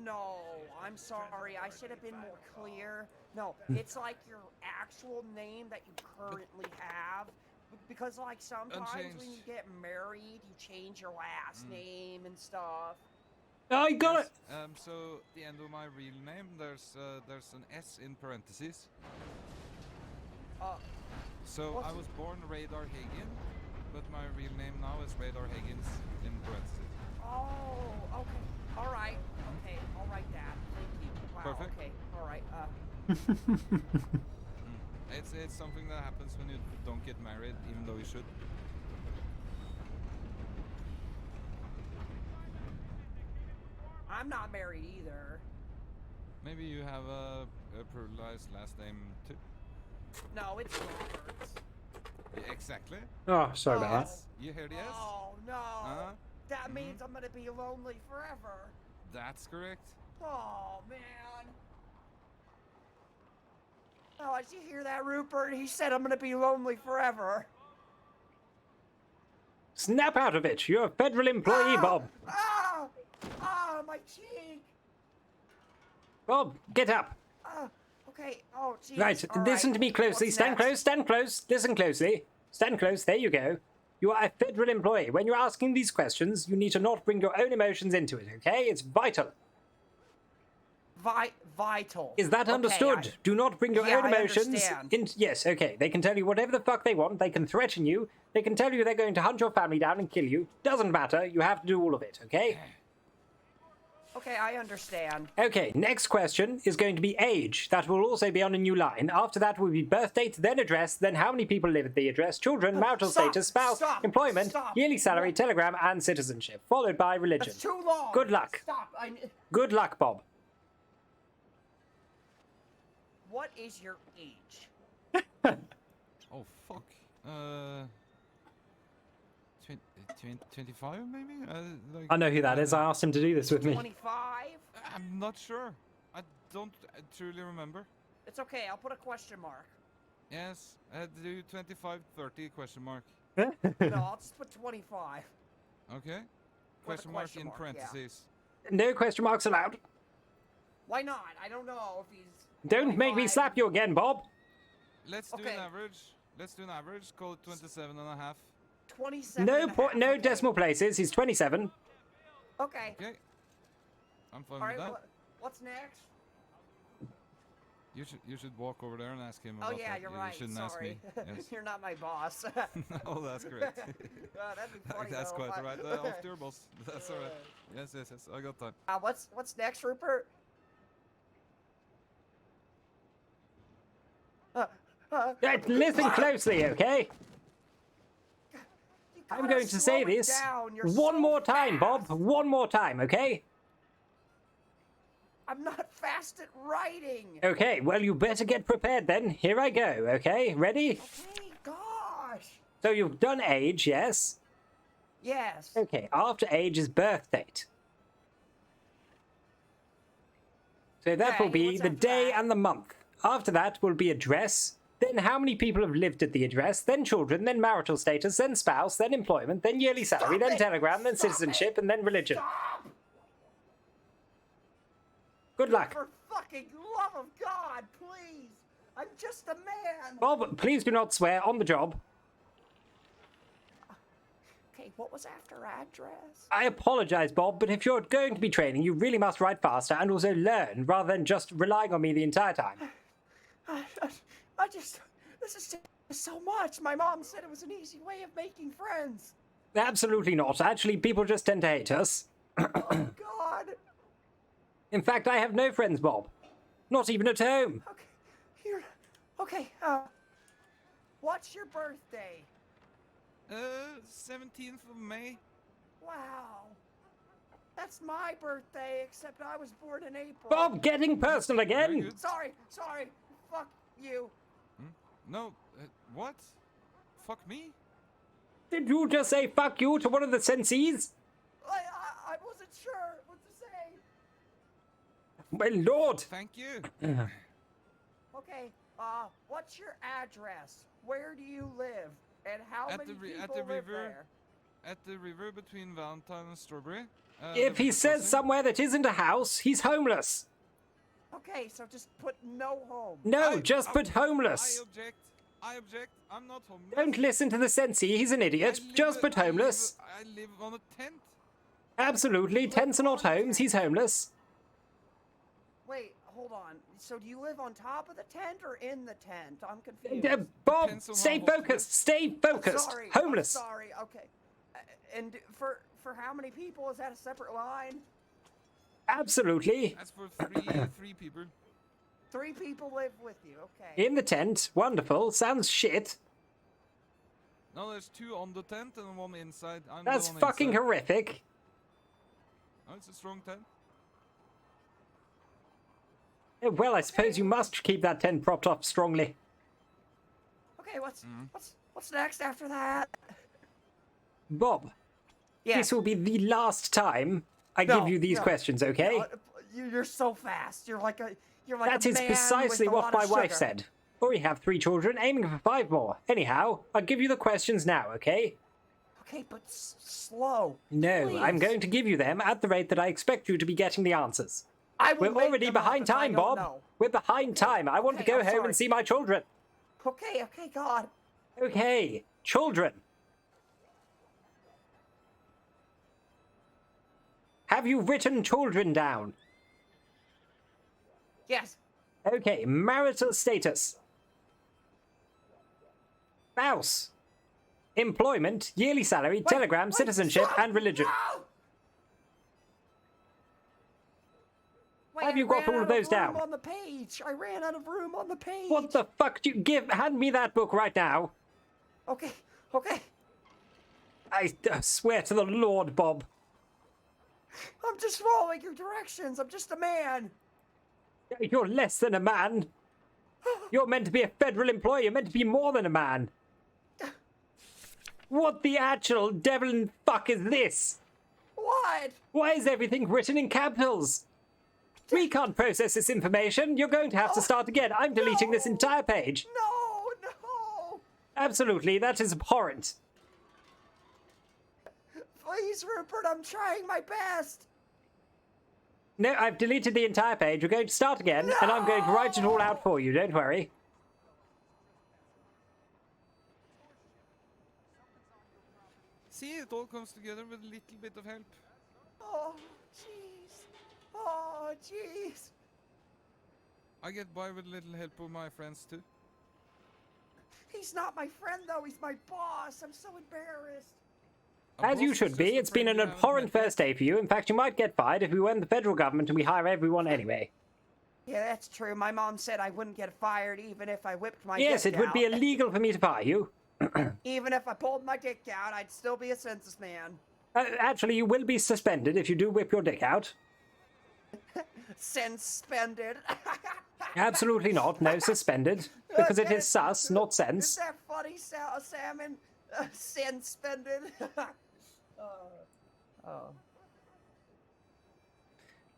No, I'm sorry. I should have been more clear. No, it's like your actual name that you currently have. Because, like, sometimes when you get married, you change your last name and stuff. I got it! So, the end of my real name, there's an S in parentheses. So, I was born Radar Hagen, but my real name now is Radar Higgins in parentheses. Oh, okay. All right. Okay, I'll write that. Thank you. Wow, Perfect. okay. All right. It's something that happens when you don't get married, even though you should. I'm not married either. Maybe you have a pluralized last name too. No, it's Roberts. Yeah, exactly. Oh, sorry about that. You heard yes? Oh, no. That means I'm going to be lonely forever. That's correct. Oh, man. Oh, did you hear that, Rupert? He said I'm going to be lonely forever. Snap out of it! You're a federal employee, Bob! My cheek! Bob, get up! Okay, oh, geez. Right, listen to me closely. What's Stand next? close, stand close. Listen closely. Stand close, there you go. You are a federal employee. When you're asking these questions, you need to not bring your own emotions into it, okay? It's vital. Vital. Is that Okay, understood? Do not bring your own I emotions understand. in. Yes, okay. They can tell you whatever the fuck they want. They can threaten you. They can tell you they're going to hunt your family down and kill you. Doesn't matter. You have to do all of it, okay? Okay, I understand. Okay, next question is going to be age. That will also be on a new line. After that will be birth date, then address, then how many people live at the address, children, marital status, spouse, employment, yearly salary, telegram, and citizenship, followed by religion. That's too long. Good luck. Stop. Good luck, Bob. What is your age? Oh, fuck. 25 maybe? Like, I know who that is. I asked him to do this with me. 25? I'm not sure. I don't truly remember. It's okay. I'll put a question mark. Yes, I had to do 25, 30 question mark. No, I'll just put 25. Okay. Question mark in parentheses. No question marks allowed. Why not? I don't know if he's... Don't make me slap you again, Bob. Let's do an average. Let's do an average. Call it 27 and a half. 27 No and a half, no okay. decimal places. He's 27. Okay. Okay. I'm fine All with right, that. what's next? You should walk over there and ask him Oh, about yeah, that. you're You right. shouldn't Sorry. ask me. Yes. You're not my boss. Oh, that's great. That'd be funny, That's though, quite if I- alright. Off to your boss. That's alright. Yes, yes, yes. I got time. What's next, Rupert? Listen closely, okay? I'm going to say slow it this down. You're one so more time, Bob. One more time, okay? I'm not fast at writing. Okay, well, you better get prepared then. Here I go, okay? Ready? Okay, gosh. So you've done age, yes? Yes. Okay, after age is birth date. So that will Okay, be what's the after day that? and the month After that will be address, then how many people have lived at the address, then children, then marital status, then spouse, then employment, then yearly salary, then telegram, then citizenship, and then religion. Stop! Good luck. For fucking love of God, please! I'm just a man! Bob, please do not swear on the job. Okay, what was after address? I apologize, Bob, but if you're going to be training, you really must write faster and also learn, rather than just relying on me the entire time. This is just so much. My mom said it was an easy way of making friends. Absolutely not. Actually, people just tend to hate us. Oh, God. In fact, I have no friends, Bob. Not even at home. Okay, what's your birthday? 17th of May. Wow. That's my birthday, except I was born in April. Bob, getting personal again. Sorry. Fuck you. No, what? Fuck me? Did you just say fuck you to one of the sensees? I wasn't sure what to say. My lord. Thank you. Okay, what's your address? Where do you live? And how many people live there? At the river between Valentine and Strawberry. If he says somewhere that isn't a house, he's homeless. Okay, so just put no home. No, just put homeless. I object. I'm not homeless. Don't listen to the sensei, he's an idiot. Just put homeless. I live on a tent. Absolutely, tents are not homes, he's homeless. Wait, hold on. So do you live on top of the tent or in the tent? I'm confused. Bob, stay focused, stay focused. Sorry, Homeless. I'm sorry, okay. And for how many people? Is that a separate line? Absolutely. That's for three people. 3 people live with you, okay. In the tent, wonderful. Sounds shit. No, there's 2 on the tent and 1 inside. I'm That's the one fucking inside. horrific. Oh, it's a strong tent. Well, I suppose you must keep that tent propped up strongly. Okay, what's next after that? Bob, this will be the last time I give you these questions, okay? No, you're so fast. You're like a That is man precisely with a what lot my of wife sugar. said. Already have 3 children, aiming for 5 more. Anyhow, I'll give you the questions now, okay? Okay, but slow. No, Please. I'm going to give you them at the rate that I expect you to be getting the answers. We're make already them up behind if I time, don't Bob. know. We're behind time. I want to Okay, go I'm home sorry. and see my children. Okay, God. Okay, children. Have you written children down? Yes. Okay, marital status. Spouse. Employment, yearly salary, telegram, citizenship, and religion. No! Wait, Have you got all of those down? On the page. I ran out of room on the page. What the fuck do you give? Hand me that book right now. Okay. I swear to the Lord, Bob. I'm just following your directions. I'm just a man. You're less than a man. You're meant to be a federal employee. You're meant to be more than a man. What the actual devil and fuck is this? What? Why is everything written in capitals? We can't process this information. You're going to have to start again. I'm deleting this entire page. No. Absolutely, that is abhorrent. Please, Rupert, I'm trying my best. No, I've deleted the entire page. We're going to start again, and I'm going to write it all out for you. Don't worry. See, it all comes together with a little bit of help. Oh, jeez. I get by with a little help of my friends too. He's not my friend, though. He's my boss. I'm so embarrassed. As you should be. It's been an abhorrent first day for you. In fact, you might get fired if we weren't the federal government and we hire everyone anyway. Yeah, that's true. My mom said I wouldn't get fired even if I whipped my Yes, dick it would be out. illegal for me to fire you. Even if I pulled my dick out, I'd still be a census man. Actually, you will be suspended if you do whip your dick out. Suspended. Absolutely not. No, suspended. Because it is sus, not Is sense. that funny, Salmon? Suspended.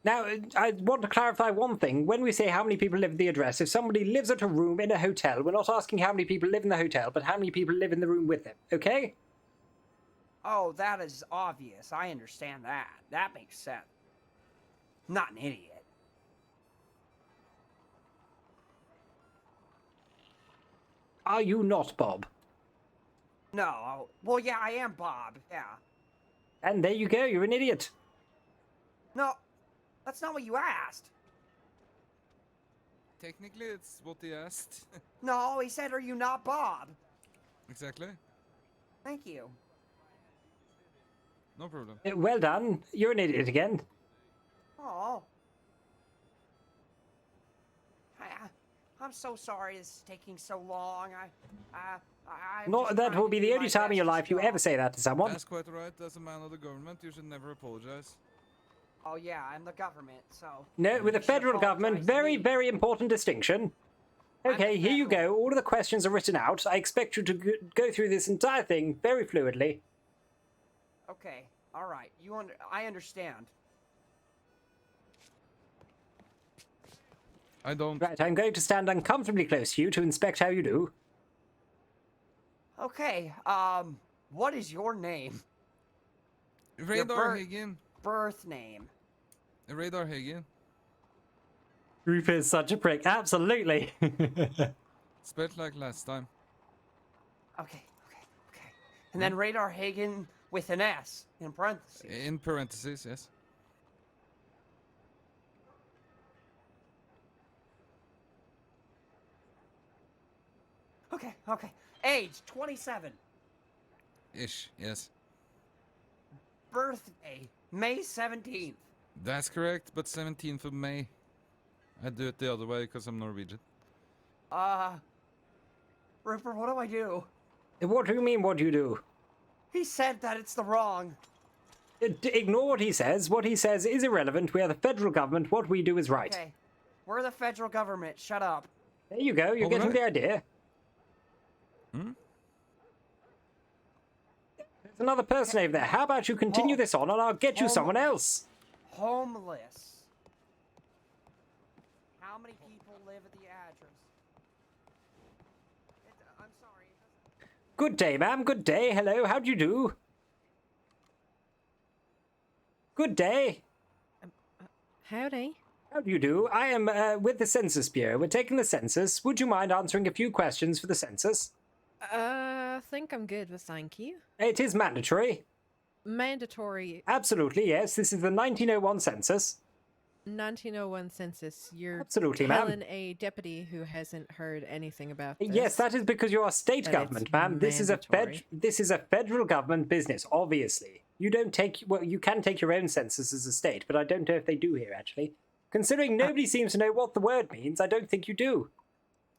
Now, I want to clarify one thing. When we say how many people live at the address, if somebody lives at a room in a hotel, we're not asking how many people live in the hotel, but how many people live in the room with them, okay? Oh, that is obvious. I understand that. That makes sense. Not an idiot. Are you not, Bob? No. Well, yeah, I am Bob. Yeah. And there you go, you're an idiot. No, that's not what you asked. Technically, it's what he asked. No, he said, "Are you not Bob?" Exactly. Thank you. No problem. Well done. You're an idiot again. Oh. I'm so sorry this is taking so long. That will be the only time in your life you ever say that to someone. That's quite right. As a man of the government, you should never apologize. Oh yeah, I'm the government, so... No, with the federal government, very, very important distinction. Okay, here you go. All of the questions are written out. I expect you to go through this entire thing very fluidly. Okay, alright. I understand. I don't... Right, I'm going to stand uncomfortably close to you to inspect how you do. Okay, what is your name? Radar Hagen. Birth name. Radar Hagen. Rupert is such a prick. Absolutely. Spelled like last time. Okay. And then Radar Hagen with an S in parentheses. In parentheses, yes. Okay. Age, 27. Ish, yes. Birthday, May 17th. That's correct, but 17th of May. I do it the other way because I'm Norwegian. Rupert, what do I do? What do you mean, what do you do? He said that it's the wrong. Ignore what he says. What he says is irrelevant. We are the federal government. What we do is right. Okay. We're the federal government. Shut up. There you go. You're getting the idea. Hmm? There's another person over there. How about you continue this on and I'll get you someone else? Homeless. How many people live at the address? I'm sorry. Good day, ma'am. Good day. Hello. How do you do? Good day. Howdy. How do you do? I am with the Census Bureau. We're taking the census. Would you mind answering a few questions for the census? I think I'm good with thank you. It is mandatory. Mandatory. Absolutely, yes. This is the 1901 census. 1901 census. You're Absolutely, ma'am. telling a deputy who hasn't heard anything about this. Yes, that is because you are state government, ma'am. This is a federal government business, obviously. You can take your own census as a state, but I don't know if they do here, actually. Considering nobody seems to know what the word means, I don't think you do.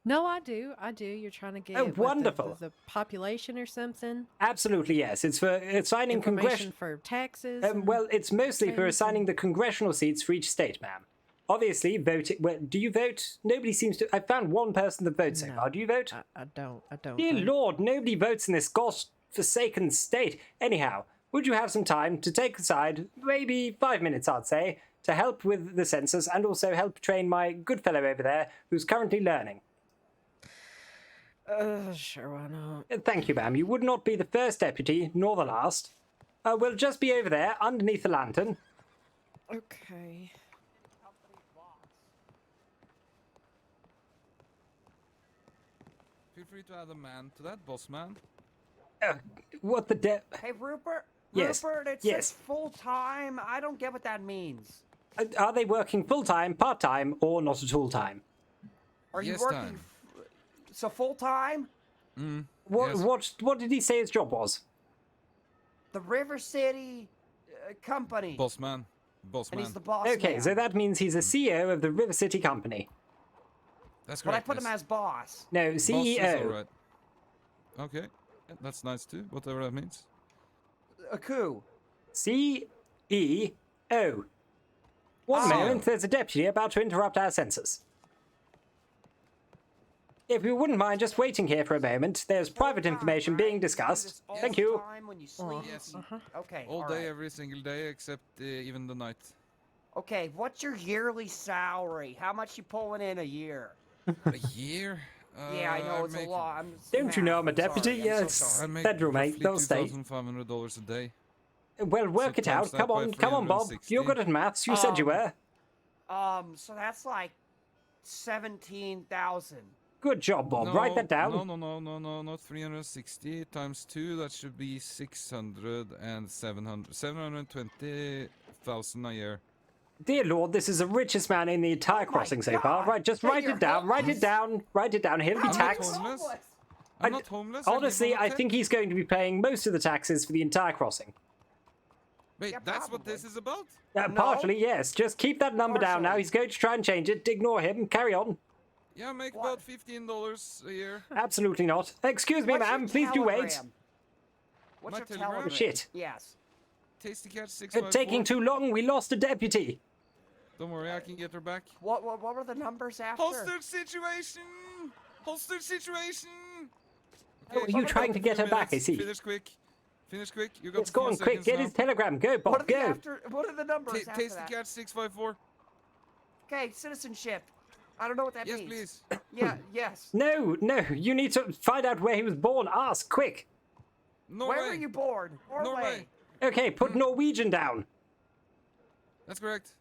No, I do. You're trying to get wonderful. The population or something. Absolutely, yes. It's for assigning information for taxes. Well, it's mostly for assigning the congressional seats for each state, ma'am. Obviously, voting. Well, do you vote? Nobody seems to. I found one person that votes so far. Do you vote? I don't. Dear Lord, nobody votes in this godforsaken state. Anyhow, would you have some time to take aside, maybe 5 minutes, I'd say, to help with the census and also help train my good fellow over there who's currently learning? Sure, why not? Thank you, ma'am. You would not be the first deputy, nor the last. We'll just be over there, underneath the lantern. Okay. Feel free to add a man to that, boss man. What the Hey, Rupert? Yes. Rupert, it says full-time. I don't get what that means. Are they working full-time, part-time, or not at all time? Are you working... So full-time? What did he say his job was? The River City Company. Boss man. And he's the boss Okay, man. so that means he's a CEO of the River City Company. That's correct. But I put yes. him as boss. No, Boss CEO. is all right. Okay, yeah, that's nice too, whatever that means. A coup. CEO. One moment, there's a deputy about to interrupt our census. If you wouldn't mind just waiting here for a moment, there's private information being discussed. Thank you. When you sleep. Yes. Okay. All day, every single day, except even the night. Okay, what's your yearly salary? How much you pulling in a year? A year? Yeah, I know it's a make lot. Don't you know I'm a sorry, deputy? I'm Yeah, so it's sorry. I make federal, mate. roughly They'll stay. $2,500 a day. Well, work So it out. times that Come by on, come on, Bob. 360. You're good at maths. You said you were. So that's like 17,000. Good job, Bob. No, Write that down. No, 360 times 2, that should be 600 and 700. 720,000 a year. Dear Lord, this is the richest man in the entire crossing so far. Right, just write it down. Write it down. Write it down. He'll be taxed. I'm not homeless. Honestly, I think he's going to be paying most of the taxes for the entire crossing. Wait, that's what this is about? Partially, yes. Just keep that number down now. He's going to try and change it. Ignore him. Carry on. Yeah, I make about $15 a year. Absolutely not. Excuse me, ma'am. Please do wait. What's My your telegram? telegram? Shit. Yes. Tasty Cat 654. Taking too long. We lost a deputy. Don't worry, I can get her back. What were the numbers after? Holstered situation! Holstered situation! Oh, are you trying to get her back, I see. Finish quick. Finish quick. You got Let's go on quick. Get his telegram. Go, Bob. Go. What are the numbers after Tasty that? Cat 654. Okay, citizenship. I don't know what that Yes, means. please. Yeah, yes. No. You need to find out where he was born. Ask, quick. Norway. Where were you born? Norway. Okay, put Norwegian down. That's correct.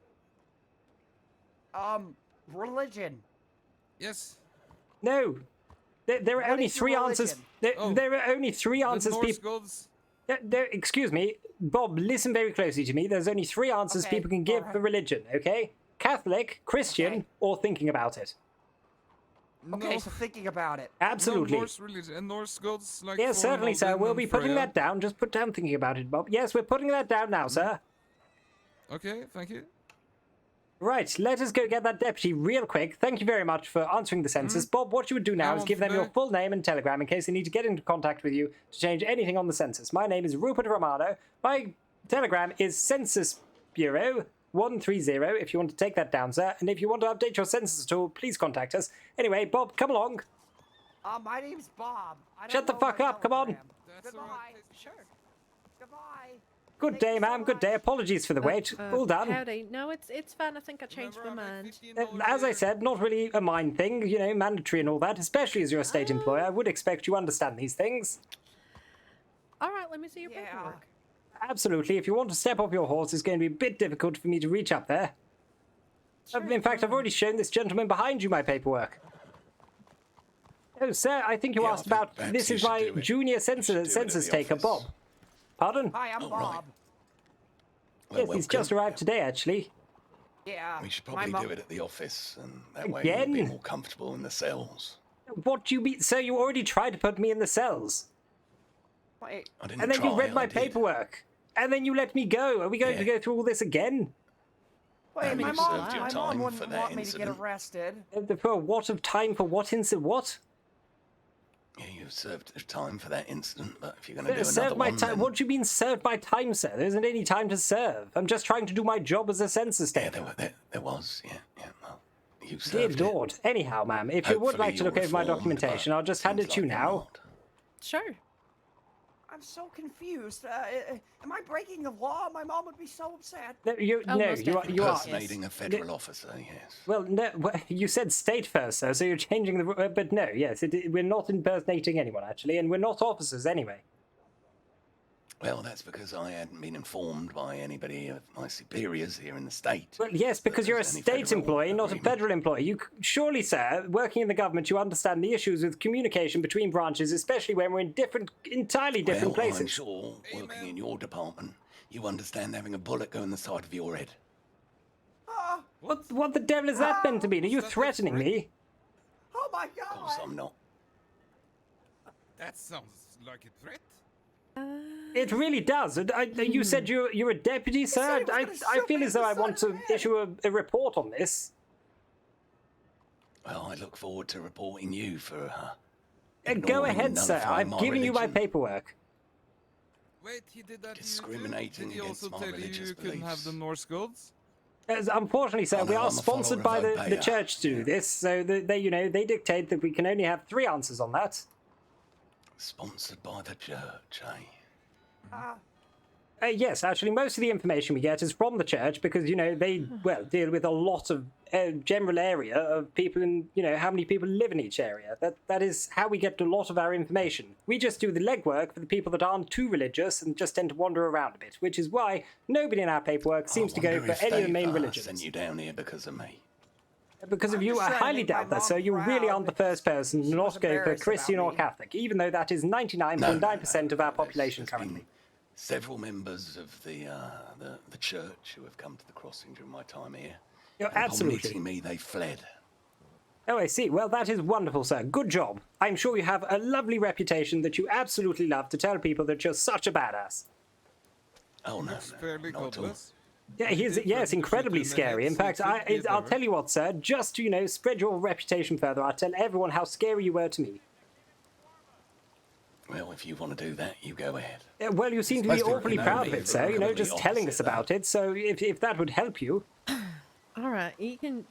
Religion. Yes. No. There are What only is your three answers. religion? There are only three answers. The Norse People. gods. Excuse me, Bob. Listen very closely to me. There's only three answers Okay, people can give alright. for religion. Okay, Catholic, Christian, Okay. or thinking about it. Okay, No. so thinking about it. Absolutely. No, Norse religion and Norse gods like Yes, Thor, certainly, sir. Odin, We'll and be putting Freya. that down. Just put down thinking about it, Bob. Yes, we're putting that down now, sir. Okay, thank you. Right, let us go get that deputy real quick. Thank you very much for answering the census. Bob, what you would do now I is want give them to your know. full name and telegram in case they need to get into contact with you to change anything on the census. My name is Rupert Romano. My telegram is Census Bureau 130 if you want to take that down, sir. And if you want to update your census at all, please contact us. Anyway, Bob, come along. My name's Bob. I don't Shut the know fuck my up, come on. telegram. That's Goodbye. alright. Sure. Goodbye. Good day, ma'am. Good day. Apologies for the wait. All done. Howdy. No, it's fine. I think I changed my mind. As I said, not really a mind thing, you know, mandatory and all that, especially as you're a state employer. I would expect you understand these things. All right, let me see your paperwork. Absolutely. If you want to step off your horse, it's going to be a bit difficult for me to reach up there. In fact, I've already shown this gentleman behind you my paperwork. Oh, sir, I think you asked about... This is my junior census taker, Bob. Pardon? Hi, I'm Bob. Yes, he's just arrived today, actually. Yeah. We should my probably mum- do it at the office, and that way we'll be Again? more comfortable in the cells. What do you mean? Sir, you already tried to put me in the cells. Wait. I didn't And then try, you read my I did. paperwork. And then you let me go. Are we going to go through all this again? Wait, mean, my you mom, served your my time mom for wouldn't that want me to get incident. arrested. For what of time for what incident? What? Yeah, you've served time for that incident, but if you're going to do another Serve my one, time. then... What do you mean serve my time, sir? There isn't any time to serve. I'm just trying to do my job as a census taker. There was, yeah, well, you Dear served Lord. Anyhow, ma'am, if you would Hopefully like to look you'll over my reform, documentation, but I'll just hand it seems to you like you're now. not. Sure. I'm so confused. Am I breaking the law? My mom would be so upset. No, you are. Impersonating a federal officer, yes. Well, no, you said state first, sir, so you're changing the... but no, yes, we're not impersonating anyone, actually, and we're not officers anyway. Well, that's because I hadn't been informed by anybody of my superiors here in the state. Well, yes, because you're a there's any state federal employee, not a federal employee. You surely, sir, working in the government, you understand the issues with communication between branches, especially when we're in entirely different well, I'm places. sure, working in your department, you understand having a bullet go in the side of your head. What the devil is that meant to mean? Are you threatening me? Oh my God! Of course I'm not. That sounds like a threat. It really does. You said you're a deputy, sir. I feel as though I want to issue a report on this. Well, I look forward to reporting you for Go ignoring ahead, and sir. nullifying I've my given you my religion. paperwork. Wait, he did that Discriminating to you too? Did he also against my tell you religious you couldn't have the beliefs. Norse gods? Unfortunately, sir, Oh, we no, are I'm a sponsored follower by of the Obeah. church to do this, so they dictate that we can only have 3 answers on that. Sponsored by the church, eh? Yes, actually, most of the information we get is from the church because, they, well, deal with a lot of general area of people and, how many people live in each area. That is how we get a lot of our information. We just do the legwork for the people that aren't too religious and just tend to wander around a bit, which is why nobody in our paperwork seems to go for any of the main religions. Sent you down here because of me. Because of you, I highly doubt that, sir. You really aren't the first person to not go for Christian or Catholic, even though that is 99.9% of our population currently. Several members of the church who have come to the crossing during my time here. Absolutely. Upon meeting me, they fled. Oh, I see. Well, that is wonderful, sir. Good job. I'm sure you have a lovely reputation that you absolutely love to tell people that you're such a badass. Oh, no, fairly godless. Yeah, yes, incredibly scary. In fact, I'll tell you what, sir, just to, spread your reputation further, I'll tell everyone how scary you were to me. Well, if you want to do that, you go ahead. Well, you seem to be awfully proud of it, sir, just telling us about it, so if that would help you... All right, you can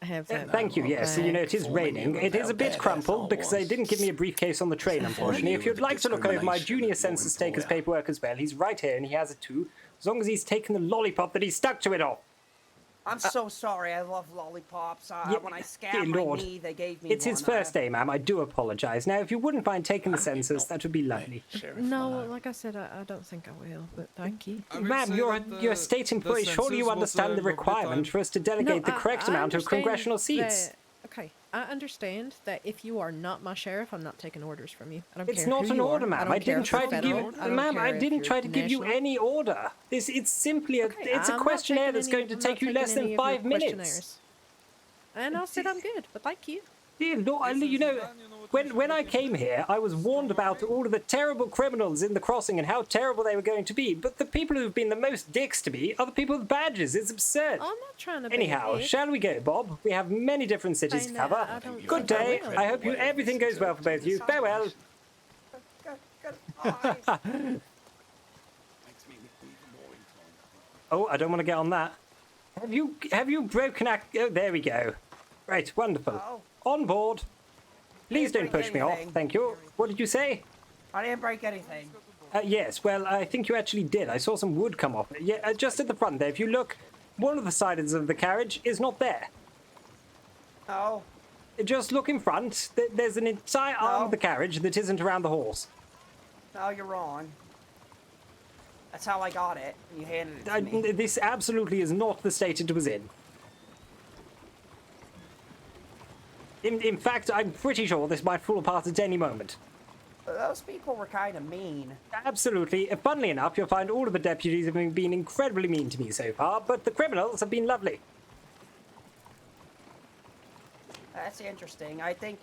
have that. Thank you, yes, it is raining. It is a bit crumpled because they didn't give me a briefcase on the train, unfortunately. If you'd like to look over my junior census taker's paperwork as well, he's right here and he has it too, as long as he's taken the lollipop that he stuck to it off. I'm so sorry. I love lollipops. When I scabbed dear Lord. my knee, they gave me It's one. his first day, ma'am. I do apologize. Now, if you wouldn't mind taking the census, that would be lovely. No, like I said, I don't think I will, but thank you. Ma'am, you're a state employee. Surely you understand the requirement for us to delegate the correct amount of congressional seats. Okay, I understand that if you are not my sheriff, I'm not taking orders from you. I don't It's care not who an you order, are. ma'am. I didn't try to give, ma'am. I didn't try to give you any order. It's simply it's a questionnaire that's going to take you less than 5 minutes. And I said I'm good, but thank you. Dear Lord, when I came here, I was warned about all of the terrible criminals in the crossing and how terrible they were going to be. But the people who've been the most dicks to me are the people with badges. It's absurd. I'm not trying to be Anyhow, a dick. shall we go, Bob? We have many different cities to cover. Good day. I hope everything goes well for both of you. Farewell. Oh, I don't want to get on that. Have you broken Oh, there we go. Right, wonderful. On board. Please don't push me off. Thank you. What did you say? I didn't break anything. Yes, well, I think you actually did. I saw some wood come off. Yeah, just at the front there. If you look, one of the sides of the carriage is not there. Oh. Just look in front. There's an entire arm of the carriage that isn't around the horse. No, you're wrong. That's how I got it. You handed it to me. This absolutely is not the state it was in. In fact, I'm pretty sure this might fall apart at any moment. Those people were kind of mean. Absolutely. Funnily enough, you'll find all of the deputies have been incredibly mean to me so far, but the criminals have been lovely. That's interesting. I think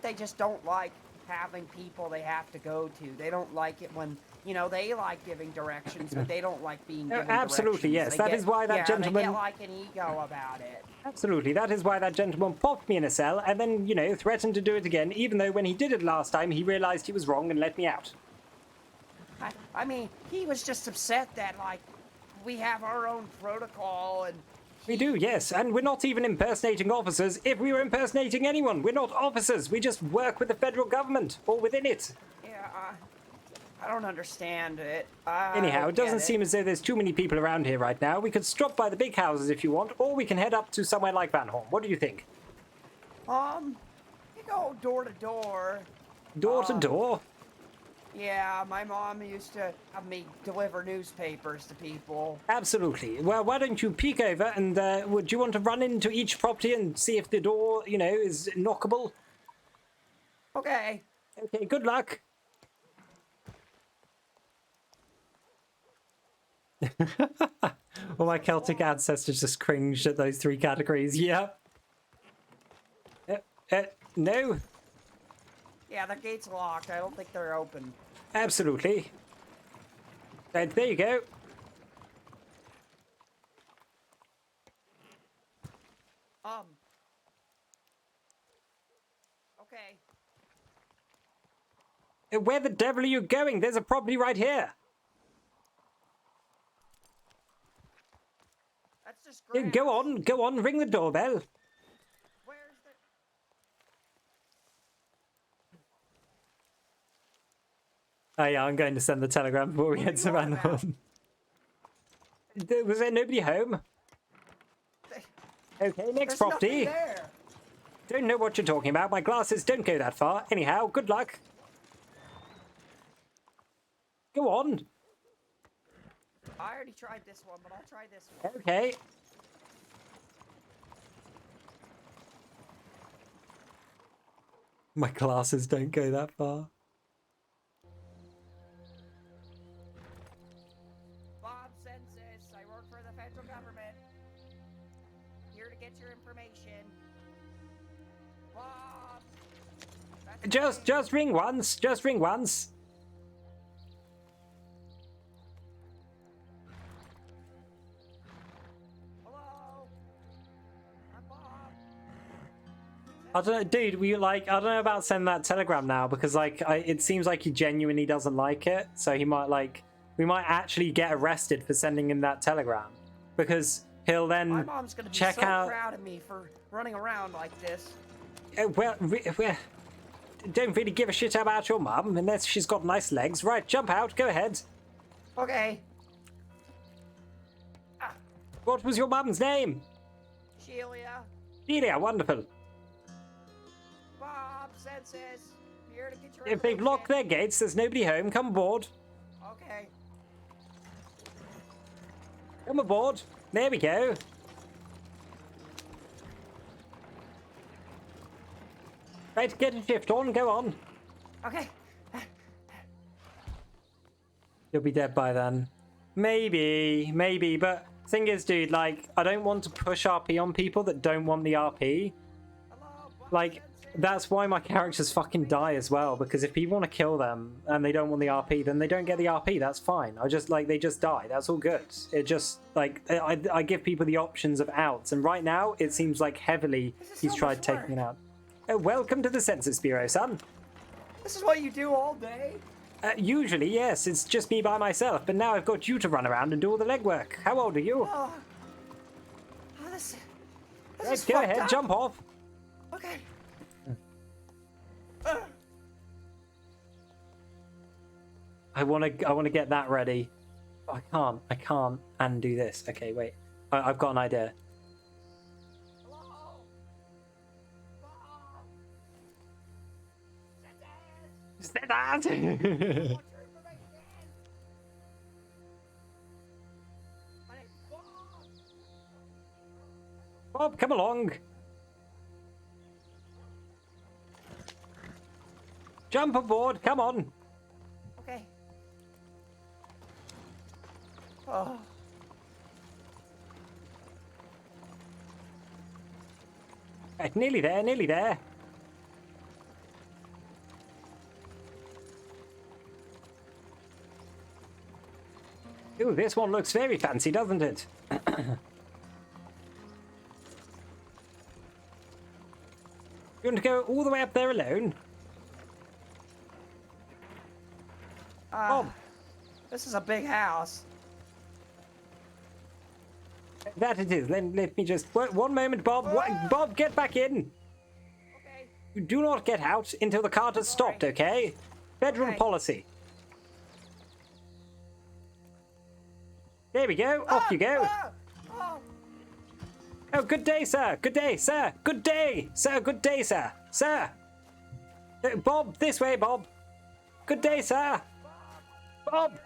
they just don't like having people they have to go to. They don't like it when, they like giving directions, but they don't like being given absolutely, directions. yes. That is why that gentleman... they get like an ego about it. Absolutely. That is why that gentleman popped me in a cell and then, threatened to do it again, even though when he did it last time, he realized he was wrong and let me out. I mean, he was just upset that, we have our own protocol and... We do, yes, and we're not even impersonating officers. If we were impersonating anyone, we're not officers. We just work with the federal government, or within it. Yeah, I don't understand it. Anyhow, it doesn't seem as though there's too many people around here right now. We could stop by the big houses if you want, or we can head up to somewhere like Van Horn. What do you think? You go door to door. Door to door? Yeah, my mom used to have me deliver newspapers to people. Absolutely. Well, why don't you peek over and would you want to run into each property and see if the door, is knockable? Okay. Okay, good luck. Well, my Celtic ancestors just cringed at those 3 categories. Yeah. No. Yeah, the gate's locked. I don't think they're open. Absolutely. And there you go. Okay. Where the devil are you going? There's a property right here. That's just great. Go on, ring the doorbell. Where's the... Oh yeah, I'm going to send the telegram before we head to random one. Was there nobody home? Okay, next There's property. nothing there. Don't know what you're talking about. My glasses don't go that far. Anyhow, good luck. Go on. I already tried this one, but I'll try this one. Okay. My glasses don't go that far. Bob Census, I work for the federal government. Here to get your information. Bob! Just ring once. Just ring once. Hello? I'm Bob. I don't know, dude. I don't know about sending that telegram now because it seems like he genuinely doesn't like it. So he might we might actually get arrested for sending him that telegram because he'll then My mom's gonna be check so out. proud of me for running around like this. Well, don't really give a shit about your mum unless she's got nice legs. Right, jump out. Go ahead. Okay. What was your mum's name? Shelia. Delia, wonderful. Bob Census. Here to get your If they've information. locked their gates, there's nobody home. Come aboard. Okay. Come aboard. There we go. Right, get a shift on. Go on. Okay. You'll be dead by then. Maybe, but thing is, dude, I don't want to push RP on people that don't want the RP. That's why my characters fucking die as well, because if people want to kill them and they don't want the RP, then they don't get the RP, that's fine. They just die, that's all good. It just, I give people the options of outs, and right now, it seems like heavily he's tried taking it out. Welcome to the Census Bureau, son. This is what you do all day? Usually, yes, it's just me by myself, but now I've got you to run around and do all the legwork. How old are you? This Right, is go fucked ahead, up. jump off. Okay. I want to get that ready. I can't undo this. Okay, wait. I've got an idea. Is that? Bob, come along. Jump aboard, come on. Okay. Oh. Right, nearly there, nearly there. Ooh, this one looks very fancy, doesn't it? You want to go all the way up there alone? This is a big house. That it is. Let me just... One moment, Bob. Bob, get back in. Okay. You do not get out until the cart has stopped, okay? Federal policy. There we go. Off you go. Oh, good day, sir. Good day, sir. Good day, sir. Good day, sir. Sir. Bob, this way, Bob. Good day, sir. Bob.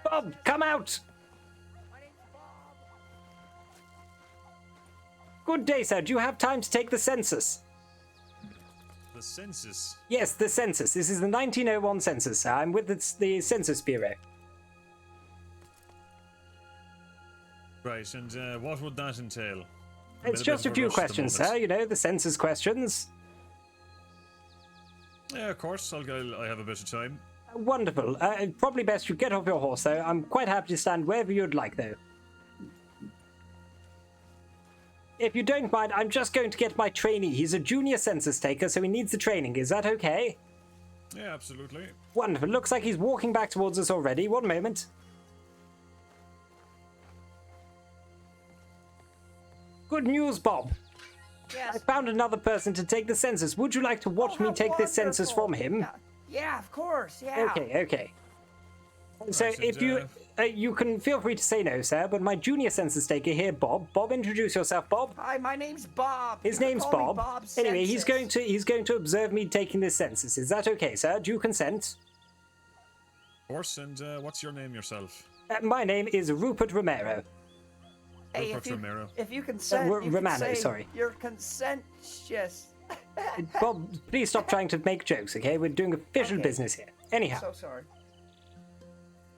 Bob, come out. Good day, sir. Do you have time to take the census? The census? Yes, the census. This is the 1901 census, sir. I'm with the Census Bureau. Right, and what would that entail? It's just a few questions, sir. You know, the census questions. Yeah, of course. I have a bit of time. Wonderful. Probably best you get off your horse, though. I'm quite happy to stand wherever you'd like, though. If you don't mind, I'm just going to get my trainee. He's a junior census taker, so he needs the training. Is that okay? Yeah, absolutely. Wonderful. Looks like he's walking back towards us already. One moment. Good news, Bob. Yes. I found another person to take the census. Would you like to watch me take this census from him? Yeah, of course. Yeah. Okay. So Right, if you can feel free to say no, sir, but my junior census taker here, Bob. Bob, introduce yourself, Bob. Hi, my name's Bob. His You can name's call me Bob. Bob Anyway, Census. he's going to observe me taking this census. Is that okay, sir? Do you consent? Of course, and what's your name yourself? My name is Rupert Romero. Hey, Rupert Romero. if you consent, you Romano, can say sorry. your consent just. Bob, please stop trying to make jokes, okay? We're doing official Okay. business here. Anyhow. So sorry.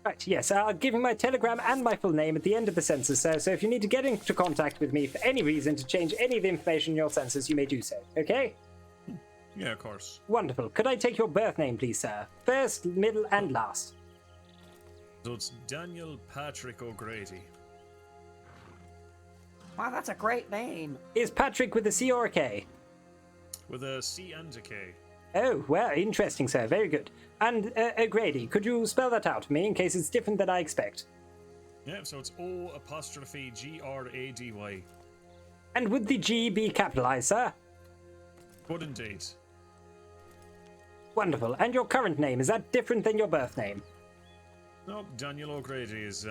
Right, yes, I'll give you my telegram and my full name at the end of the census, sir, so if you need to get into contact with me for any reason to change any of the information in your census, you may do so, okay? Yeah, of course. Wonderful. Could I take your birth name, please, sir? First, middle, and last. So it's Daniel Patrick O'Grady. Wow, that's a great name. Is Patrick with a C or a K? With a C and a K. Oh, well, interesting, sir. Very good. And O'Grady, could you spell that out for me in case it's different than I expect? Yeah, so it's O''Grady. And would the G be capitalized, sir? Good indeed. Wonderful. And your current name, is that different than your birth name? No, Daniel O'Grady is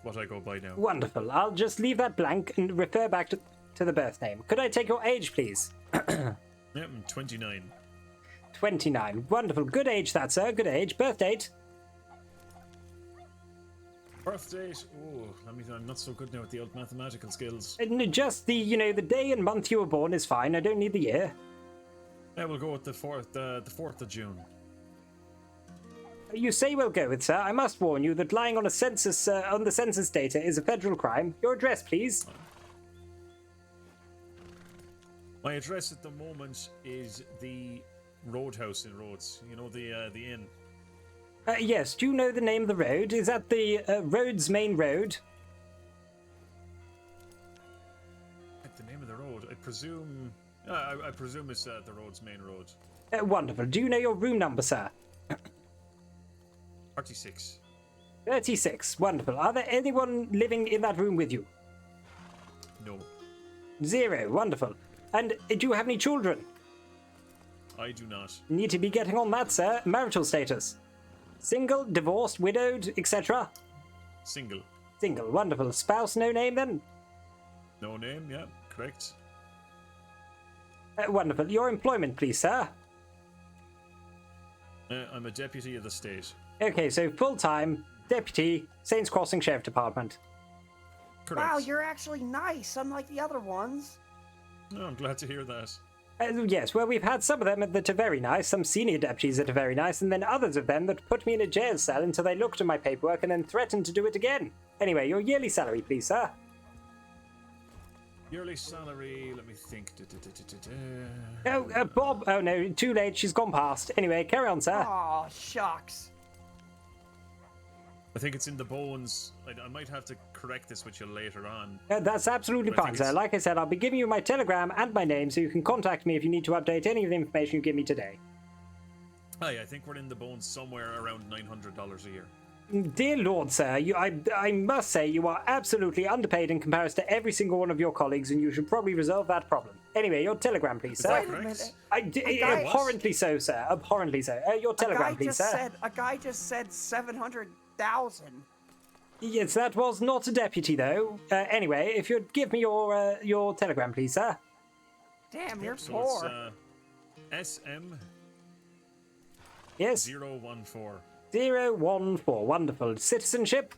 what I go by now. Wonderful. I'll just leave that blank and refer back to the birth name. Could I take your age, please? Yep, I'm 29. 29. Wonderful. Good age, that, sir. Good age. Birth date? Birth date? Oh, I'm not so good now with the old mathematical skills. Just the day and month you were born is fine. I don't need the year. Yeah, we'll go with the 4th of June. You say we'll go with, sir. I must warn you that lying on a census, on the census data is a federal crime. Your address, please. My address at the moment is the Roadhouse in Rhodes. You know, the inn. Yes. Do you know the name of the road? Is that the Rhodes main road? The name of the road? I presume. I presume it's the Rhodes main road. Wonderful. Do you know your room number, sir? 36. 36. Wonderful. Are there anyone living in that room with you? No. 0. Wonderful. And do you have any children? I do not. Need to be getting on that, sir. Marital status? Single, divorced, widowed, etc.? Single. Single. Wonderful. Spouse, no name then? No name, yeah, correct. Wonderful. Your employment, please, sir. I'm a deputy of the state. Okay, so full-time deputy, Saints Crossing Sheriff Department. Correct. Wow, you're actually nice, unlike the other ones. No, I'm glad to hear that. Yes, well, we've had some of them that are very nice, some senior deputies that are very nice, and then others of them that put me in a jail cell until they looked at my paperwork and then threatened to do it again. Anyway, your yearly salary, please, sir. Yearly salary, let me think. Oh, Bob. Oh, no, too late. She's gone past. Anyway, carry on, sir. Aw, shucks. I think it's in the bones. I might have to correct this with you later on. That's absolutely But I fine, think sir. Like I said, I'll be giving you my telegram and my name so you can contact me if you need to update any of the information you give me today. I think we're in the bones somewhere around $900 a year. Dear Lord, sir, I must say you are absolutely underpaid in comparison to every single one of your colleagues, and you should probably resolve that problem. Anyway, your telegram, please, sir. Wait a minute. Abhorrently so, sir. Abhorrently so. Your telegram, please, sir. A guy just said 700,000. Yes, that was not a deputy, though. Anyway, if you'd give me your telegram, please, sir. Damn, you're So poor. it's SM. Yes. 014. 014. Wonderful. Citizenship?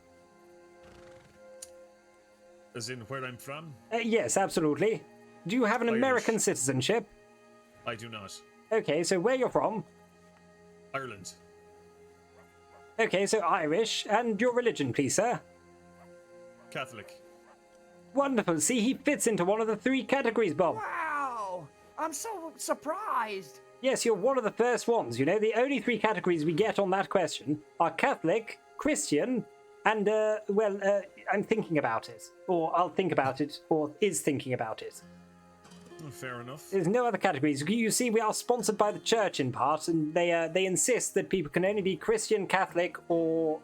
As in where I'm from? Yes, absolutely. Do you have an Irish. American citizenship? I do not. Okay, so where you're from? Ireland. Okay, so Irish. And your religion, please, sir? Catholic. Wonderful. See, he fits into one of the 3 categories, Bob. Wow, I'm so surprised. Yes, you're one of the first ones. You know, the only 3 categories we get on that question are Catholic, Christian, and, I'm thinking about it. Or I'll think about it, or is thinking about it. Fair enough. There's no other categories. You see, we are sponsored by the church in part, and they insist that people can only be Christian, Catholic, or,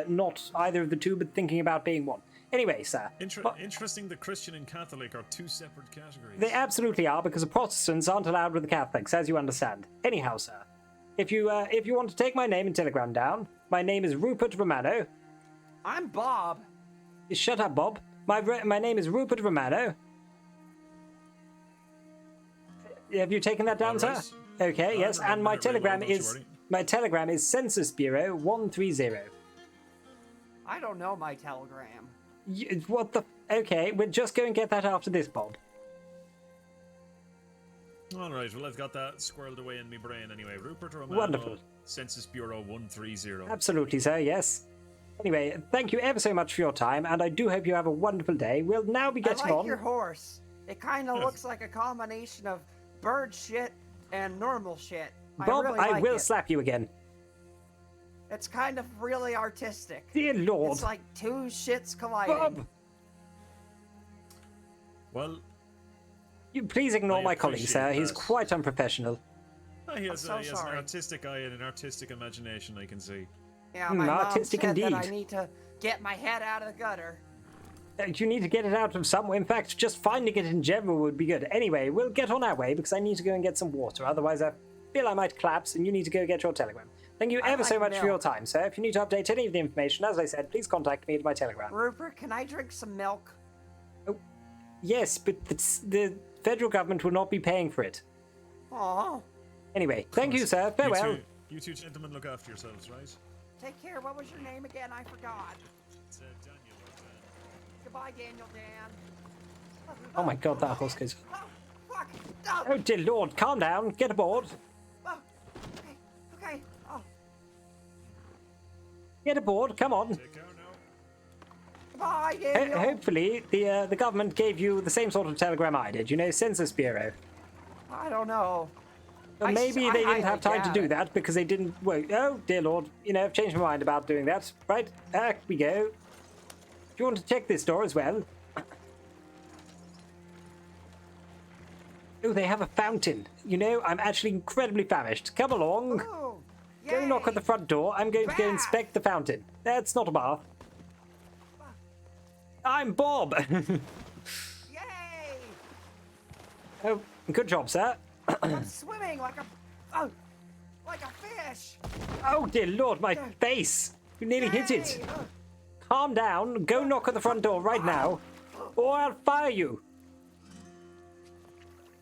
not either of the 2, but thinking about being one. Anyway, sir. Interesting that Christian and Catholic are 2 separate categories. They absolutely are, because the Protestants aren't allowed with the Catholics, as you understand. Anyhow, sir, if you want to take my name and telegram down, My name is Rupert Romano. I'm Bob. Shut up, Bob. My name is Rupert Romano. Have you taken that down, sir? Okay, yes, and my telegram is Census Bureau 130. I don't know my telegram. What the? Okay, we'll just go and get that after this, Bob. All right, well, I've got that squirreled away in my brain anyway. Rupert Romano, Wonderful. Census Bureau 130. Absolutely, sir, yes. Anyway, thank you ever so much for your time, and I do hope you have a wonderful day. We'll now be getting I like on. your horse. It kind of looks like a combination of bird shit and normal shit. Bob, I, really I like will it. slap you again. It's kind of really artistic. Dear Lord. It's like two shits colliding. Bob! Well, you please ignore my colleague, sir. He's that. quite unprofessional. He has so an sorry. artistic eye and an artistic imagination, I can see. Yeah, my mom artistic said indeed. that I need to get my head out of the gutter. You need to get it out of somewhere. In fact, just finding it in general would be good. Anyway, we'll get on our way because I need to go and get some water. Otherwise, I feel I might collapse and you need to go get your telegram. Thank you ever so much for your time, sir. If you need to update any of the information, as I said, please contact me at my telegram. Rupert, can I drink some milk? Oh, yes, but the federal government will not be paying for it. Oh. Anyway, thank you, sir. Farewell. You two gentlemen look after yourselves, right? Take care. What was your name again? I forgot. It's Daniel. Goodbye, Daniel Dan. Oh my god, that horse goes... Oh, fuck. Oh. Oh dear Lord, calm down. Get aboard. Oh. Okay. Oh. Get aboard, come on. Goodbye, Daniel. Hopefully, the government gave you the same sort of telegram I did. You know, Census Bureau. I don't know. But maybe they didn't have time to do that because they didn't... Well, oh, dear Lord. You know, I've changed my mind about doing that. Right, back we go. Do you want to check this door as well? Oh, they have a fountain. You know, I'm actually incredibly famished. Come along. Oh, go knock at the front door. I'm going to go inspect the fountain. That's not a bath. I'm Bob. Yay! Oh, good job, sir. I'm swimming like a fish. Oh, dear Lord, my face. You nearly hit it. Calm down. Go knock at the front door right now, or I'll fire you.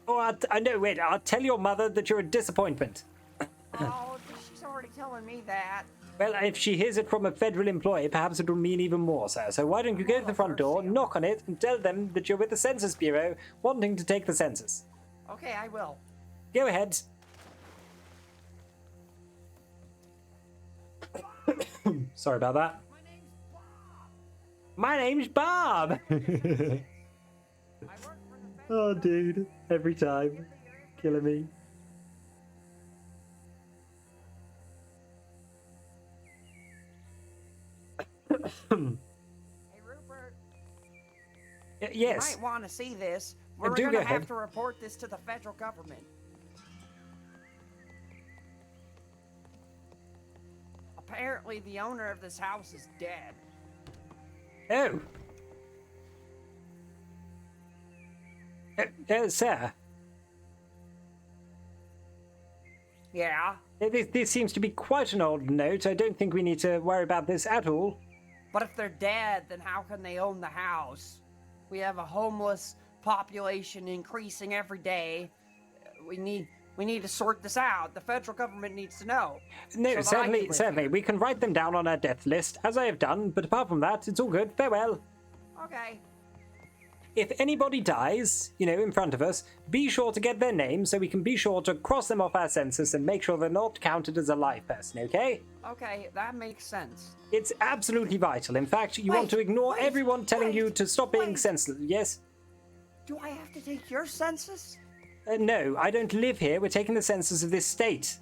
Or wait, I'll tell your mother that you're a disappointment. Oh, she's already telling me that. Well, if she hears it from a federal employee, perhaps it will mean even more, sir. So why don't you go to the front door, knock on it, and tell them that you're with the Census Bureau, wanting to take the census. Okay, I will. Go ahead. Sorry about that. My name's Bob. Oh, dude. Every time. Killing me. Hey, Rupert. Yes. You might want to see this. We're Do going go to have ahead. to report this to the federal government. Apparently, the owner of this house is dead. Oh. Sir. Yeah? This seems to be quite an old note. I don't think we need to worry about this at all. But if they're dead, then how can they own the house? We have a homeless population increasing every day. We need to sort this out. The federal government needs to know. No, so that I can live certainly. here. We can write them down on our death list, as I have done, but apart from that, it's all good. Farewell. Okay. If anybody dies, you know, in front of us, be sure to get their name so we can be sure to cross them off our census and make sure they're not counted as a live person, okay? Okay, that makes sense. It's absolutely vital. In fact, you want to ignore everyone telling you to stop being senseless. Yes? Do I have to take your census? No, I don't live here. We're taking the census of this state.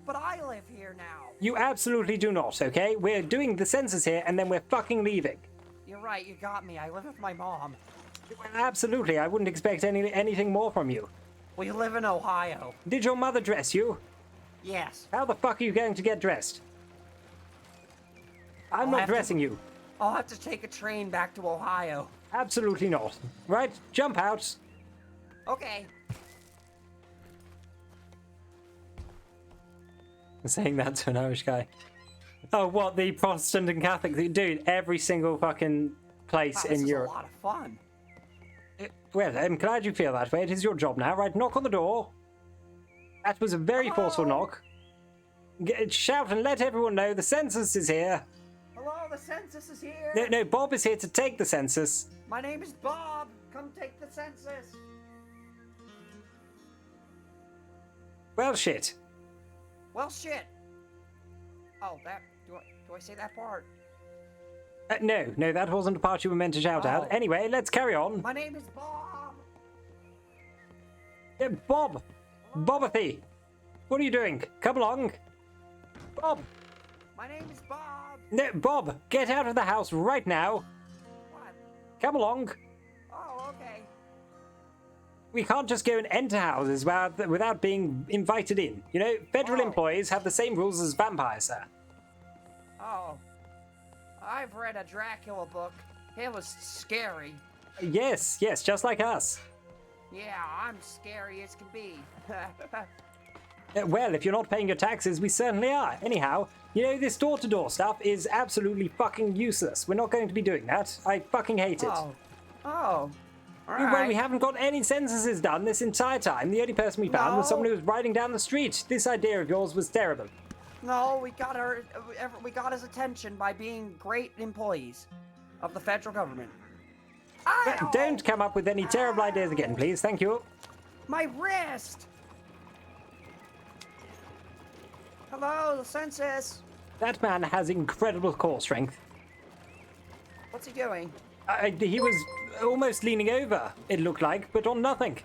But I live here now. You absolutely do not, okay? We're doing the census here and then we're fucking leaving. You're right, you got me. I live with my mom. Absolutely, I wouldn't expect anything more from you. We live in Ohio. Did your mother dress you? Yes. How the fuck are you going to get dressed? I'm not dressing you. I'll have to take a train back to Ohio. Absolutely not. Right, jump out. Okay. Saying that to an Irish guy. Oh, what, the Protestant and Catholic thing? Dude, every single fucking place Wow, in this Europe. is a lot of fun. Well, I'm glad you feel that way. It is your job now, right? Knock on the door. That was a very forceful knock. Shout and let everyone know the census is here. Hello, the census is here. No, Bob is here to take the census. My name is Bob. Come take the census. Well, shit. Well, shit. Oh, that. Do I say that part? No, that wasn't the part you were meant to shout out. Anyway, let's carry on. My name is Bob. Bob! Bobathy! What are you doing? Come along. Bob! My name is Bob. No, Bob, get out of the house right now. What? Come along. Oh, okay. We can't just go and enter houses without being invited in. You know, federal employees have the same rules as vampires, sir. Oh. I've read a Dracula book. It was scary. Yes, just like us. Yeah, I'm scary as can be. Well, if you're not paying your taxes, we certainly are. Anyhow, you know, this door-to-door stuff is absolutely fucking useless. We're not going to be doing that. I fucking hate it. Oh. All Well, right. we haven't got any censuses done this entire time. The only person we found was someone who was riding down the street. This idea of yours was terrible. No, we got his attention by being great employees of the federal government. Don't come up with any terrible ideas again, please. Thank you. My wrist! Hello, the census. That man has incredible core strength. What's he doing? He was almost leaning over, it looked like, but on nothing.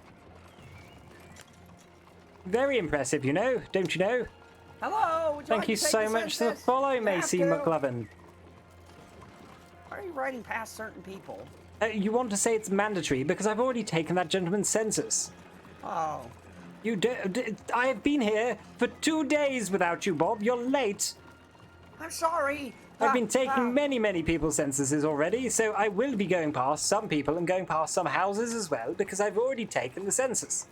Very impressive, you know, don't you know? Hello, would you Thank like you to take so the much for census? following, You have Macy to. McLovin. Why are you riding past certain people? You want to say it's mandatory because I've already taken that gentleman's census. Oh. I have been here for 2 days without you, Bob. You're late. I'm sorry. I've been taking many people's censuses already, so I will be going past some people and going past some houses as well because I've already taken the census.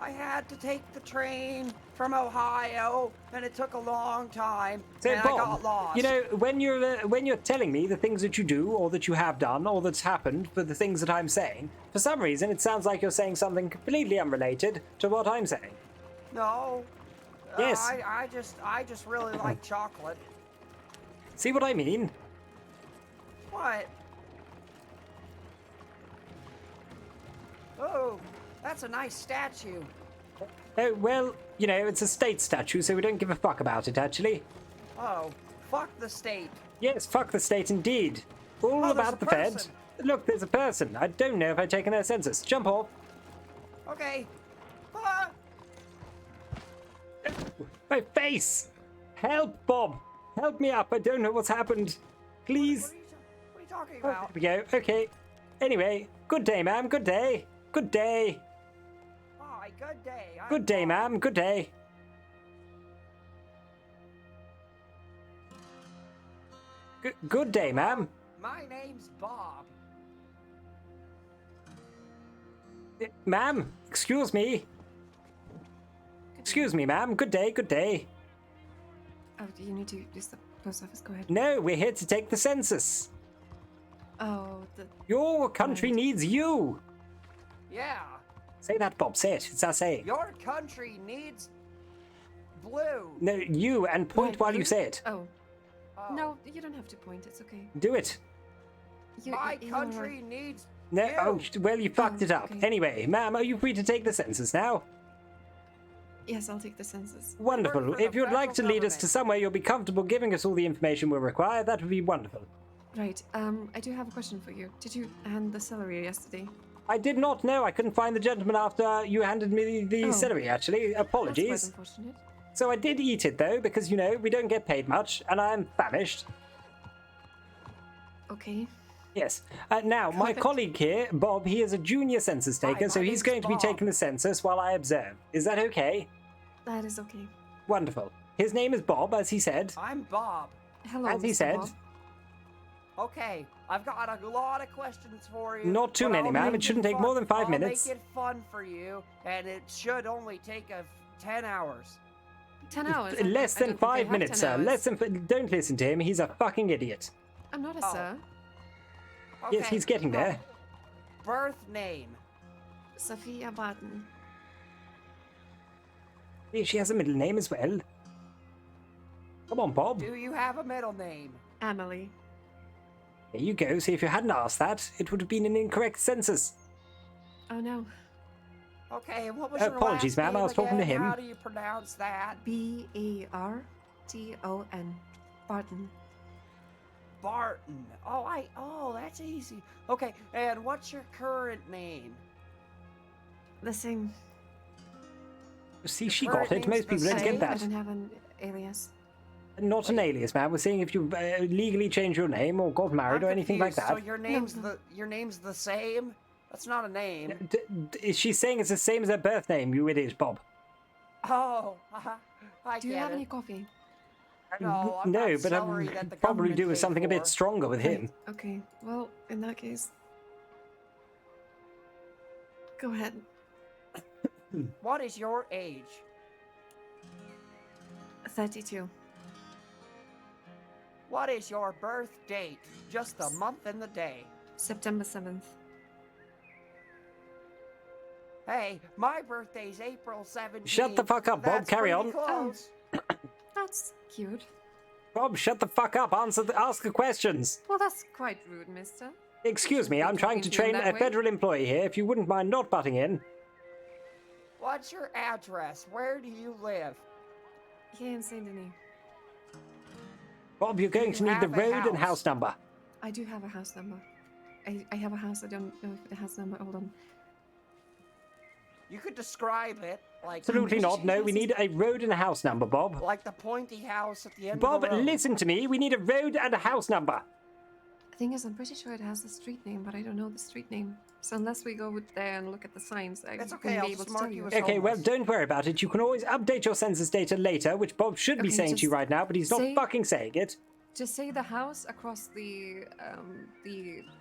I had to take the train from Ohio, and it took a long time, So, and Bob, I got lost. you know, when you're telling me the things that you do or that you have done or that's happened for the things that I'm saying, for some reason it sounds like you're saying something completely unrelated to what I'm saying. No. Yes. I just really like chocolate. See what I mean? What? Oh, that's a nice statue. Oh, well, you know, it's a state statue, so we don't give a fuck about it, actually. Oh, fuck the state. Yes, fuck the state indeed. All Oh, there's about a the Fed. person. Look, there's a person. I don't know if I've taken their census. Jump off. Okay. Ah! My face! Help, Bob! Help me up. I don't know what's happened. Please. What are you talking Oh, about? there we go. Okay. Anyway, good day, ma'am. Good day. Good day. Hi, good day. Good day, ma'am. Good day. Good day, ma'am. My name's Bob. Ma'am, excuse me. Excuse me, ma'am. Good day, good day. Oh, do you need to use the post office? Go ahead. No, we're here to take the census. Oh, Your country needs you. Yeah. Say that, Bob. Say it. It's our saying. Your country needs blue. No, you, and point while you say it. Oh. No, you don't have to point. It's okay. Do it. My country needs No, you. oh, well, you fucked it up. okay. Anyway, ma'am, are you free to take the census now? Yes, I'll take the census. Wonderful. If you'd like to lead us to somewhere you'll be comfortable giving us all the information we'll require, that would be wonderful. Right. I do have a question for you. Did you hand the celery yesterday? I did not know. I couldn't find the gentleman after you handed me the Oh. celery, actually. Apologies. That's quite unfortunate. So I did eat it, though, because, you know, we don't get paid much, and I am famished. Okay. Yes. Now, my colleague here, Bob, he is a junior census taker, so he's going to be taking the census while I observe. Is that okay? That is okay. Wonderful. His name is Bob, as he said. I'm Bob. Hello, As he Mr. said. Bob. Okay, I've got a lot of questions for you. Not too but many, I'll ma'am. make It shouldn't take more than 5 minutes. I'll make it fun for you, and it should only take 10 hours. 10 hours. Less I than don't think I 5 have minutes, 10 sir. hours. Less than. Don't listen to him. He's a fucking idiot. I'm not a sir. Yes, he's getting there. Birth name. Sophia Barton. She has a middle name as well. Come on, Bob. Do you have a middle name? Emily. There you go. See, if you hadn't asked that, it would have been an incorrect census. Oh no. Okay, and what was your Apologies, last ma'am, name I was talking to again? him. How do you pronounce that? Barton. Barton. Barton. Oh, that's easy. Okay, and what's your current name? The same. See, she got it. Most people don't get I that. don't have an alias. Not an alias, ma'am. We're saying if you legally changed your name or got married or anything like that. So your name's the same? That's not a name. She's saying it's the same as her birth name, you idiot, Bob. Oh, I Do you get have it. any coffee? No, I'm No, not but I celery would that the probably government do with paid something a bit for. stronger with him. Okay, well, in that case, go ahead. What is your age? 32. What is your birth date? Just the month and the day. September 7th. Hey, my birthday's April 17th. Shut the fuck up, Bob. That's Carry pretty on. Close. That's cute. Bob, shut the fuck up. Ask the questions. Well, that's quite rude, mister. Excuse me, I'm trying to talking to train him a that way. federal employee here. If you wouldn't mind not butting in. What's your address? Where do you live? Here in Saint Denis. Bob, you're going to need the have a road and house? house number. I do have a house number. I have a house. I don't know if the house number. Hold on. You could describe it like Absolutely not. No, we need a road and a house number, Bob. like the pointy house at the end Bob, of the road. listen to me. We need a road and a house number. The thing is, I'm pretty sure it has the street name, but I don't know the street name. So unless we go there and look at the signs, I It's wouldn't okay, I'll be able just to mark tell you you. as Okay, well, homeless. don't worry about it. You can always update your census data later, which Bob should be Okay, saying to you just right now, but he's not say- fucking saying it. Just say the house across the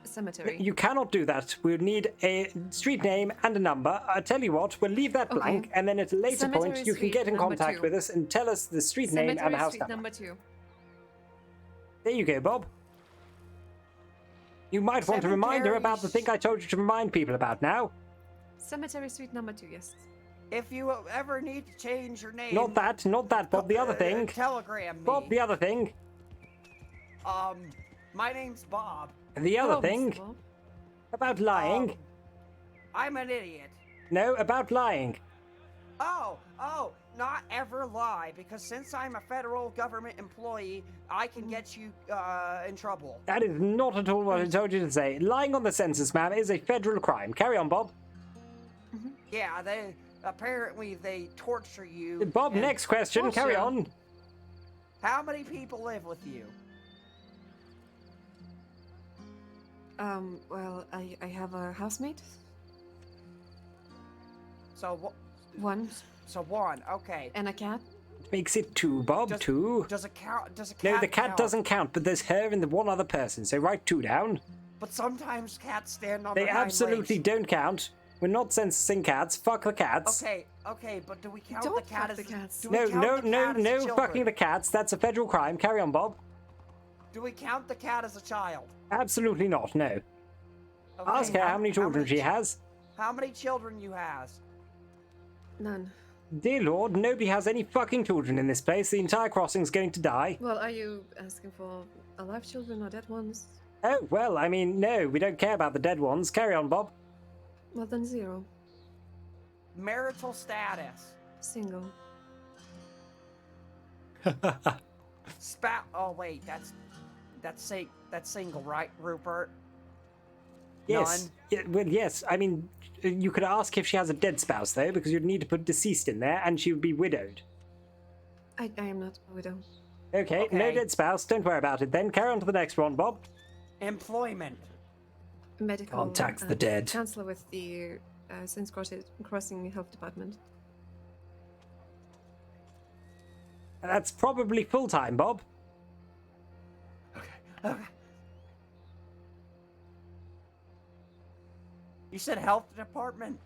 cemetery. You cannot do that. We'll need a street name and a number. I tell you what, we'll leave that Okay. blank, and then at a later Cemetery point, you can Street get in number contact 2. with us and tell us the street name and Cemetery the house Street number. number 2. There you go, Bob. You might want to remind her about the thing I told you to remind people about now. Cemetery Street number 2. Yes. If you ever need to change your name, Not that, Bob. The other thing. telegram me. Bob, the other thing. My name's Bob. The other Hello, Mr. thing. Bob. About lying. I'm an idiot. No, about lying. Oh, not ever lie, because since I'm a federal government employee, I can get you in trouble. That is not at all what I told you to say. Lying on the census, ma'am, is a federal crime. Carry on, Bob. Yeah, they torture you. Bob, and next question. torture. Carry on. How many people live with you? Well, I have a housemate. So One. So one, okay. And a cat. Makes it 2, Bob. 2. Does a cat? Does a cat? No, the cat count? doesn't count, but there's her and the one other person, so write 2 down. But sometimes cats stand on They their hind absolutely legs. don't count. We're not censusing cats. Fuck the cats. Okay, but do we count Don't the cat fuck as the cats. Do we No, count no, the no, cat as no children? fucking the cats. That's a federal crime. Carry on, Bob. Do we count the cat as a child? Absolutely not, no. Okay, Ask her how many children she has. How many children you has? None. Dear Lord, nobody has any fucking children in this place. The entire crossing's going to die. Well, are you asking for alive children or dead ones? Oh, well, I mean, no, we don't care about the dead ones. Carry on, Bob. Well, then 0. Marital status. Single. Oh wait, that's single, right, Rupert? Yes. None? Yeah, well, yes. I mean, you could ask if she has a dead spouse, though, because you'd need to put deceased in there, and she would be widowed. I am not a widow. Okay, no Okay. dead spouse. Don't worry about it then. Carry on to the next one, Bob. Employment. Medical. Contact the dead. Counselor with the Census Crossing Health Department. That's probably full-time, Bob. Okay. You said health department?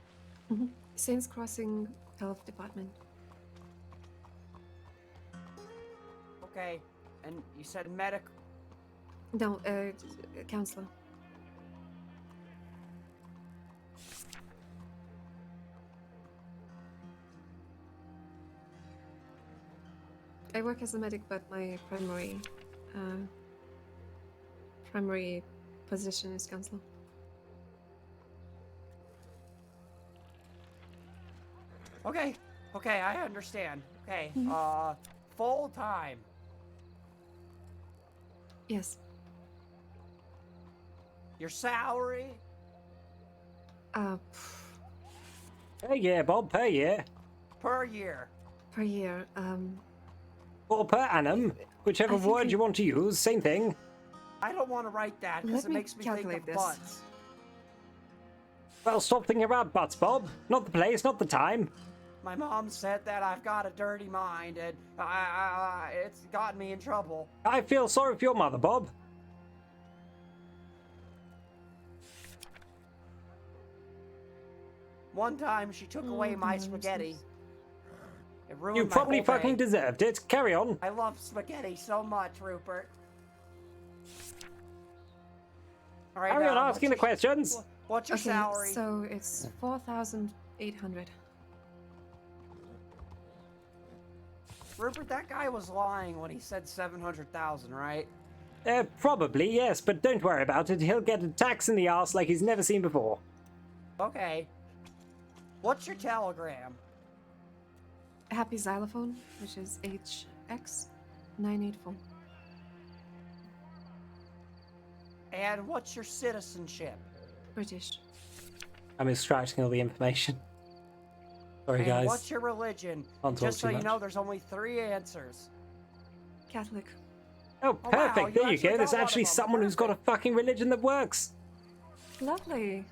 Census Crossing Health Department. Okay. And you said medic. No, counselor. I work as a medic, but my primary position is counselor. Okay. Okay, I understand. Okay. Full time. Yes. Your salary? Per year, Bob, per year. Per year. Per year, Or per annum, whichever word you want to use, same thing. I don't want to write that because Let it me makes me think calculate of this. butts. Well, stop thinking about butts, Bob. Not the place, not the time. My mom said that I've got a dirty mind, and it's gotten me in trouble. I feel sorry for your mother, Bob. One time she took away my spaghetti. It ruined You my probably whole fucking day. deserved it. Carry on. I love spaghetti so much, Rupert. All right, Carry on now, asking the questions. What's your okay, salary? so it's 4,800. Rupert, that guy was lying when he said 700,000, right? Probably, yes, but don't worry about it. He'll get a tax in the arse like he's never seen before. Okay. What's your telegram? Happy Xylophone, which is HX984. And what's your citizenship? British. I'm extracting all the information. Sorry, And guys. what's your religion? Can't talk Just so too you much. know, there's only 3 answers. Catholic. Oh, wow, perfect. you There you actually go. There's got one actually of them. someone who's got a fucking religion that works. Lovely.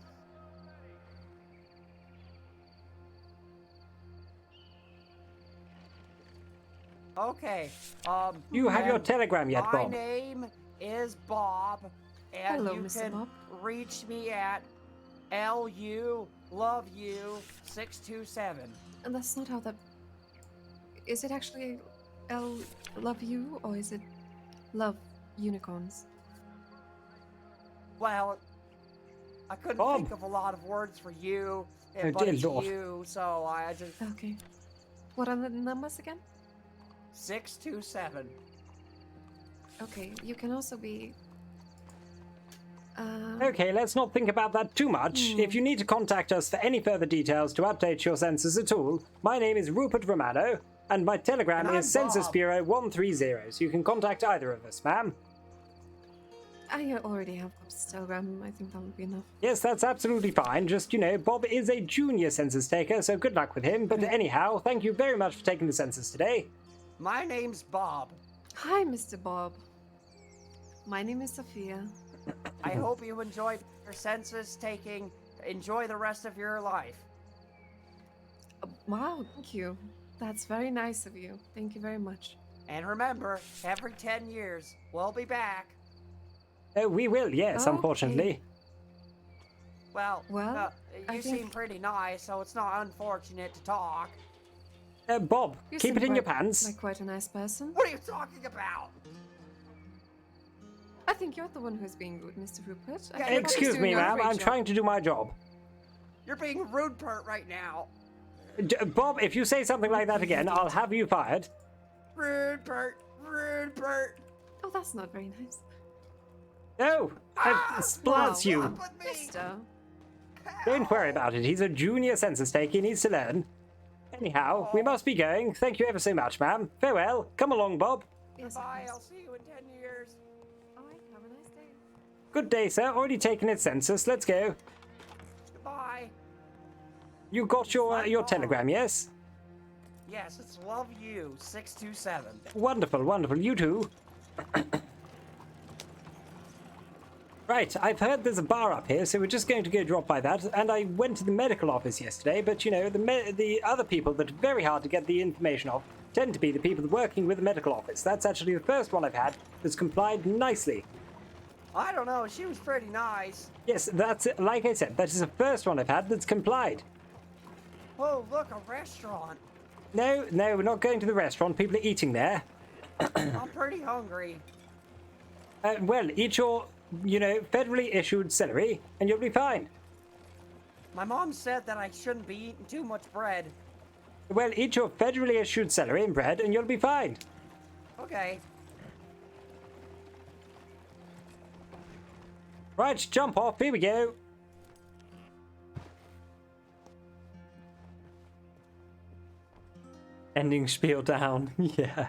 Okay. You have your and telegram yet, my Bob? name is Bob, and Hello, you Mr. can Bob. reach me at LU Love You 627. And that's not how that. Is it actually L love you, or is it love unicorns? Well, I couldn't Bob. think of a lot of words for you, Oh, but dear it's Lord. you, so I just Okay. What are the numbers again? 627. Okay, you can also be. Okay, let's not think about that too much. If you need to contact us for any further details to update your census at all, my name is Rupert Romano, and my telegram And is I'm Census Bob. Bureau 130, so you can contact either of us, ma'am. I already have Bob's telegram. I think that would be enough. Yes, that's absolutely fine. Just, Bob is a junior census taker, so good luck with him. But anyhow, thank you very much for taking the census today. My name's Bob. Hi, Mr. Bob. My name is Sophia. I hope you enjoyed your census taking. Enjoy the rest of your life. Wow, thank you. That's very nice of you. Thank you very much. And remember, every 10 years, we'll be back. We will, yes, Okay. unfortunately. Well, Well, I you think- seem pretty nice, so it's not unfortunate to talk. Bob, You keep seem it in your quite- pants. Like quite a nice person. What are you talking about? I think you're the one who's being rude, Mr. Rupert. I Yeah, think Bob is Excuse doing me, a ma'am, great I'm job. trying to do my job. You're being Rupert right now. Bob, if you say something like that again, I'll have you fired. Rupert, Rupert. Oh, that's not very nice. No, it splats you. Stop with me. Mister. Don't worry about it. He's a junior census taker. He needs to learn. Anyhow, we must be going. Thank you ever so much, ma'am. Farewell. Come along, Bob. Yes, Bye, I'll see you in 10 years. Alright, have a nice day. Good day, sir. Already taken its census. Let's go. Goodbye. You got your telegram, yes? Yes, it's Love You 627. Wonderful, wonderful. You too. Right, I've heard there's a bar up here, so we're just going to go drop by that. And I went to the medical office yesterday, but the other people that are very hard to get the information of tend to be the people working with the medical office. That's actually the first one I've had that's complied nicely. I don't know, she was pretty nice. Yes, that's it. Like I said, that is the first one I've had that's complied. Oh, look, a restaurant. No, we're not going to the restaurant. People are eating there. I'm pretty hungry. Well, eat your, federally issued celery, and you'll be fine. My mom said that I shouldn't be eating too much bread. Well, eat your federally issued celery and bread, and you'll be fine. Okay. Right, jump off. Here we go. Ending spiel down. Yeah.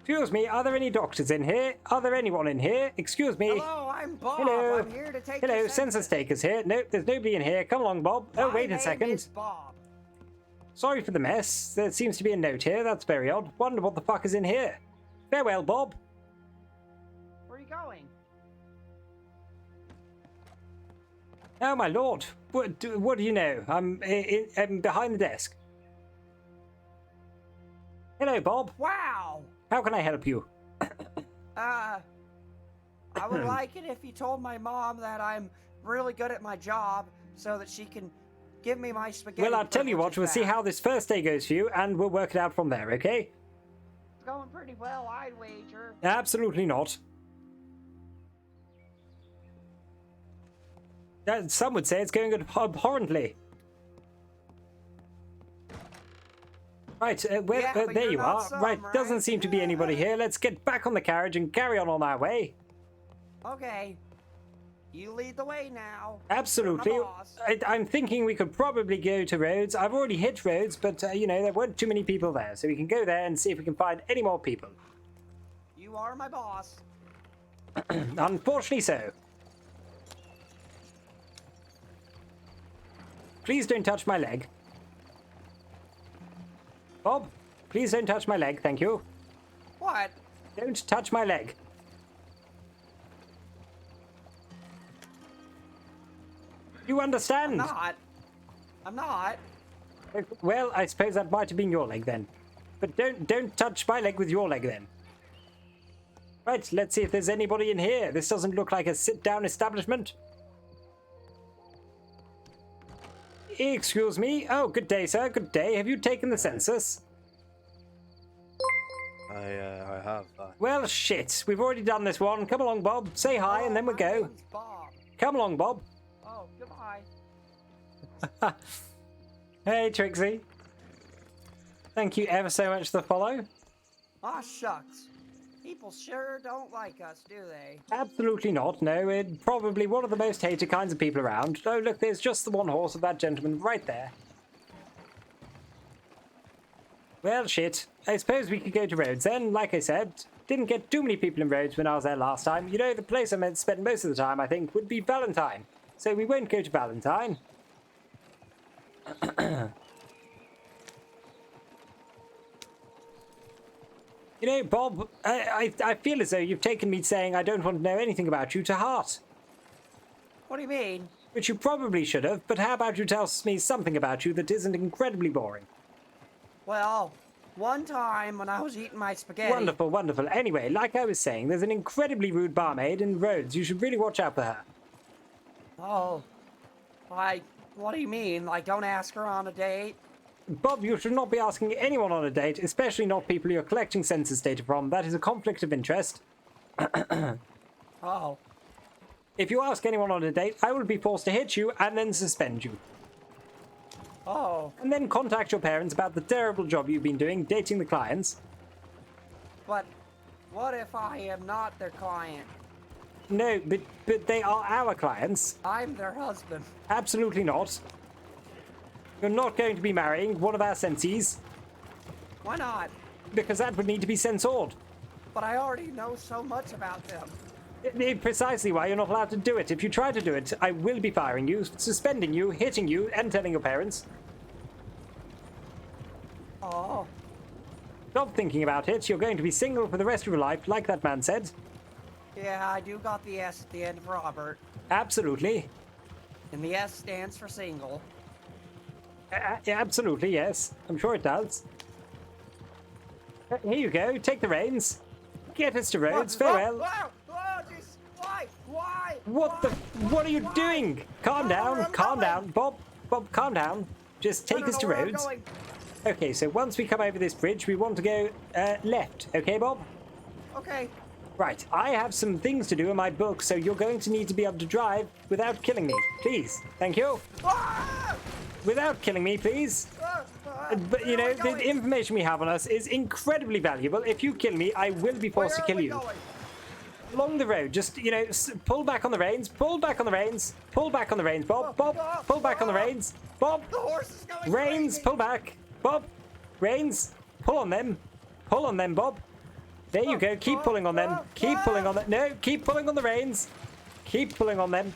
Excuse me, are there any doctors in here? Are there anyone in here? Excuse me. Hello, I'm Bob. Hello. I'm here to take Hello, the census takers here. No, there's nobody in here. Come along, Bob. Oh, wait a second. My name is Bob. Sorry for the mess. There seems to be a note here. That's very odd. Wonder what the fuck is in here. Farewell, Bob. Where are you going? Oh, my lord. What do you know? I'm behind the desk. Hello, Bob. Wow. How can I help you? I would like it if you told my mom that I'm really good at my job so that she can give me my spaghetti. Well, I'll tell you what. We'll see how this first day goes for you, and we'll work it out from there, okay? It's going pretty well, I'd wager. Absolutely not. Some would say it's going abhorrently. Right, there you are. Right, doesn't seem to be anybody here. Let's get back on the carriage and carry on our way. Okay. You lead the way now. Absolutely. I'm thinking we could probably go to Rhodes. I've already hit Rhodes, but, there weren't too many people there. So we can go there and see if we can find any more people. You are my boss. Unfortunately so. Please don't touch my leg. Bob, please don't touch my leg, thank you. What? Don't touch my leg. You understand? I'm not. Well, I suppose that might have been your leg then. But don't touch my leg with your leg then. Right, let's see if there's anybody in here. This doesn't look like a sit-down establishment. Excuse me. Oh, good day, sir. Good day. Have you taken the census? I have. Well, shit. We've already done this one. Come along, Bob. Say hi, and then we'll go. Come along, Bob. Oh, goodbye. Hey, Trixie. Thank you ever so much for the follow. Aw, shucks. People sure don't like us, do they? Absolutely not. No, we're probably one of the most hated kinds of people around. Oh, look, there's just the one horse of that gentleman right there. Well, shit. I suppose we could go to Rhodes then. Like I said, didn't get too many people in Rhodes when I was there last time. You know, the place I meant to spend most of the time, I think, would be Valentine. So we won't go to Valentine. You know, Bob, I feel as though you've taken me saying I don't want to know anything about you to heart. What do you mean? Which you probably should have, but how about you tell me something about you that isn't incredibly boring? Well, one time when I was eating my spaghetti... Wonderful, wonderful. Anyway, like I was saying, there's an incredibly rude barmaid in Rhodes. You should really watch out for her. Oh, what do you mean? Like, don't ask her on a date? Bob, you should not be asking anyone on a date, especially not people you're collecting census data from. That is a conflict of interest. Oh. If you ask anyone on a date, I will be forced to hit you and then suspend you. Oh. And then contact your parents about the terrible job you've been doing dating the clients. But what if I am not their client? No, but they are our clients. I'm their husband. Absolutely not. You're not going to be marrying one of our sensees. Why not? Because that would need to be censored. But I already know so much about them. Precisely why you're not allowed to do it. If you try to do it, I will be firing you, suspending you, hitting you, and telling your parents. Oh. Stop thinking about it. You're going to be single for the rest of your life, like that man said. Yeah, I do got the S at the end of Robert. Absolutely. And the S stands for single. Absolutely, yes. I'm sure it does. Here you go. Take the reins. Get us to Rhodes. Farewell. Why? What are you doing? Calm down. Calm down. Bob, calm down. Just take us to Rhodes. Okay, so once we come over this bridge, we want to go left. Okay, Bob? Okay. Right, I have some things to do in my book, so you're going to need to be able to drive without killing me. Please. Thank you. Ah! Without killing me, please. But, you know, the information we have on us is incredibly valuable. If you kill me, I will be forced to kill you. Along the road, just, you know, pull back on the reins. Pull back on the reins. Pull back on the reins, Bob. Bob, pull back on the reins. Bob. The horse is going Reins, crazy. pull back. Bob. Reins. Pull on them. Pull on them, Bob. There you go. Keep pulling on them. Keep pulling on them. No, keep pulling on the reins. Keep pulling on them.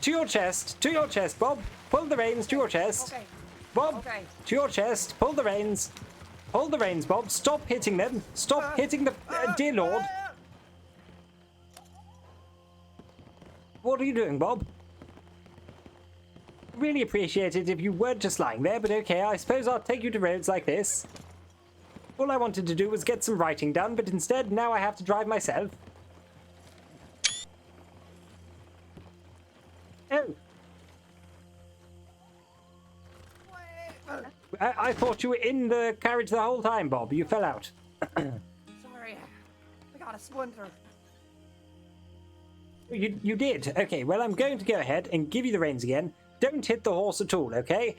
To your chest. To your chest, Bob. Pull the reins to your chest. Okay. Bob, Okay. to your chest. Pull the reins. Pull the reins, Bob. Stop hitting them. Stop hitting the... dear Lord. What are you doing, Bob? Really appreciate it if you weren't just lying there, but okay, I suppose I'll take you to roads like this. All I wanted to do was get some writing done, but instead now I have to drive myself. Oh. I thought you were in the carriage the whole time, Bob. You fell out. Sorry, I got a splinter. You did. Okay, well, I'm going to go ahead and give you the reins again. Don't hit the horse at all, okay?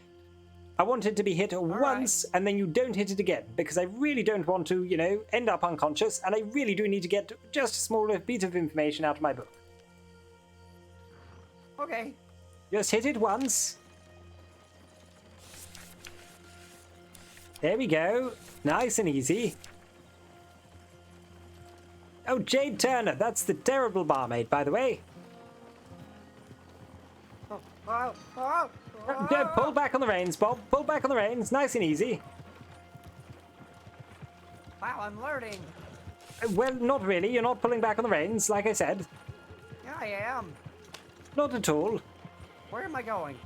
I want it to be hit once, and then you don't hit it again, because I really don't want to, you know, end up unconscious, and I really do need to get just a smaller bit of information out of my book. Okay. Just hit it once. There we go. Nice and easy. Oh, Jade Turner, that's the terrible barmaid, by the way. Go, pull back on the reins, Bob. Pull back on the reins. Nice and easy. Wow, I'm learning. Well, not really. You're not pulling back on the reins, like I said. Yeah, I am. Not at all. Where am I going?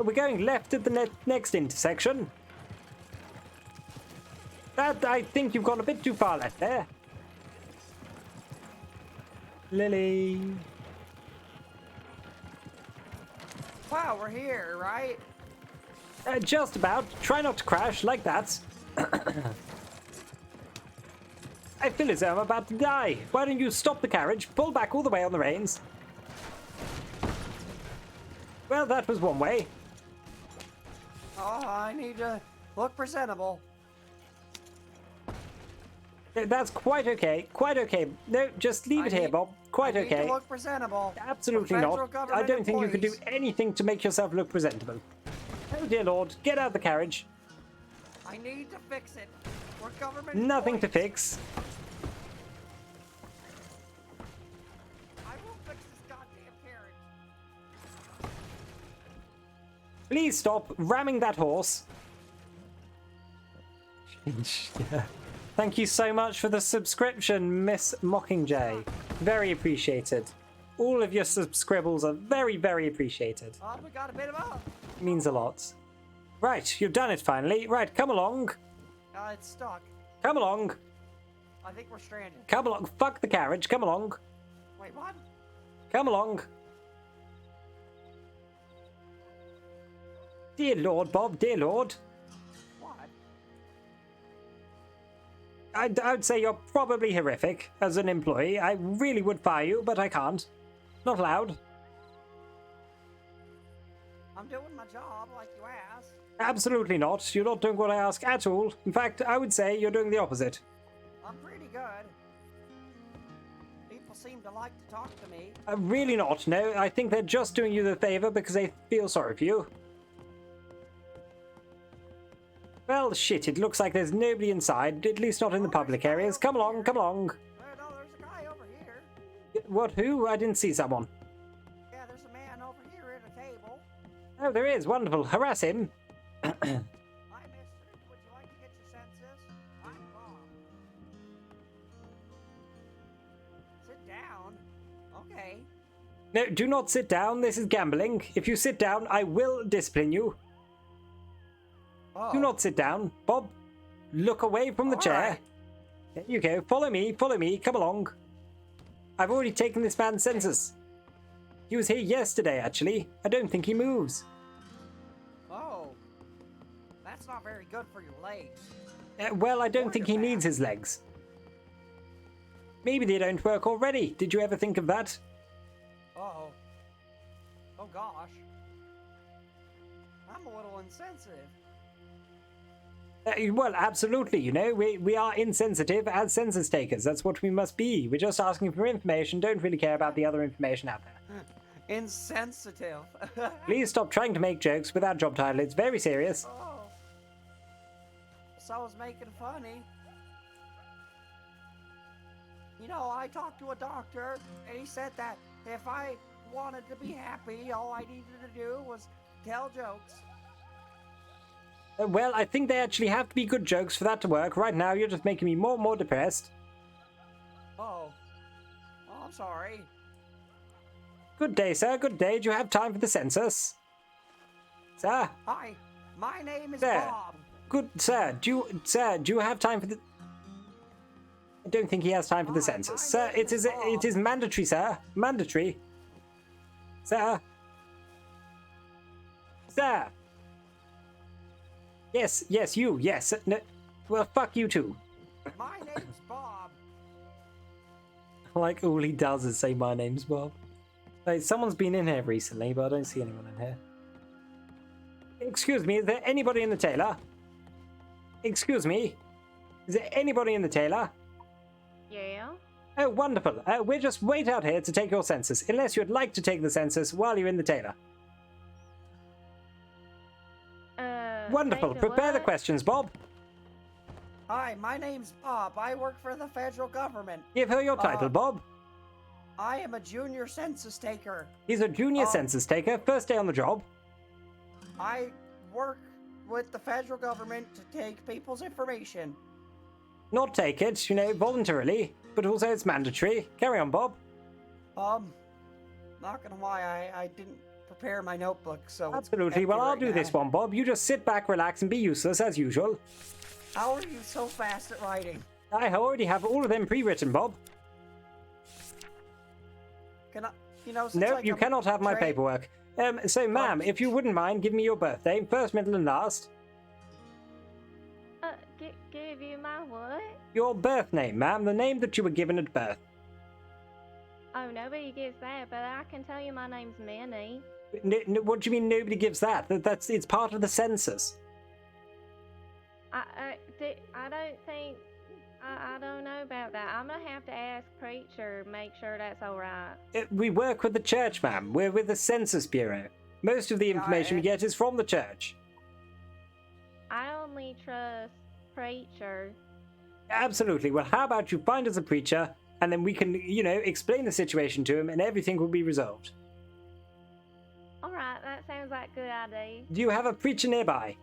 We're going left at the next intersection. That, I think you've gone a bit too far left there. Lily. Wow, we're here, right? Just about. Try not to crash like that. I feel as though I'm about to die. Why don't you stop the carriage, pull back all the way on the reins? Well, that was one way. Oh, I need to look presentable. That's quite okay. Quite okay. No, just leave it here, Bob. Quite I need okay. to look presentable. Absolutely not. I don't think you could do anything to make yourself look presentable. Oh, dear Lord. Get out of the carriage. I need to fix it. We're government Nothing to employees. fix. I will fix this goddamn carriage. Please stop ramming that horse. Yeah. Thank you so much for the subscription, Miss Mockingjay. Very appreciated. All of your subscribbles are very, very appreciated. Oh, we got a bit of a... It means a lot. Right, you've done it finally. Right, come along. It's stuck. Come along. I think we're stranded. Come along. Fuck the carriage. Come along. Wait, what? Come along. Dear Lord, Bob. Dear Lord. What? I'd say you're probably horrific as an employee. I really would fire you, but I can't. Not allowed. I'm doing my job like you asked. Absolutely not. You're not doing what I ask at all. In fact, I would say you're doing the opposite. I'm pretty good. People seem to like to talk to me. Really not. No, I think they're just doing you the favor because they feel sorry for you. Well, shit, it looks like there's nobody inside, at least not in the public areas. Come along, come along. No, there's a guy over here. What, who? I didn't see someone. Yeah, there's a man over here at a table. Oh, there is. Wonderful. Harass him. Hi, mister. Would you like to get your census? I'm Bob. Sit down. Okay. No, do not sit down. This is gambling. If you sit down, I will discipline you. Oh. Do not sit down. Bob, look away from the chair. Right. There you go. Follow me. Follow me. Come along. I've already taken this man's census. He was here yesterday, actually. I don't think he moves. Oh. That's That's not very good for your legs. Well, I don't think he needs his legs. Maybe they don't work already. Did you ever think of that? Uh-oh. Oh, gosh. I'm a little insensitive. Well, absolutely. You know, we are insensitive as census takers. That's what we must be. We're just asking for information, don't really care about the other information out there. Insensitive. Please stop trying to make jokes with our job title. It's very serious. Oh. So I was making funny. You know, I talked to a doctor, and he said that if I wanted to be happy, all I needed to do was tell jokes. Well, I think they actually have to be good jokes for that to work. Right now, you're just making me more and more depressed. Oh. Oh, I'm sorry. Good day, sir. Good day. Do you have time for the census? Sir? Hi. My name is Sir. Bob. Good, sir. Do you have time for the... I don't think he has time for the census. Sir, it is mandatory, sir. Mandatory. Sir. Sir. Yes, you. Yes. No. Well, fuck you too. My name's Bob. Like, all he does is say, my name's Bob. Like, someone's been in here recently, but I don't see anyone in here. Excuse me, is there anybody in the tailor? Excuse me? Is there anybody in the tailor? Yeah. Oh, wonderful. We're just wait out here to take your census, unless you'd like to take the census while you're in the tailor. Wonderful. Prepare the questions, Bob. Hi, my name's Bob. I work for the federal government. Give her your title, Bob. I am a junior census taker. He's a junior census taker, first day on the job. I work with the federal government to take people's information. Not take it, you know, voluntarily, but also it's mandatory. Carry on, Bob. Not gonna lie, I didn't prepare my notebook, so Absolutely. Well, I'll do this one, Bob. You just sit back, relax, and be useless as usual. How are you so fast at writing? I already have all of them pre-written, Bob. Can I, you know, since No, you cannot have my paperwork. So, ma'am, if you wouldn't mind, give me your birthday, first, middle, and last. Give you my what? Your birth name, ma'am, the name that you were given at birth. Oh, nobody gives that, but I can tell you my name's Minnie. What do you mean nobody gives that? It's part of the census. I don't think... I don't know about that. I'm gonna have to ask Preacher, make sure that's alright. We work with the church, ma'am. We're with the Census Bureau. Most of the information we get is from the church. I only trust Preacher. Absolutely. Well, how about you find us a preacher, and then we can, you know, explain the situation to him, and everything will be resolved. Alright, that sounds like a good idea. Do you have a preacher nearby?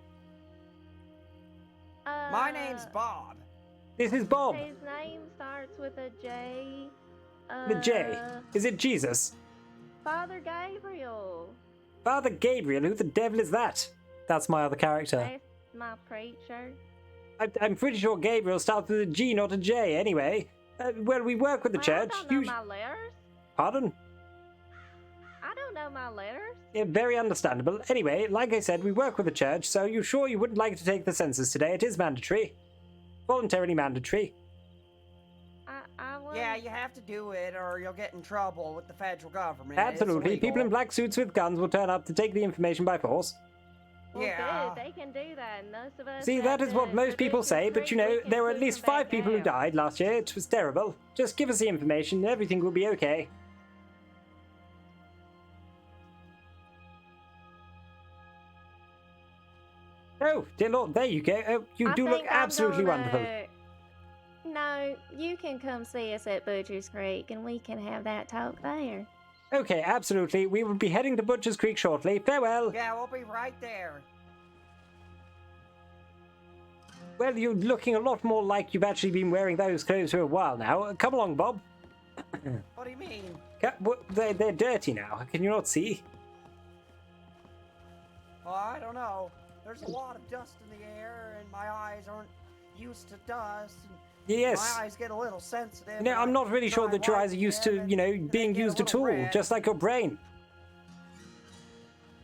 My name's Bob. This is Bob. His name starts with a J. The J. Is it Jesus? Father Gabriel. Father Gabriel? Who the devil is that? That's my other character. That's my preacher. I'm pretty sure Gabriel starts with a G, not a J, anyway. Well, we work with the church. I don't know my letters. Pardon? I don't know my letters. Yeah, very understandable. Anyway, like I said, we work with the church, so you sure you wouldn't like to take the census today? It is mandatory. Voluntarily mandatory. I would. Yeah, you have to do it or you'll get in trouble with the federal government. Absolutely. People in black suits with guns will turn up to take the information by force. Well, good. They can do that. Most of us. See, that is what most people say, but you know, there were at least 5 people who died last year. It was terrible. Just give us the information and everything will be okay. Oh, dear Lord, there you go. Oh, you do look absolutely wonderful. No, you can come see us at Butcher's Creek and we can have that talk there. Okay, absolutely. We will be heading to Butcher's Creek shortly. Farewell. Yeah, we'll be right there. Well, you're looking a lot more like you've actually been wearing those clothes for a while now. Come along, Bob. What do you mean? They're dirty now. Can you not see? Well, I don't know. There's a lot of dust in the air, and my eyes aren't used to dust. And yes. My eyes get a little sensitive. No, I'm not really sure that your eyes are used to, you know, being used at all, just like your brain.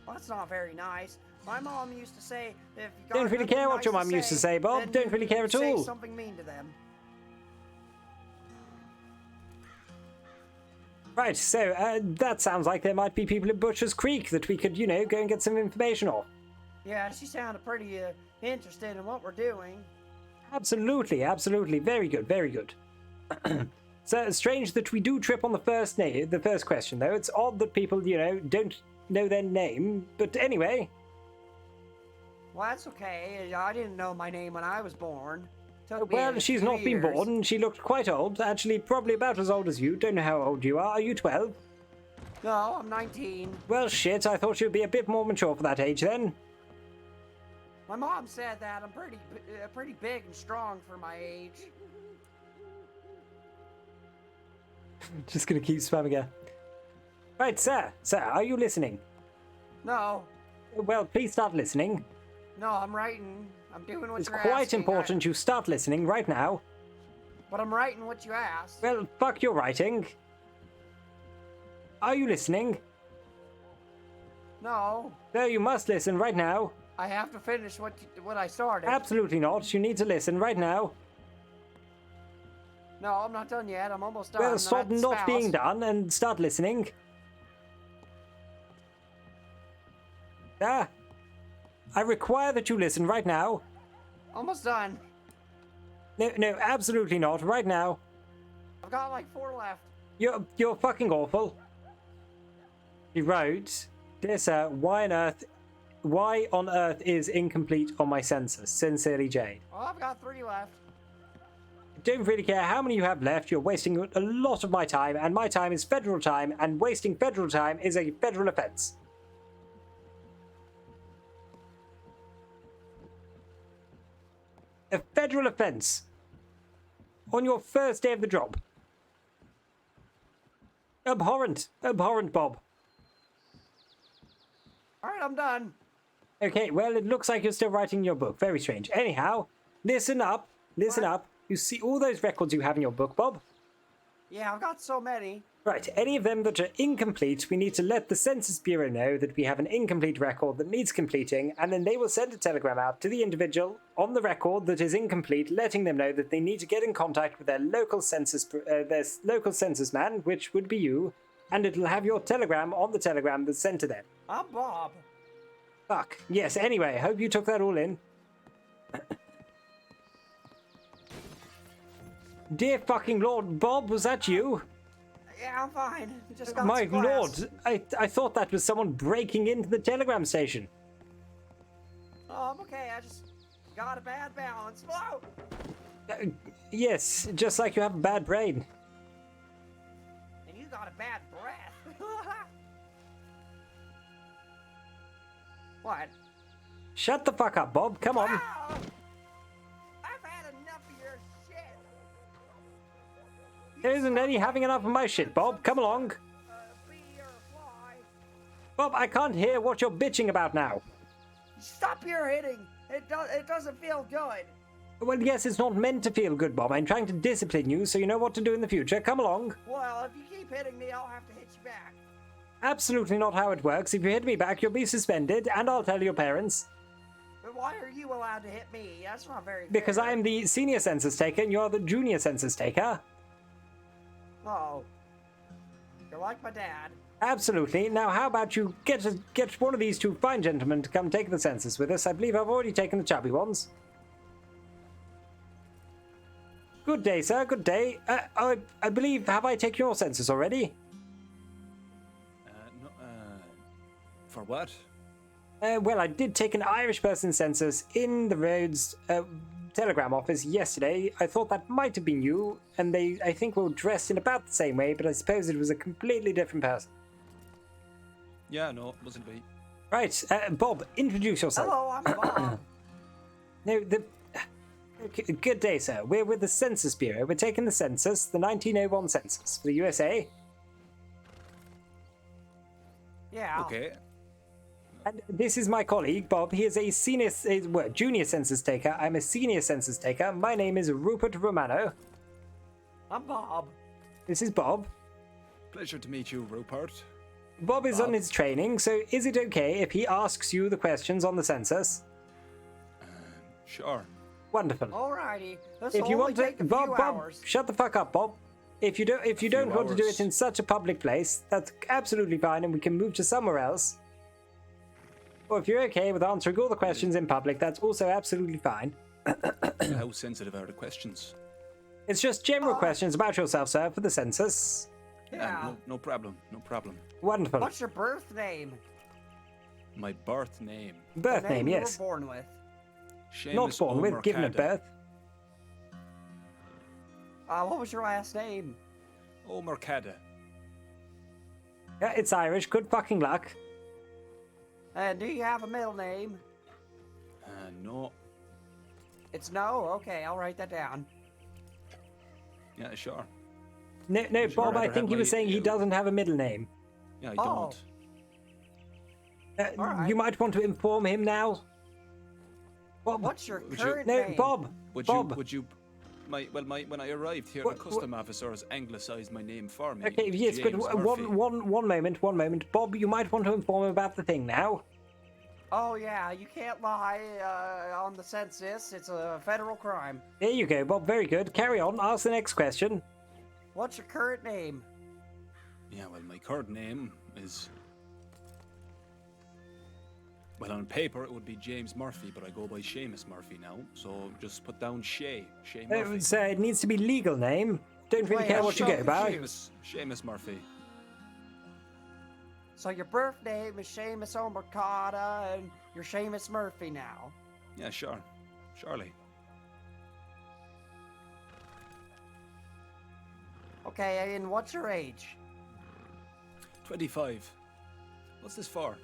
Well, that's not very nice. My mom used to say that if you got Don't really nothing care what nice your mum used to say, Bob. then Don't you really care at say all. something mean to them. Right, so that sounds like there might be people at Butcher's Creek that we could, you know, go and get some information off. Yeah, she sounded pretty interested in what we're doing. Absolutely, absolutely. Very good, very good. So strange that we do trip on the first question, though. It's odd that people, you know, don't know their name. But anyway. Well, that's okay. I didn't know my name when I was born. Took me Well, a she's few not been years. born. She looked quite old. Actually, probably about as old as you. Don't know how old you are. Are you 12? No, I'm 19. Well, shit. I thought you'd be a bit more mature for that age then. My mom said that I'm pretty big and strong for my age. Just gonna keep spamming her. Right, sir. Sir, are you listening? No, Well, please start listening. no, I'm writing. I'm doing what It's you're quite asking. important you start listening right now. But I'm writing what you asked. Well, fuck your writing. Are you listening? No, No, you must listen right now. I have to finish what I started. Absolutely not. You need to listen right now. No, I'm not done yet. I'm almost done. Well, I'm stop at the not spouse. being done and start listening. I require that you listen right now. Almost done. No, absolutely not. Right now. I've got like 4 left. You're fucking awful. He wrote, "Dear sir, why on earth is incomplete on my census? Sincerely, Jade." Well, I've got 3 left. Don't really care how many you have left. You're wasting a lot of my time, and my time is federal time, and wasting federal time is a federal offense. A federal offense. On your first day of the job. Abhorrent. Abhorrent, Bob. All right, I'm done. Okay, well, it looks like you're still writing your book. Very strange. Anyhow, listen up. Listen up. You see all those records you have in your book, Bob? Yeah, I've got so many. Right, any of them that are incomplete, we need to let the Census Bureau know that we have an incomplete record that needs completing, and then they will send a telegram out to the individual on the record that is incomplete, letting them know that they need to get in contact with their local census man, which would be you, and it'll have your telegram on the telegram that's sent to them. I'm Bob. Fuck. Yes, anyway, hope you took that all in. Dear fucking Lord, Bob, was that you? Yeah, I'm fine. Just got My some glass. lord, I thought that was someone breaking into the telegram station. Oh, I'm okay. I just got a bad balance. Whoa! Yes, just like you have a bad brain. And you got a bad breath. What? Shut the fuck up, Bob. Come on. Wow! I've had enough of your shit. There isn't any having enough of my shit, Bob. Come along. Bob, I can't hear what you're bitching about now. Stop your hitting. It doesn't feel good. Well, yes, it's not meant to feel good, Bob. I'm trying to discipline you so you know what to do in the future. Come along. Well, if you keep hitting me, I'll have to hit you back. Absolutely not how it works. If you hit me back, you'll be suspended, and I'll tell your parents. But why are you allowed to hit me? That's not very fair. Because I am the senior census taker and you're the junior census taker. Oh. You're like my dad. Absolutely. Now, how about you get one of these two fine gentlemen to come take the census with us? I believe I've already taken the chubby ones. Good day, sir. Good day. I believe, have I taken your census already? For what? Well, I did take an Irish person census in the Rhodes telegram office yesterday. I thought that might have been you, and they, I think, were dressed in about the same way, but I suppose it was a completely different person. Yeah, no, it wasn't me. Right, Bob, introduce yourself. Hello, I'm Bob. No, good day, sir. We're with the Census Bureau. We're taking the census, the 1901 census for the USA. Yeah. Okay. And this is my colleague, Bob. He is a junior census taker. I'm a senior census taker. My name is Rupert Romano. I'm Bob. This is Bob. Pleasure to meet you, Rupert. Bob is on his training, so is it okay if he asks you the questions on the census? Sure. Wonderful. Alrighty. This If will you only want to, take a Bob, few Bob, hours. shut the fuck up, Bob. If you don't want to do it hours. in such a public place, that's absolutely fine, and we can move to somewhere else. Or if you're okay with answering all the questions in public, that's also absolutely fine. How sensitive are the questions? It's just general questions about yourself, sir, for the census. Yeah. No problem. No problem. Wonderful. What's your birth name? My birth name. Birth The name, you yes. were born with. Not born with, given at birth. What was your last name? Omercada. Yeah, it's Irish. Good fucking luck. And do you have a middle name? No. It's no? Okay, I'll write that down. Yeah, sure. No, Would you Bob, I rather think have he was my- saying he doesn't have a middle name. Yeah, I Oh. don't. Alright. You might want to inform him now. Bob. What's your Would you- current No, name? Bob. Bob. Would you? When I arrived here, What- the custom officers anglicized my name for me. Okay, yes, but James Murphy. one moment. Bob, you might want to inform him about the thing now. Oh yeah, you can't lie on the census. It's a federal crime. There you go, Bob. Very good. Carry on. Ask the next question. What's your current name? Yeah, well, my current name is. Well, on paper it would be James Murphy, but I go by Seamus Murphy now. So just put down Shay Murphy. So it needs to be legal name. Don't really Wait, care I'm what you so go by. Seamus Murphy. So your birth name is Seamus Omercada, and you're Seamus Murphy now. Yeah, sure. Surely. Okay, and what's your age? 25. What's this for?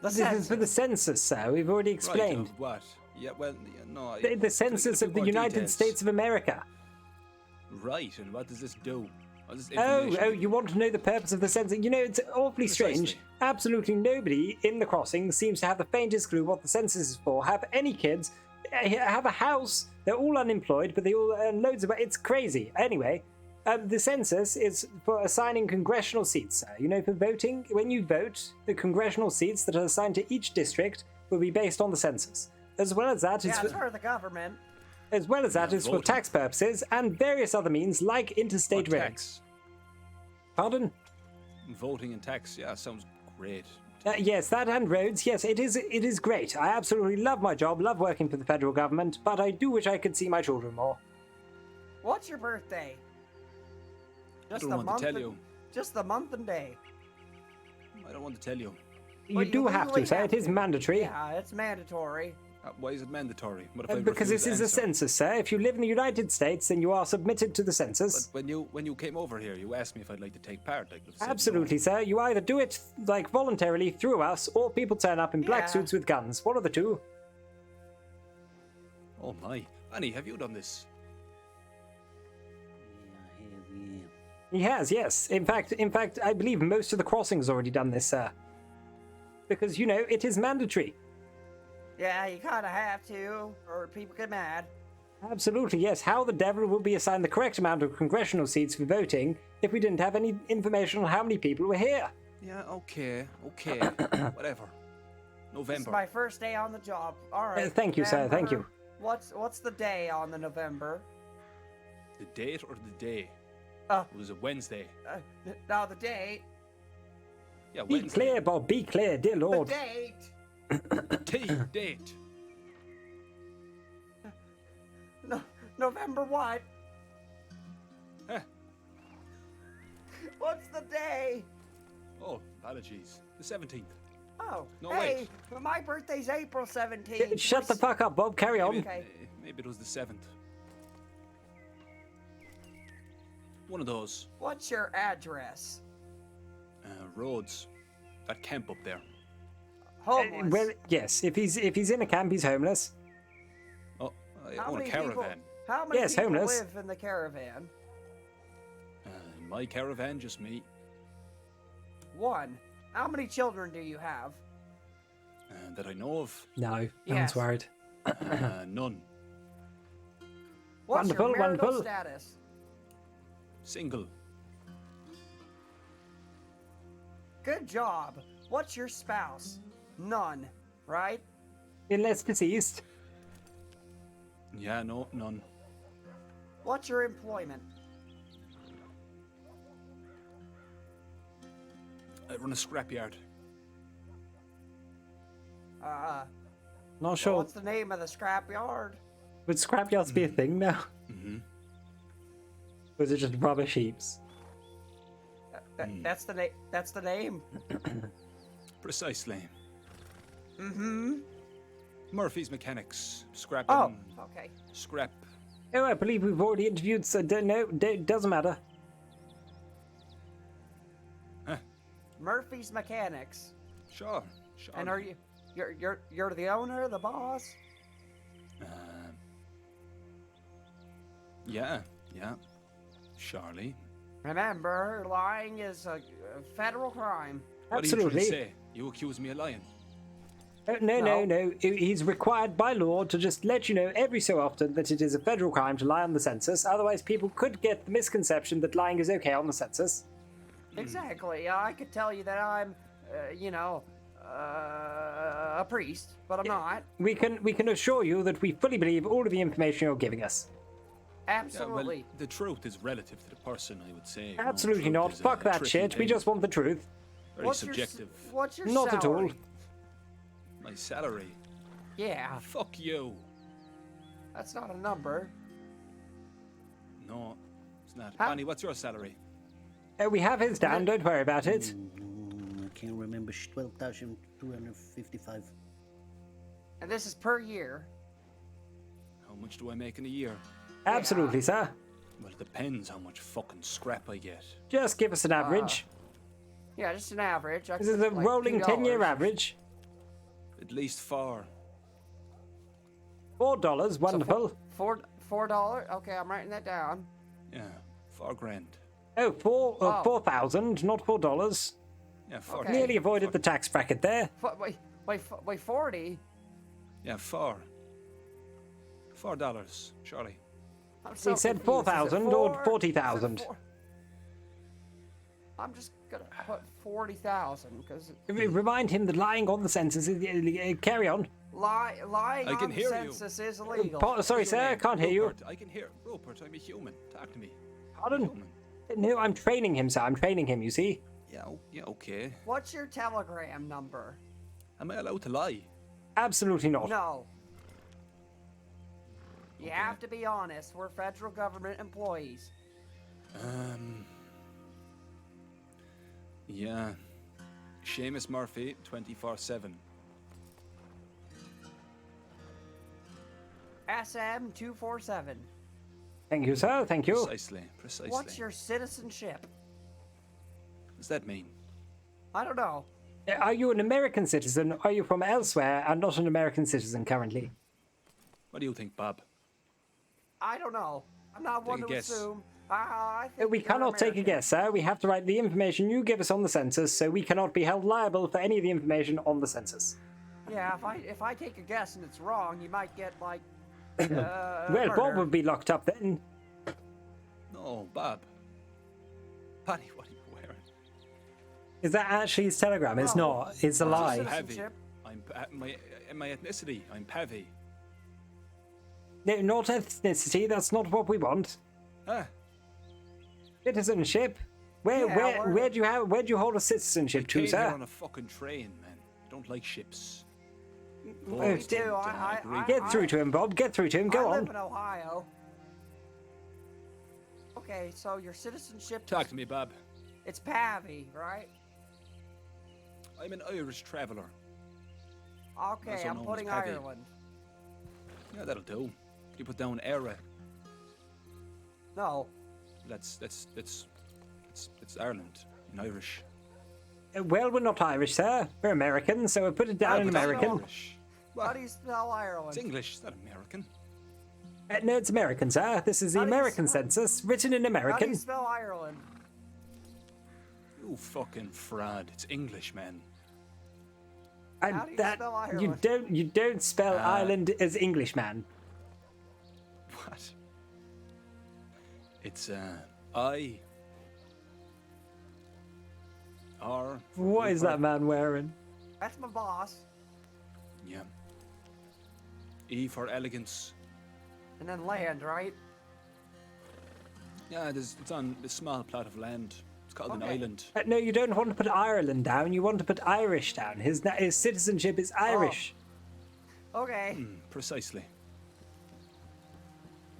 This is for the census, sir. We've already explained. Right, of what? Yeah, well, yeah, no. I- The can I census get a of few the more United details? States of America. Right, and what does this do? What is this Oh, information? you want to know the purpose of the census? You know, it's awfully strange. Precisely. Absolutely nobody in the crossing seems to have the faintest clue what the census is for. Have any kids? Have a house? They're all unemployed, but they all earn loads of. It's crazy. Anyway, the census is for assigning congressional seats, sir. You know, for voting, when you vote, the congressional seats that are assigned to each district will be based on the census. As well as that, Yeah, it's it's for, for the government. as well as that, it's for voting. tax purposes and various other means like interstate What roads. tax? Pardon? Voting and tax. Yeah, sounds great. Yes, that and roads. Yes, it is great. I absolutely love my job, love working for the federal government, but I do wish I could see my children more. What's your birthday? I don't want to tell you. Just the month and day. I don't want to tell you. You Well, do have to, legally sir. have It is to. mandatory. Yeah, it's mandatory. Why is it mandatory? What if I Because refuse this is to a answer? census, sir. If you live in the United States, then you are submitted to the census. But when you came over here, you asked me if I'd like to take part. I could have said no. Absolutely, sir. You either do it like voluntarily through us, or people turn up in black Yeah. suits with guns. One of the two. Oh my, Annie, have you done this? He has, yes. In fact, I believe most of the crossings already done this, sir. Because you know it is mandatory. Yeah, you kind of have to, or people get mad. Absolutely, yes. How the devil will be assigned the correct amount of congressional seats for voting if we didn't have any information on how many people were here? Yeah, okay, whatever. This is November. my first day on the job. All right. Thank you, sir. Thank you. What's the day on the November? The date or the day? Uh, It was a Wednesday. No, the date. Yeah, Be Wednesday. clear, Bob. Be clear, dear Lord. The date. Date. No, November what? Huh. What's the day? Oh, apologies. The 17th. Oh, No, hey, my birthday's April 17th. Shut the fuck up, Bob. Carry on. Okay. Maybe it was the 7th. One of those. What's your address? Roads. That camp up there. Homeless. Well, yes. If he's in a camp, he's homeless. Oh, I How own a many caravan. people? How many Yes, people homeless. live in the caravan? In my caravan, just me. One. How many children do you have? That I know of. No, no Yes. one's worried. None. What's Wonderful, your marital wonderful. status? Single. good job. What's your spouse? None, right? Unless deceased. Yeah, no, none. What's your employment? I run a scrapyard. Not sure. What's the name of the scrapyard? Would scrapyards be a thing now? Mm-hmm. Or is it just rubbish heaps? That's the name. That's the name. Precisely. Mm-hmm. Murphy's Mechanics. Scrap. Oh, okay. Scrap. Oh, I believe we've already interviewed. So doesn't matter. Huh. Murphy's Mechanics. Sure. And are you? You're the owner, the boss? Yeah. Charlie. Remember, lying is a federal crime. Absolutely. What are you trying to say? You accuse me of lying. No. He's required by law to just let you know every so often that it is a federal crime to lie on the census. Otherwise, people could get the misconception that lying is okay on the census. Exactly. I could tell you that I'm, a priest, but I'm not. We can assure you that we fully believe all of the information you're giving us. Absolutely. Yeah, well, the truth is relative to the person, I would say. Absolutely not. Fuck that shit. We just want the truth. Very subjective. What's your Not salary? at all. My salary? Yeah. Fuck you. That's not a number. No, it's not. Bonnie, what's your salary? We have his down. Don't worry about it. I can't remember. 12,255. And this is per year. How much do I make in a year? Absolutely, sir. Well, it depends how much fucking scrap I get. Just give us an average. Yeah, just an average. This is a rolling 10-year average. At least $4. $4, wonderful. $4. Okay, I'm writing that down. Yeah, $4 grand. Oh, 4,000, not $4. Yeah, 40. Nearly avoided the tax bracket there. Wait, 40? Yeah, $4. $4, Charlie. He said 4,000 or 40,000. I'm just gonna put 40,000 because Remind him that lying on the census is carry on. lying on the census is illegal. Sorry, sir, I can't hear you. I can hear. Rupert, I'm a human. Talk to me. Pardon? No, I'm training him, sir. I'm training him, you see. Yeah, okay. What's your telegram number? Am I allowed to lie? Absolutely not. No. You have to be honest. We're federal government employees. Yeah. Seamus Murphy, 24/7. SM 247. Thank you, sir. Thank you. Precisely. What's your citizenship? What does that mean? I don't know. Are you an American citizen? Or are you from elsewhere and not an American citizen currently? What do you think, Bob? I don't know. I'm not one Take a to guess. assume. I think We you're cannot take a American. guess, sir. We have to write the information you give us on the census, so we cannot be held liable for any of the information on the census. Yeah, if I take a guess and it's wrong, you might get like. Well, murder. Bob would be locked up then. No, Bob. Bonnie, what are you wearing? Is that actually his telegram? It's No. not. It's a lie. Pavi. My ethnicity. I'm Pavi. No, not ethnicity. That's not what we want. Huh? Citizenship. Where do you hold a citizenship to, Came sir? here on a fucking train, man. I don't like ships. We do. Get through to him, Bob. Get through to him. Go I on. live in Ohio. Okay, so your citizenship. Talk to me, Bob. It's Pavi, right? I'm an Irish traveller. Okay, Also I'm known as putting Pavi. Ireland. Yeah, that'll do. Can you put down era? No. That's Ireland in Irish. Well, we're not Irish, sir. We're American, so we put it down in but I'm American. Irish. How do you spell Ireland? It's English. It's not American. No, it's American, sir. This is the American census, written in How do American. you spell Ireland? You fucking fraud. It's English, man. And How do you spell Ireland? you don't spell Ireland as English, man. What? It's I R. What is that man wearing? That's my boss. Yeah. E for elegance. And then land, right? Yeah, it's on a small plot of land. It's called an Okay. island. No, you don't want to put Ireland down. You want to put Irish down. His citizenship is Irish. Okay. Precisely.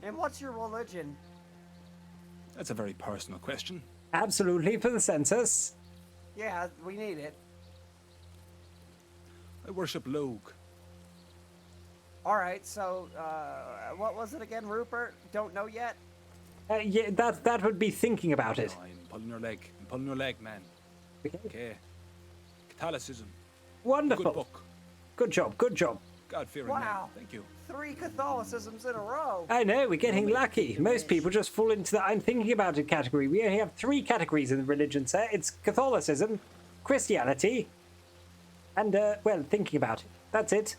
And what's your religion? That's a very personal question. Absolutely, for the census. Yeah, we need it. I worship Logue. All right, so what was it again, Rupert? Don't know yet? Yeah, that would be thinking about it. No, I'm pulling your leg. I'm pulling your leg, man. Okay. Catholicism. Wonderful. Good book. Good job, good job. God-fearing man. Wow. Thank you. 3 Catholicisms in a row. I know, we're getting lucky. Most people just fall into the I'm thinking about it category. We only have 3 categories in religion, sir. It's Catholicism, Christianity, and, well, thinking about it. That's it.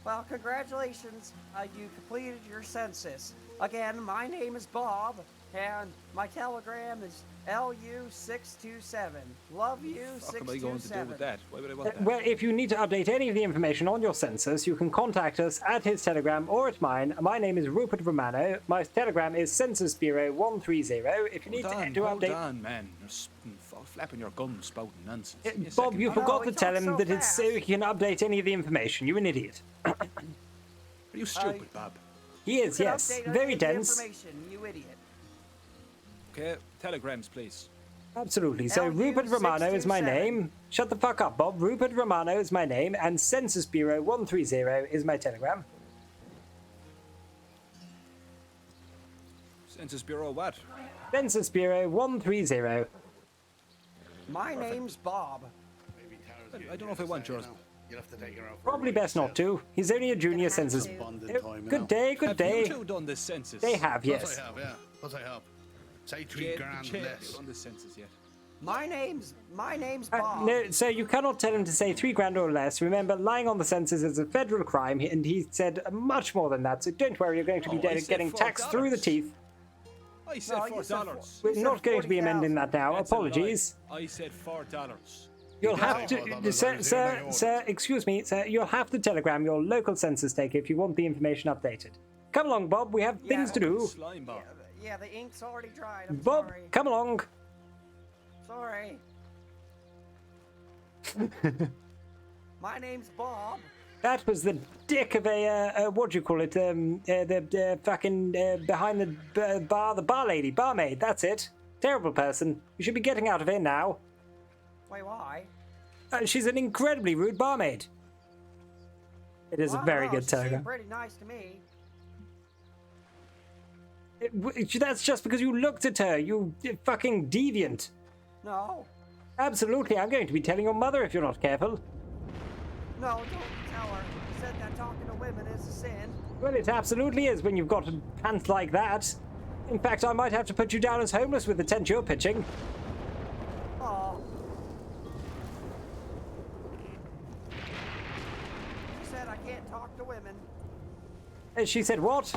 Well, congratulations. You completed your census. Again, my name is Bob, and my telegram is LU627. Love you, What 627. am I going to do with that? Why would I want that? Well, if you need to update any of the information on your census, you can contact us at his telegram or at mine. My name is Rupert Romano. My telegram is Census Bureau 130. If you need to Hold update... on, man. You're flapping your gums, spouting nonsense. Give me a Bob, second. you forgot to tell him that it's so he can update any of the information. You're an idiot. Are you stupid, Bob? He is, You can yes. update any Very of the dense. information, you idiot. Okay, telegrams, please. Absolutely. So Rupert Romano is my name. Shut the fuck up, Bob. Rupert Romano is my name, and Census Bureau 130 is my telegram. Census Bureau what? Census Bureau 130. My name's Bob. I don't know if I want yours. You'll have to take your own. Probably best not to. He's only a junior census. Good day, good day. Have you two done this census? They have, Yes, yes. I have, yeah. What I have. Say Jay, 3 grand Jay, have less. you done this census yet? My name's Bob. No, so you cannot tell him to say 3 grand or less. Remember, lying on the census is a federal crime, and he said much more than that. So don't worry, you're going to be I said getting taxed through the $4. teeth. I said No, you said $4. We're not going to be amending that now. That's a lie. Apologies. I said $4. You'll did have say to, $4, sir, excuse me, sir, you'll have to telegram your local census taker if you want the information updated. Come along, Bob, we have things to do. Slime Bob. Yeah, the ink's already dried. I'm Bob, sorry. come along. Sorry. My name's Bob. That was the dick of a, what do you call it, the fucking, behind the bar, the bar lady, barmaid, that's it. Terrible person. You should be getting out of here now. Wait, why? She's an incredibly rude barmaid. It is Well, a I very don't know, good she seemed telegram. pretty nice to me. That's just because you looked at her, you fucking deviant. No. Absolutely, I'm going to be telling your mother if you're not careful. No, don't tell her. You said that talking to women is a sin. Well, it absolutely is when you've got pants like that. In fact, I might have to put you down as homeless with the tent you're pitching. Oh. She said I can't talk to women. She said what?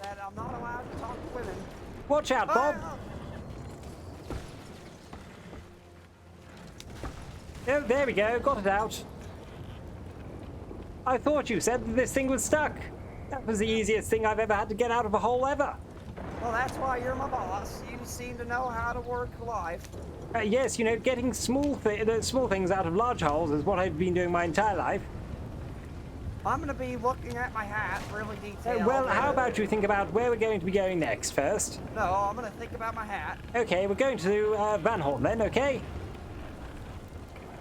That I'm not allowed to talk to women. Watch out, Bob. Oh, there we go, got it out. I thought you said that this thing was stuck. That was the easiest thing I've ever had to get out of a hole ever. Well, that's why you're my boss. You seem to know how to work life. Yes, you know, getting small things out of large holes is what I've been doing my entire life. I'm gonna be looking at my hat really detailed. Well, how about you think about where we're going to be going next first? No, I'm gonna think about my hat. Okay, we're going to Van Horn then, okay?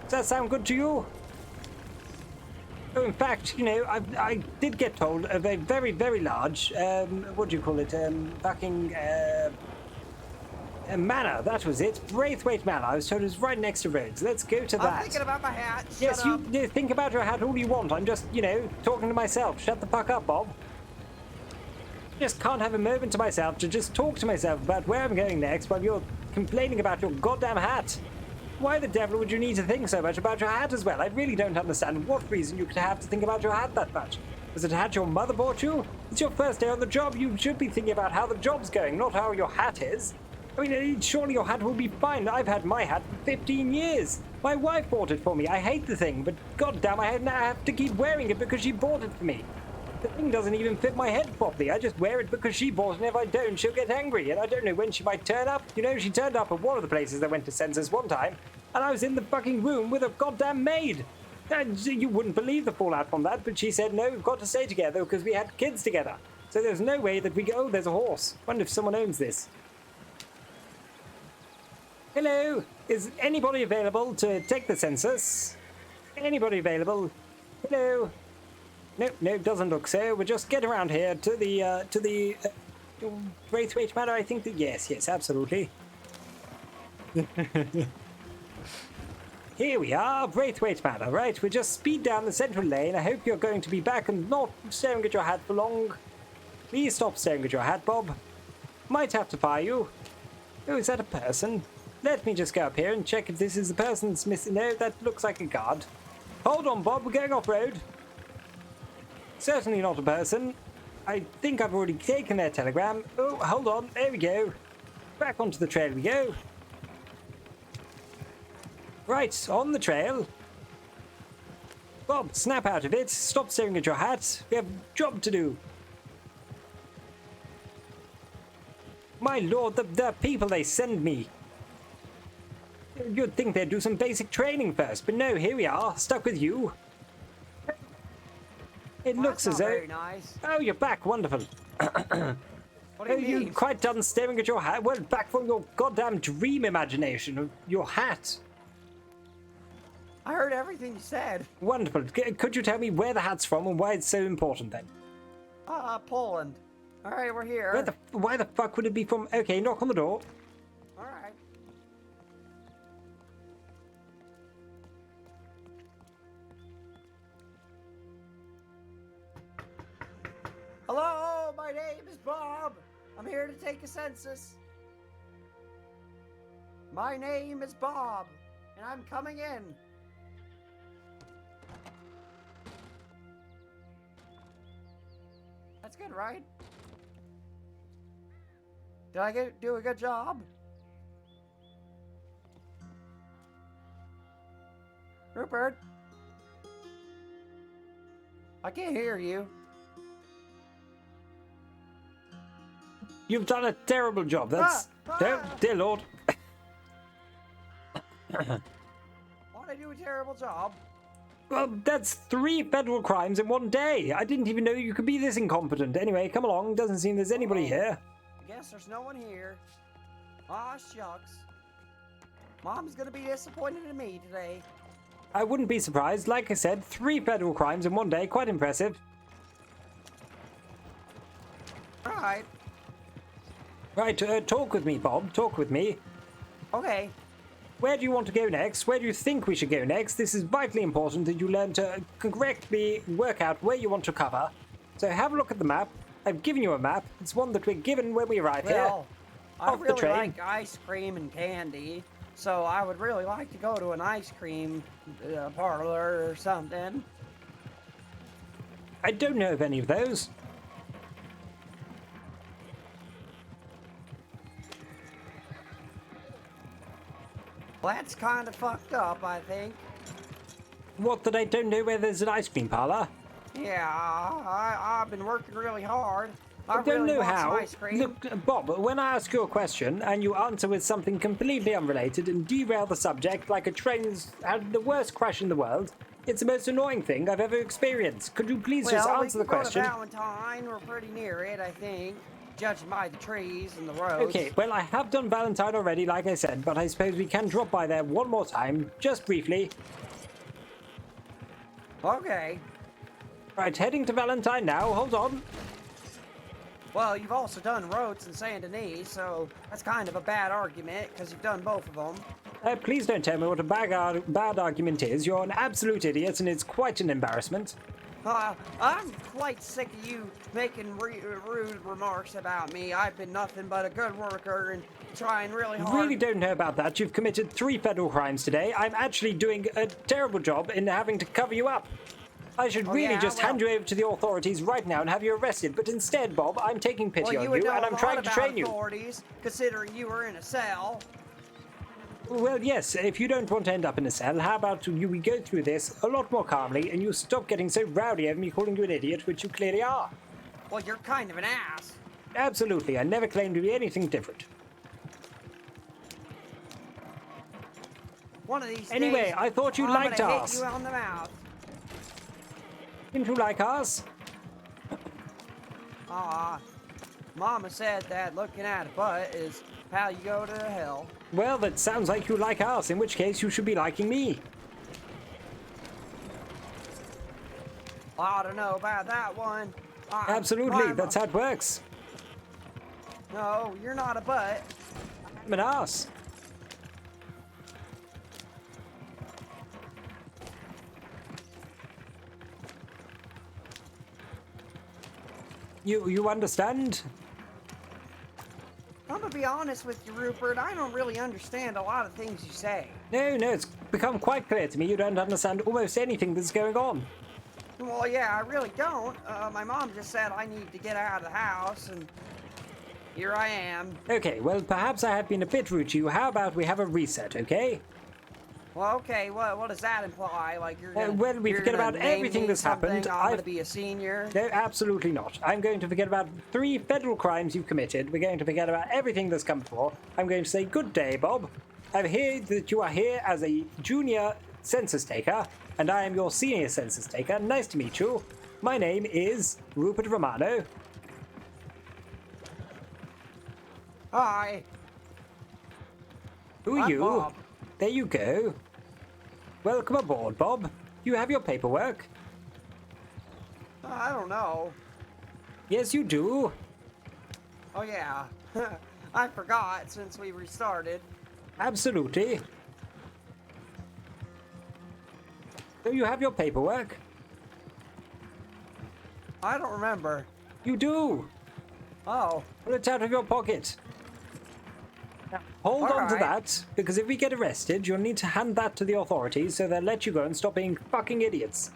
Does that sound good to you? Oh, in fact, you know, I did get told of a very, very large, what do you call it, fucking, manor, that was it. Braithwaite Manor, I was told it was right next to Rhodes. Let's go to that. I'm thinking about my hat. Yes, Shut up. you think about your hat all you want. I'm just, you know, talking to myself. Shut the fuck up, Bob. Just can't have a moment to myself to just talk to myself about where I'm going next while you're complaining about your goddamn hat. Why the devil would you need to think so much about your hat as well? I really don't understand what reason you could have to think about your hat that much. Was it a hat your mother bought you? It's your first day on the job. You should be thinking about how the job's going, not how your hat is. I mean, surely your hat will be fine. I've had my hat for 15 years. My wife bought it for me. I hate the thing, but goddamn, I have to keep wearing it because she bought it for me. The thing doesn't even fit my head properly. I just wear it because she bought it, and if I don't, she'll get angry. And I don't know when she might turn up. You know, she turned up at one of the places that went to Census one time, and I was in the fucking room with a goddamn maid. And you wouldn't believe the fallout from that, but she said, no, we've got to stay together because we had kids together. So there's no way that we go, oh, there's a horse. Wonder if someone owns this. Hello, is anybody available to take the census? Anybody available? Hello? No, doesn't look so. We'll just get around here to the Braithwaite Manor, I think that, yes, absolutely. Here we are, Braithwaite Manor, right? We'll just speed down the central lane. I hope you're going to be back and not staring at your hat for long. Please stop staring at your hat, Bob. Might have to fire you. Oh, is that a person? Let me just go up here and check if this is the person that's missing. No, that looks like a guard. Hold on, Bob, we're going off-road. Certainly not a person. I think I've already taken their telegram. Oh, hold on, there we go. Back onto the trail we go. Right, on the trail. Bob, snap out of it. Stop staring at your hat. We have a job to do. My lord, the people they send me. You'd think they'd do some basic training first, but no, here we are, stuck with you. It looks as though... Very nice. Oh, you're back, wonderful. What do you mean? You quite done staring at your hat? Well, back from your goddamn dream imagination of your hat. I heard everything you said. Wonderful. Could you tell me where the hat's from and why it's so important then? Poland. All right, we're here. Why the fuck would it be from... Okay, knock on the door. All right. Hello, my name is Bob. I'm here to take a census. My name is Bob, and I'm coming in. That's good, right? Did I do a good job? Rupert? I can't hear you. You've done a terrible job. That's... Oh, dear Lord. Why'd I do a terrible job? Well, that's 3 federal crimes in one day. I didn't even know you could be this incompetent. Anyway, come along. Doesn't seem there's anybody here. I guess there's no one here. Aw, shucks. Mom's gonna be disappointed in me today. I wouldn't be surprised. Like I said, 3 federal crimes in one day. Quite impressive. Alright. Right, talk with me, Bob. Talk with me. Okay. Where do you want to go next? Where do you think we should go next? This is vitally important that you learn to correctly work out where you want to cover. So have a look at the map. I've given you a map. It's one that we're given when we arrive here. I really like ice cream and candy, so I would really like to go to an ice cream parlor or something. I don't know of any of those. Well, that's kind of fucked up, I think. What, that I don't know where there's an ice cream parlor? Yeah, I've been working really hard. I don't know how. Look, Bob, when I ask you a question and you answer with something completely unrelated and derail the subject like a train's had the worst crash in the world, it's the most annoying thing I've ever experienced. Could you please just answer the question? Well, we can go to Valentine. We're pretty near it, I think, judging by the trees and the roads. Okay, well, I have done Valentine already, like I said, but I suppose we can drop by there one more time, just briefly. Okay. Right, heading to Valentine now. Hold on. Well, you've also done Rhodes and Saint Denis, so that's kind of a bad argument, because you've done both of them. Please don't tell me what a bad argument is. You're an absolute idiot, and it's quite an embarrassment. I'm quite sick of you making rude remarks about me. I've been nothing but a good worker and trying really hard. Really don't know about that. You've committed 3 federal crimes today. I'm actually doing a terrible job in having to cover you up. I should Oh, really yeah? just Well- hand you over to the authorities right now and have you arrested, but instead, Bob, I'm taking pity Well, on you would you know and a I'm lot trying to about train you. authorities, considering you were in a cell. Well, yes, if you don't want to end up in a cell, how about we go through this a lot more calmly and you stop getting so rowdy over me calling you an idiot, which you clearly are. Well, you're kind of an ass. Absolutely, I never claimed to be anything different. One of these Anyway, days, I thought you I'm liked gonna ours. hit you on the mouth. Didn't you like ours? Mama said that looking at a butt is how you go to hell. Well, that sounds like you like ours, in which case you should be liking me. I don't know about that one. Absolutely, that's how it works. No, you're not a butt. I'm an ass. You understand? I'm gonna be honest with you, Rupert. I don't really understand a lot of things you say. No, it's become quite clear to me you don't understand almost anything that's going on. Well, yeah, I really don't. My mom just said I need to get out of the house, and here I am. Okay, well, perhaps I have been a bit rude to you. How about we have a reset, okay? Well, okay, what does that imply? Like you're gonna, well, we you're forget gonna about name everything me that's happened. something? I'm gonna be a senior. No, absolutely not. I'm going to forget about 3 federal crimes you've committed. We're going to forget about everything that's come before. I'm going to say, good day, Bob. I've heard that you are here as a junior census taker, and I am your senior census taker. Nice to meet you. My name is Rupert Romano. Hi. Who are I'm you? Bob. There you go. Welcome aboard, Bob. You have your paperwork? I don't know. Yes, you do. Oh yeah, I forgot since we restarted. Absolutely. So you have your paperwork? I don't remember. You do. Oh. Pull it out of your pocket. Now, hold on to Alright. that, because if we get arrested, you'll need to hand that to the authorities so they'll let you go and stop being fucking idiots.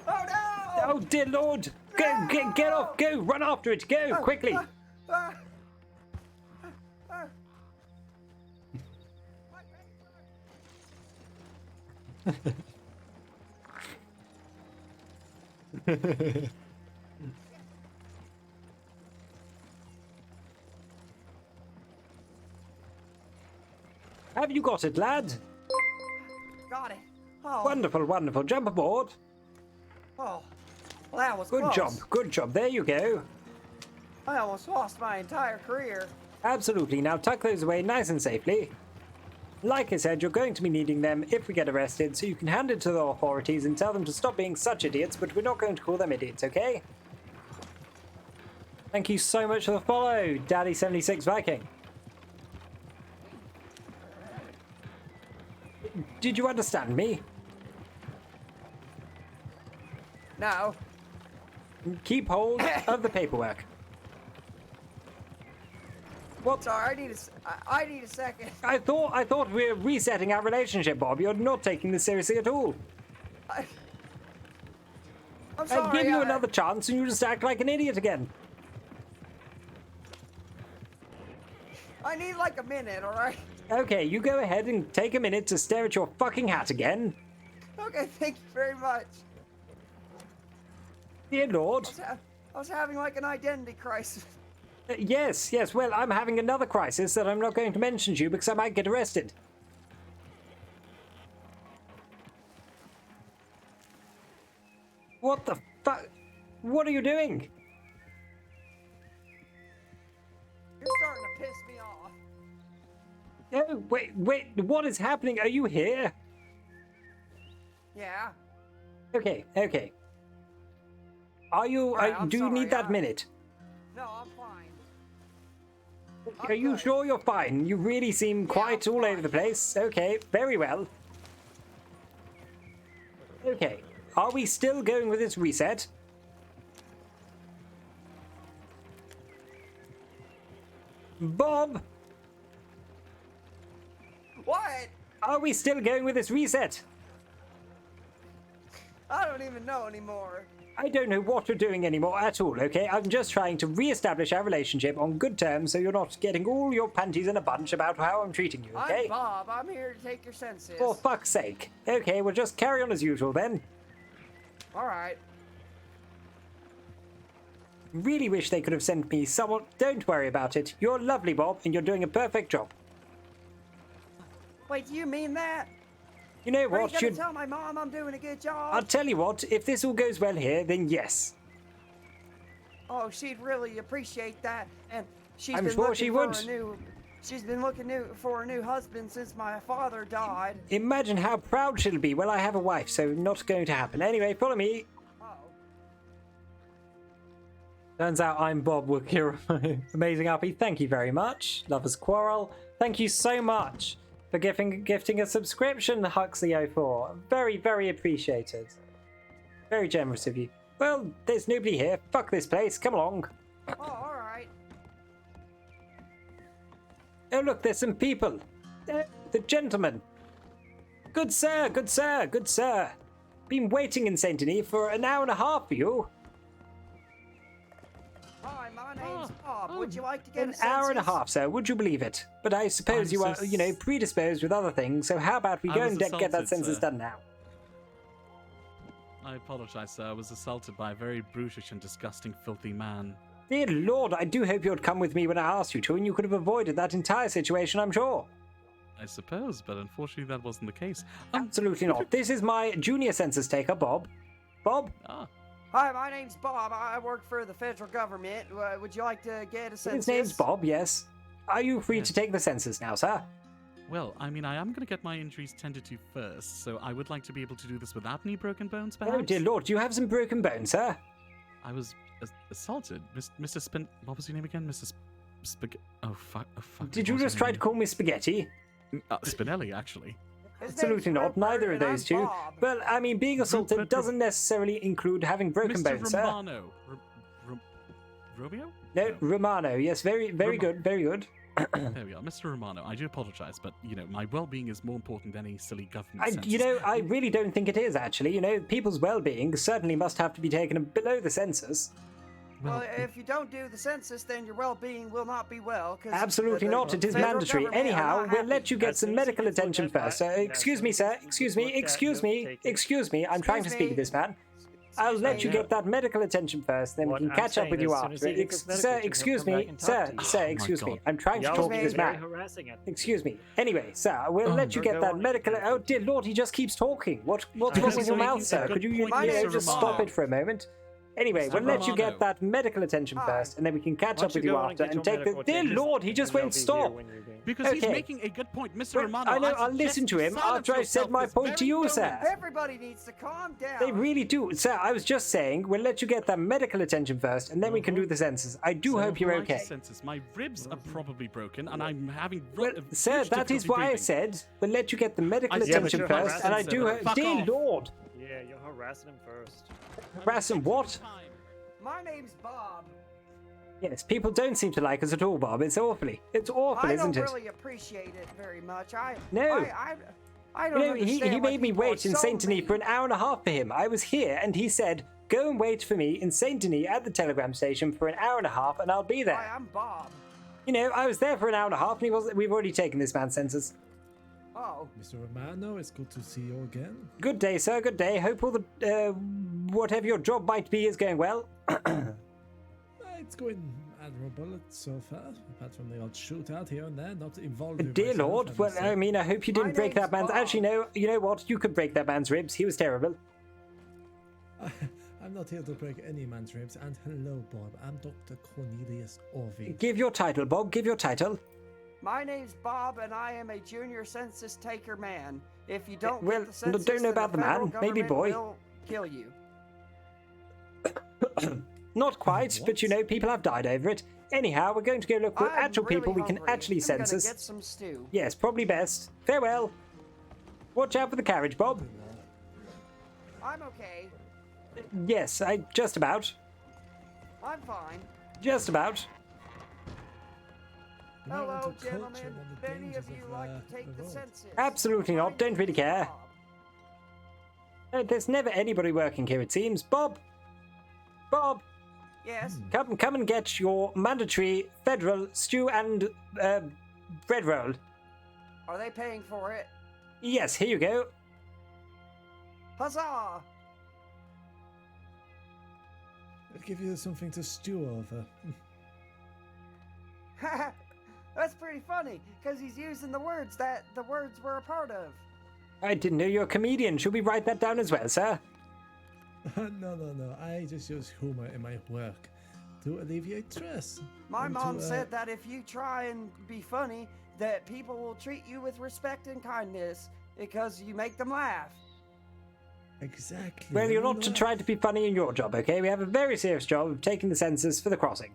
Oh no! Oh dear Lord! Go, get off! Go! Run after it! Go quickly! Have you got it, lad? Got it. Oh. Wonderful, wonderful. Jump aboard. Oh. Well, that was Good close. job, good job. There you go. I almost lost my entire career. Absolutely. Now tuck those away nice and safely. Like I said, you're going to be needing them if we get arrested, so you can hand it to the authorities and tell them to stop being such idiots, but we're not going to call them idiots, okay? Thank you so much for the follow, Daddy76 Viking. Did you understand me? No. Keep hold of the paperwork. What? Sorry, I need a second. I thought we were resetting our relationship, Bob. You're not taking this seriously at all. I'm I'd sorry. give you another chance and you just act like an idiot again. I need like a minute, alright? Okay, you go ahead and take a minute to stare at your fucking hat again. Okay, thank you very much. Dear Lord. I was having like an identity crisis. Yes, well, I'm having another crisis that I'm not going to mention to you because I might get arrested. What the fuck? What are you doing? You're starting to piss me off. Oh, wait, what is happening? Are you here? Yeah. Okay. Are you, Right, do you need that minute? No, I'm fine. Are you sure you're fine? You really seem quite all over the place. Okay, very well. Okay, are we still going with this reset? Bob? What? Are we still going with this reset? I don't even know anymore. I don't know what you're doing anymore at all, okay? I'm just trying to re-establish our relationship on good terms so you're not getting all your panties in a bunch about how I'm treating you, okay? I'm Bob. I'm here to take your census. For fuck's sake. Okay, we'll just carry on as usual then. All right. Really wish they could have sent me someone. Don't worry about it. You're lovely, Bob, and you're doing a perfect job. Wait, do you mean that? You know Are what? you gonna tell my mom I'm doing a good job? I'll tell you what, if this all goes well here, then yes. Oh, she'd really appreciate that. And she's I'm been sure looking she for would. She's been looking for a new husband since my father died. Imagine how proud she'll be. Well, I have a wife, so not going to happen. Anyway, follow me. Turns out I'm Bob Wookir. Amazing RP. Thank you very much. Lovers Quarrel. Thank you so much for gifting a subscription, Huxley04. Very, very appreciated. Very generous of you. Well, there's nobody here. Fuck this place. Come along. Oh, all right. Oh, look, there's some people. The gentleman. Good sir, good sir, good sir. Been waiting in Saint Denis for an hour and a half for you. Hi, my name's Bob. Would you like to get An a census? hour and a half, sir. Would you believe it? But I suppose you are, predisposed with other things. So how about we go and get that assaulted, census sir. done now? I apologize, sir. I was assaulted by a very brutish and disgusting, filthy man. Dear Lord, I do hope you'd come with me when I asked you to, and you could have avoided that entire situation, I'm sure. I suppose, but unfortunately that wasn't the case. Absolutely not. This is my junior census taker, Bob. Bob? Hi, my name's Bob. I work for the federal government. Would you like to get a census? His name's Bob, yes. Are you free to take the census now, sir? Well, I mean, I am going to get my injuries tended to first, so I would like to be able to do this without any broken bones, perhaps? Oh, dear Lord, do you have some broken bones, sir? I was assaulted. Mr. What was your name again? Mr. Spaghetti. Oh, fuck. Did you just try to call me Spaghetti? Spinelli, actually. Absolutely not. Neither of those two. Well, I mean, being assaulted doesn't necessarily include having broken bones, sir. Romano. Romeo? No, Romano. Yes, very good, very good. There we are, Mr. Romano. I do apologize, but my well-being is more important than any silly government census. I really don't think it is, actually. People's well-being certainly must have to be taken below the census. Well, if you don't do the census, then your well-being will not be well. Absolutely not. It is mandatory. Anyhow, we'll let you get some medical attention first. Excuse me, sir. Excuse me. I'm trying to speak to this man. I'll let you get that medical attention first, then we can catch up with you after. Sir, excuse me. Sir, excuse me. I'm trying to talk to this man. Excuse me. Anyway, sir, we'll let you get that medical... Oh, dear Lord, he just keeps talking. What's wrong with your mouth, sir? Could you just stop it for a moment? Anyway, we'll let you get that medical attention first, and then we can catch up with you after and take the... Dear Lord, he just won't stop. Because he's making a good point, Mr. Romano. I know, I'll listen to him after I've said my point to you, sir. Everybody needs to calm down. They really do. Sir, I was just saying, we'll let you get that medical attention first, and then we can do the census. I do hope you're okay. Census. My ribs are probably broken, and I'm having... Sir, that is why I said, we'll let you get the medical attention first, and I do hope... Dear Lord! Yeah, you're harassing him first. Harass him what? My name's Bob. Yes, people don't seem to like us at all, Bob. It's awful, isn't it? I don't really appreciate it very much. I don't understand he why made me people are wait in so Saint Denis mean. for an hour and a half for him. I was here, and he said, go and wait for me in Saint Denis at the telegram station for an hour and a half, and I'll be there. Hi, I'm Bob. I was there for an hour and a half, and we've already taken this man's census. Oh. Mr. Romano, it's good to see you again. Good day, sir. Good day. Hope all the whatever your job might be is going well. It's going admirable so far, apart from the odd shootout here and there, not involved with Dear myself, Lord, well, I mean, I hope you didn't break that man's... Actually, no, you know what? You could break that man's ribs. He was terrible. I'm not here to break any man's ribs, and hello, Bob. I'm Dr. Cornelius Orvig. Give your title, Bob. Give your title. My name's Bob, and I am a junior census taker man. If you don't well, get the census, don't know then about the federal man. Maybe government boy. will kill you. Not quite, but people have died over it. Anyhow, we're going to go look for actual people we can actually census. Get some stew. Yes, probably best. Farewell. Watch out for the carriage, Bob. I'm okay. Yes, just about. I'm fine. Just about. Hello, gentlemen. Any of you like to take the census? Absolutely not. Don't really care. There's never anybody working here, it seems. Bob! Bob! Yes? Come and get your mandatory federal stew and bread roll. Are they paying for it? Yes, here you go. Huzzah! I'll give you something to stew over. That's pretty funny, because he's using the words that the words were a part of. I didn't know you're a comedian. Should we write that down as well, sir? No. I just use humor in my work to alleviate stress. My and mom to, said that if you try and be funny, that people will treat you with respect and kindness because you make them laugh. Exactly. Well, you're not to try to be funny in your job, okay? We have a very serious job of taking the census for the crossing.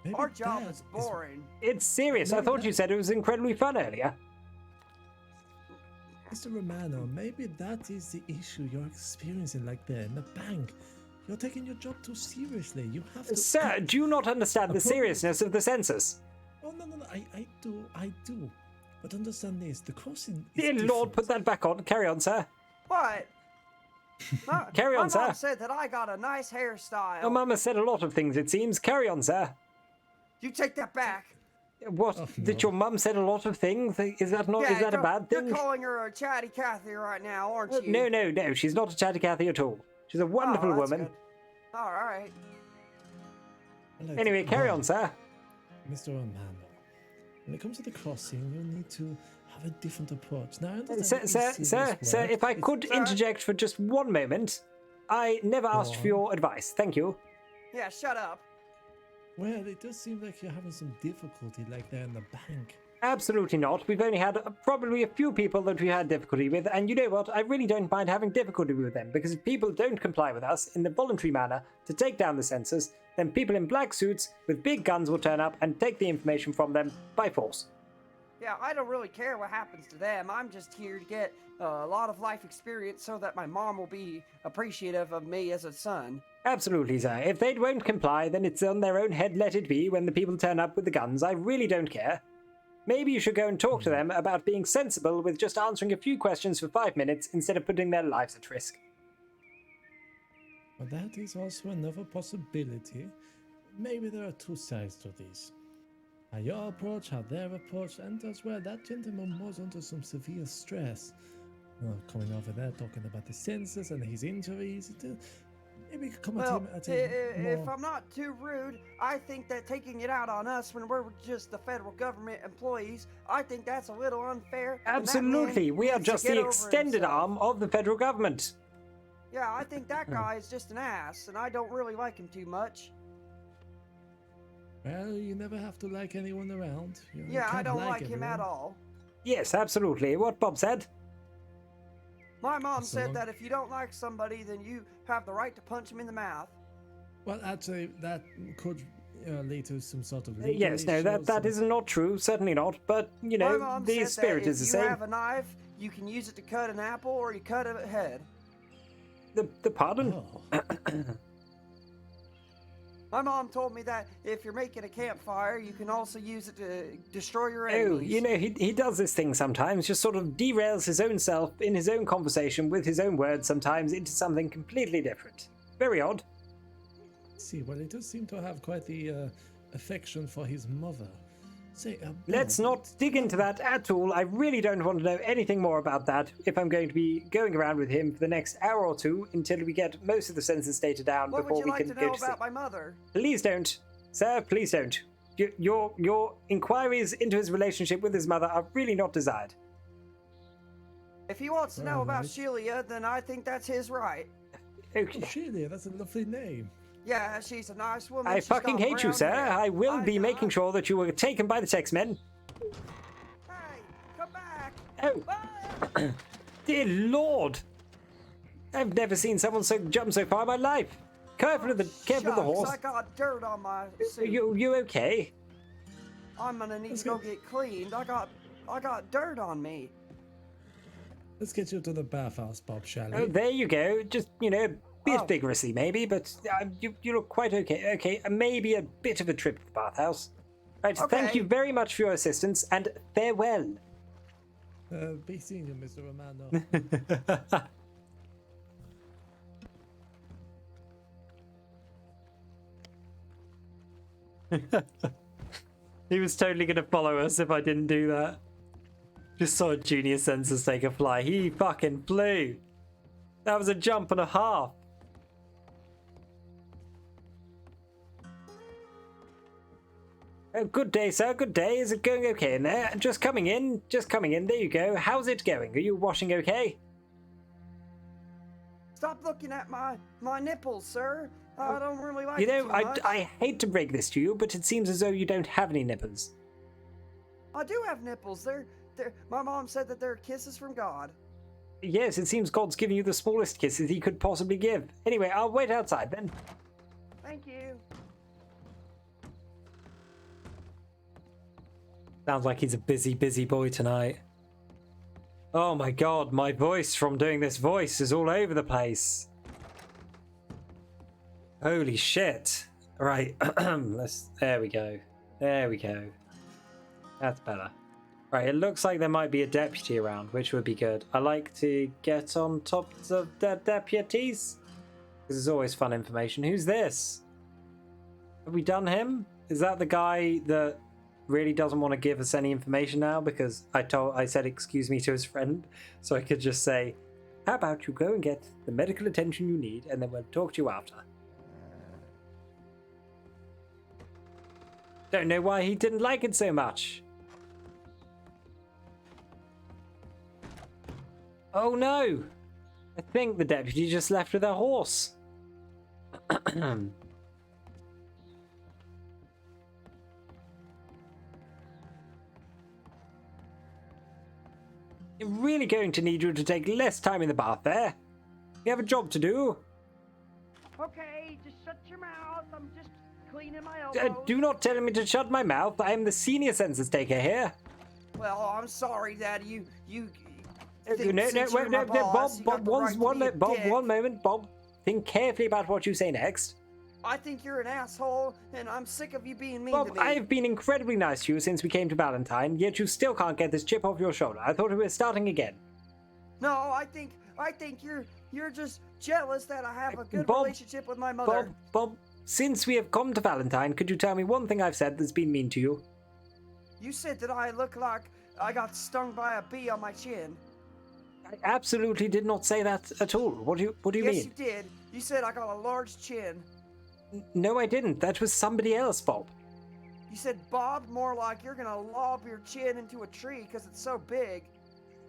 Maybe Our job is boring. It's serious. I thought you said it was incredibly fun earlier. Mr. Romano, maybe that is the issue you're experiencing, like there in the bank. You're taking your job too seriously. You have to... Sir, do you not understand the seriousness of the census? Oh, no. I do. But understand this, the crossing is Dear Lord, put that back on. Carry on, sir. What? Carry on, my sir. mom said that I got a nice hairstyle. Your mama said a lot of things, it seems. Carry on, sir. You take that back. What? Oh, no. That your mum said a lot of things? Is that not? Yeah, Is that a bad thing? You're calling her a chatty Cathy right now, aren't you? No. She's not a chatty Cathy at all. She's a wonderful that's woman. good. All right. Anyway, carry on, sir. Mr. Romano, when it comes to the crossing, you need to have a different approach. Now, I understand Sir, if I could interject for just one moment. I never asked for your advice. Thank you. Yeah, shut up. Well, it does seem like you're having some difficulty, like there in the bank. Absolutely not. We've only had probably a few people that we had difficulty with, and you know what? I really don't mind having difficulty with them, because if people don't comply with us in the voluntary manner to take down the census, then people in black suits with big guns will turn up and take the information from them by force. Yeah, I don't really care what happens to them. I'm just here to get a lot of life experience so that my mom will be appreciative of me as a son. Absolutely, sir. If they won't comply, then it's on their own head, let it be, when the people turn up with the guns. I really don't care. Maybe you should go and talk to them about being sensible with just answering a few questions for 5 minutes instead of putting their lives at risk. But that is also another possibility. Maybe there are two sides to this. How your approach, how their approach, and as well, that gentleman was under some severe stress. Coming over there, talking about the census and his injuries. Maybe come at him at if I'm not too rude, I think that taking it out on us when we're just the federal government employees, I think that's a little unfair. Absolutely. We are just the extended arm of the federal government. Yeah, I think that guy is just an ass, and I don't really like him too much. Well, you never have to like anyone around. Yeah, I don't like him at all. Yes, absolutely. What Bob said. My mom said that if you don't like somebody, then you have the right to punch him in the mouth. Well, actually, that could lead to some sort of legal Yes, no, that is not true. Certainly not. But, you My know, mom the said spirit that is the if same. you have a knife, you can use it to cut an apple or you cut a head. The pardon? Oh. My mom told me that if you're making a campfire, you can also use it to destroy your Oh, enemies. you know, he does this thing sometimes, just sort of derails his own self in his own conversation with his own words sometimes into something completely different. Very odd. See, well, he does seem to have quite the affection for his mother. Say, Let's not dig into that at all. I really don't want to know anything more about that if I'm going to be going around with him for the next hour or two until we get most of the census data down What before would you we like can to know go to about sleep. my mother? Please don't. Sir, please don't. Your inquiries into his relationship with his mother are really not desired. If he wants to know about Alright. Shelia, then I think that's his right. Okay. Oh, Shelia, that's a lovely name. Yeah, she's a nice woman. I She's fucking got hate you, brown sir. hair. I will be making sure that you were taken by the X-Men. Hey, come back! Oh. Dear Lord. I've never seen someone jump so far in my life. Careful of the Shucks, horse. I got dirt on my suit. You okay? I'm gonna need to go get cleaned. I got dirt on me. Let's get you to the bathhouse, Bob, shall we? Oh, there you go. Just, you know, a bit vigorously maybe, but you look quite okay. Okay, maybe a bit of a trip to the bathhouse. Right, thank you very much for your assistance, and farewell. Be seeing you, Mr. Romano. He was totally going to follow us if I didn't do that. Just saw a junior census take a fly. He fucking flew. That was a jump and a half. Oh, good day, sir. Good day. Is it going okay in there? Just coming in. Just coming in. There you go. How's it going? Are you washing okay? Stop looking at my nipples, sir. I don't really like You it know, too much. I hate to break this to you, but it seems as though you don't have any nipples. I do have nipples. They're my mom said that they're kisses from God. Yes, it seems God's giving you the smallest kisses he could possibly give. Anyway, I'll wait outside then. Thank you. Sounds like he's a busy, busy boy tonight. Oh my god, my voice from doing this voice is all over the place. Holy shit. Right, there we go. There we go. That's better. Right, it looks like there might be a deputy around, which would be good. I like to get on top of the deputies. This is always fun information. Who's this? Have we done him? Is that the guy that really doesn't want to give us any information now? Because I said excuse me to his friend, so I could just say, how about you go and get the medical attention you need, and then we'll talk to you after. Don't know why he didn't like it so much. Oh no! I think the deputy just left with a horse. I'm really going to need you to take less time in the bath there. You have a job to do. Okay, just shut your mouth. I'm just cleaning my elbows. Do not tell me to shut my mouth. I am the senior census taker here. Well, I'm sorry, Dad. You Bob, one moment, Bob. Think carefully about what you say next. I think you're an asshole, and I'm sick of you being mean Bob, to me. I've been incredibly nice to you since we came to Valentine, yet you still can't get this chip off your shoulder. I thought we were starting again. No, I think you're just jealous that I have a good relationship with my mother. Bob, since we have come to Valentine, could you tell me one thing I've said that's been mean to you? You said that I look like I got stung by a bee on my chin. I absolutely did not say that at all. What do you mean? Yes, you did. You said I got a large chin. No, I didn't. That was somebody else, Bob. You said, Bob, more like you're gonna lob your chin into a tree because it's so big.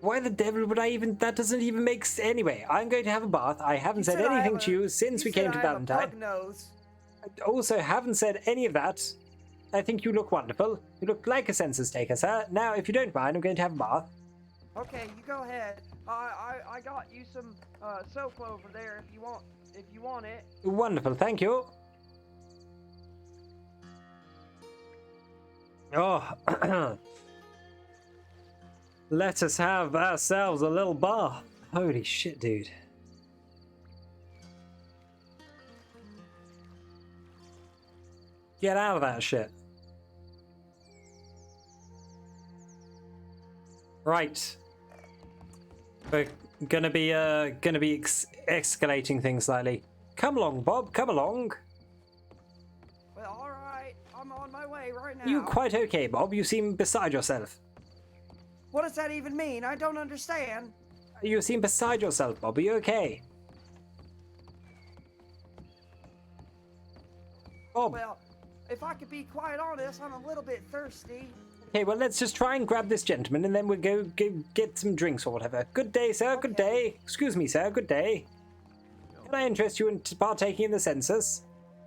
Why the devil would I even... That doesn't even make sense. Anyway, I'm going to have a bath. I haven't said anything to you since we came to Valentine. I have a pug nose. I also haven't said any of that. I think you look wonderful. You look like a census taker, sir. Now, if you don't mind, I'm going to have a bath. Okay, you go ahead. I got you some soap over there if you want it. Wonderful, thank you. Oh, let us have ourselves a little bath. Holy shit, dude. Get out of that shit. Right. We're gonna be escalating things slightly. Come along, Bob. Come along. Well, all right. I'm on my way right now. You quite okay, Bob? You seem beside yourself. What does that even mean? I don't understand. You seem beside yourself, Bob. Are you okay? Bob. Well, if I could be quite honest, I'm a little bit thirsty. Okay, well, let's just try and grab this gentleman, and then we'll go get some drinks or whatever. Good day, sir. Good day. Excuse me, sir. Good day. Can I interest you in partaking in the census?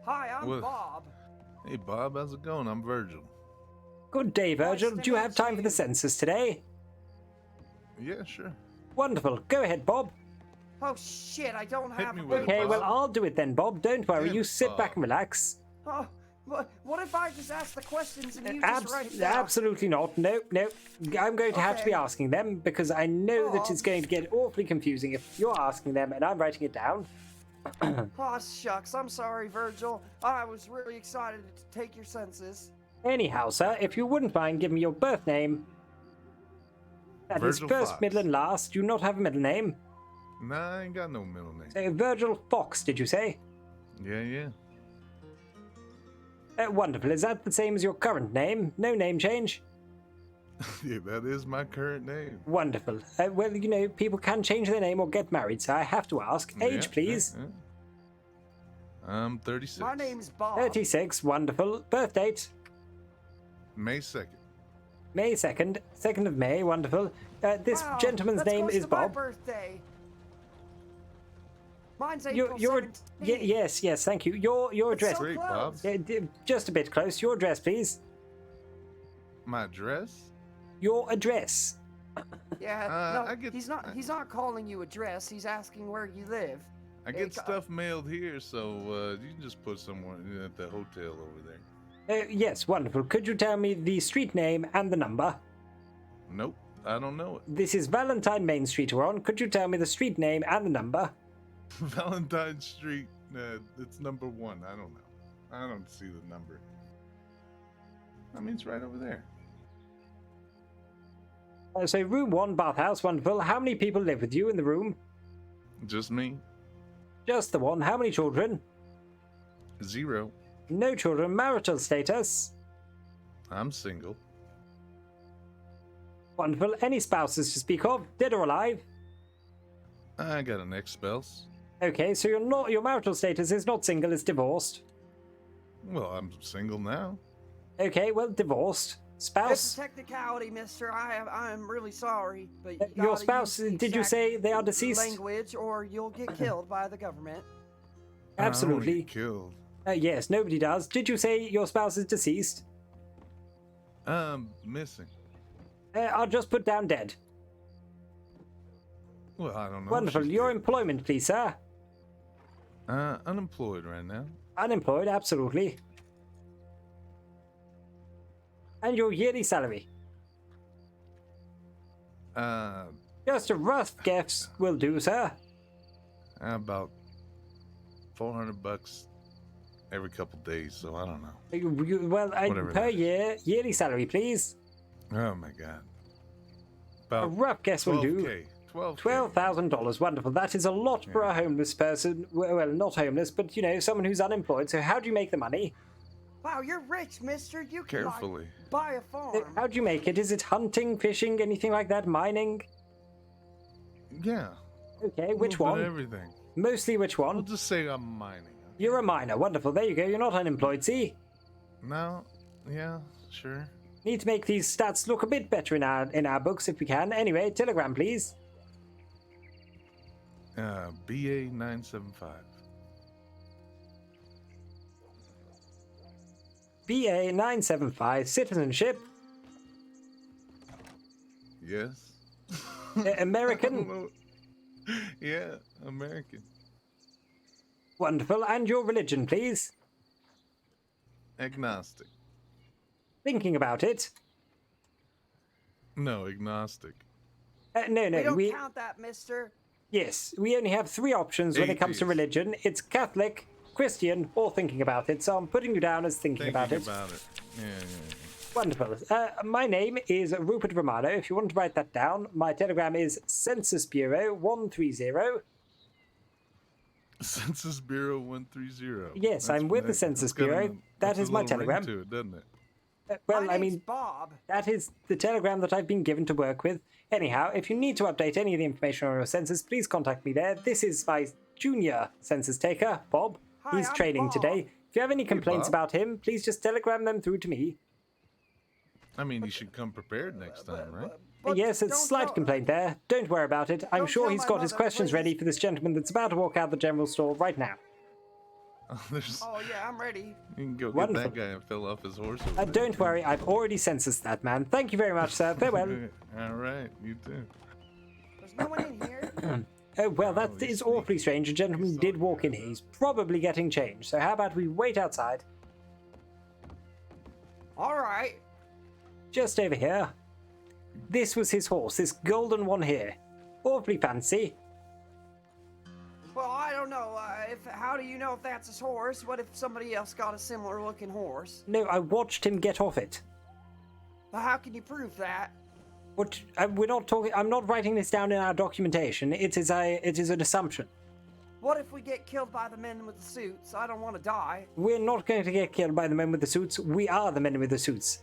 Hi, I'm Bob. Hey, Bob. How's it going? I'm Virgil. Good day, Virgil. Do you have time for the census today? Yeah, sure. Wonderful. Go ahead, Bob. Oh, shit. I don't have a... Okay, well, I'll do it then, Bob. Don't worry. You sit back and relax. Oh, what if I just ask the questions and you just write it down? Absolutely not. No. I'm going to have to be asking them because I know that it's going to get awfully confusing if you're asking them and I'm writing it down. Oh, shucks. I'm sorry, Virgil. I was really excited to take your census. Anyhow, sir, if you wouldn't mind giving me your birth name. That is first, Fox. middle, and last. Do you not have a middle name? Nah, I ain't got no middle name. So, Virgil Fox, did you say? Yeah. Wonderful. Is that the same as your current name? No name change? Yeah, that is my current name. Wonderful. Well, you know, people can change their name or get married, so I have to ask. Age, Yeah, please. yeah. I'm 36. My name's Bob. 36. Wonderful. Birth date? May 2nd. May 2nd. 2nd of May. Wonderful. This Wow, gentleman's that's name close is to my Bob. birthday. Mine's You're, April you're 17th. yes, thank you. Your It's address. so Great, close. Bob. Just a bit close. Your address, please. My address? Your address. Yeah, I no, get- he's not calling you address. He's asking where you live. I get stuff mailed here, so you can just put someone at the hotel over there. Yes, wonderful. Could you tell me the street name and the number? Nope, I don't know it. This is Valentine Main Street we're on. Could you tell me the street name and the number? Valentine Street, it's number 1. I don't know. I don't see the number. I mean, it's right over there. So room 1, bathhouse, wonderful. How many people live with you in the room? Just me. Just the one. How many children? 0. No children. Marital status? I'm single. Wonderful. Any spouses to speak of? Dead or alive? I got an ex-spouse. Okay, so your marital status is not single, it's divorced. Well, I'm single now. Okay, well, divorced. It's Spouse? a technicality, mister. I'm really sorry, but you Your gotta spouse, use the did you exact say they are deceased? language, or you'll get killed by the government. I don't Absolutely. get killed. Yes, nobody does. Did you say your spouse is deceased? Missing. I'll just put down dead. Well, I don't know. Wonderful. She's Your dead. employment, please, sir. Unemployed right now. Unemployed, absolutely. And your yearly salary? Just a rough guess will do, sir. About $400 every couple days, so I don't know. Well, Whatever per that is. year, yearly salary, please. Oh my god. A rough guess will do. $12,000. Wonderful. That is a lot for a homeless person. Well, not homeless, but you know, someone who's unemployed. So, how do you make the money? Wow, you're rich, mister. You can Carefully. like, buy a farm. How do you make it? Is it hunting, fishing, anything like that? Mining? Yeah. Okay, A which little bit one? of everything. Mostly which one? We'll just say I'm mining. You're a miner. Wonderful. There you go. You're not unemployed, see? No. Yeah, sure. Need to make these stats look a bit better in our books if we can. Anyway, telegram, please. BA 975. BA 975, citizenship. Yes. American. Yeah, American. Wonderful. And your religion, please. Agnostic. Thinking about it. No, agnostic. No, we don't we count that, mister. yes, we only have 3 options when it comes to Atheist. religion. It's Catholic, Christian, or thinking about it. So I'm putting you down as thinking about it. Yeah. Wonderful. My name is Rupert Romano. If you want to write that down, my telegram is Census Bureau 130. Census Bureau 130. Yes, I'm with the Census Bureau. That is my telegram. To it, doesn't it? Well, My I name's mean, Bob. that is the telegram that I've been given to work with. Anyhow, if you need to update any of the information on your census, please contact me there. This is my junior census taker, Bob. Hi, He's I'm training Bob. today. If you have any complaints Bob. about him, please just telegram them through to me. I mean, you should come prepared next time, right? Yes, it's a don't slight tell- complaint there. Don't worry about it. I'm Don't sure tell he's my got his mother, questions please. ready for this gentleman that's about to walk out the general store right now. There's, Oh yeah, I'm ready. you can go Wonderful. get that guy and fell off his horse. Over there. Don't worry, I've already censused that man. Thank you very much, sir. Farewell. All right, you too. There's no one in here. Oh, well, that is awfully strange. A gentleman did walk in here. He's probably getting changed. So how about we wait outside? All right. Just over here. This was his horse, this golden one here. Awfully fancy. Well, I don't know. How do you know if that's his horse? What if somebody else got a similar looking horse? No, I watched him get off it. Well, how can you prove that? What? We're not talking. I'm not writing this down in our documentation. It is an assumption. What if we get killed by the men with the suits? I don't want to die. We're not going to get killed by the men with the suits. We are the men with the suits.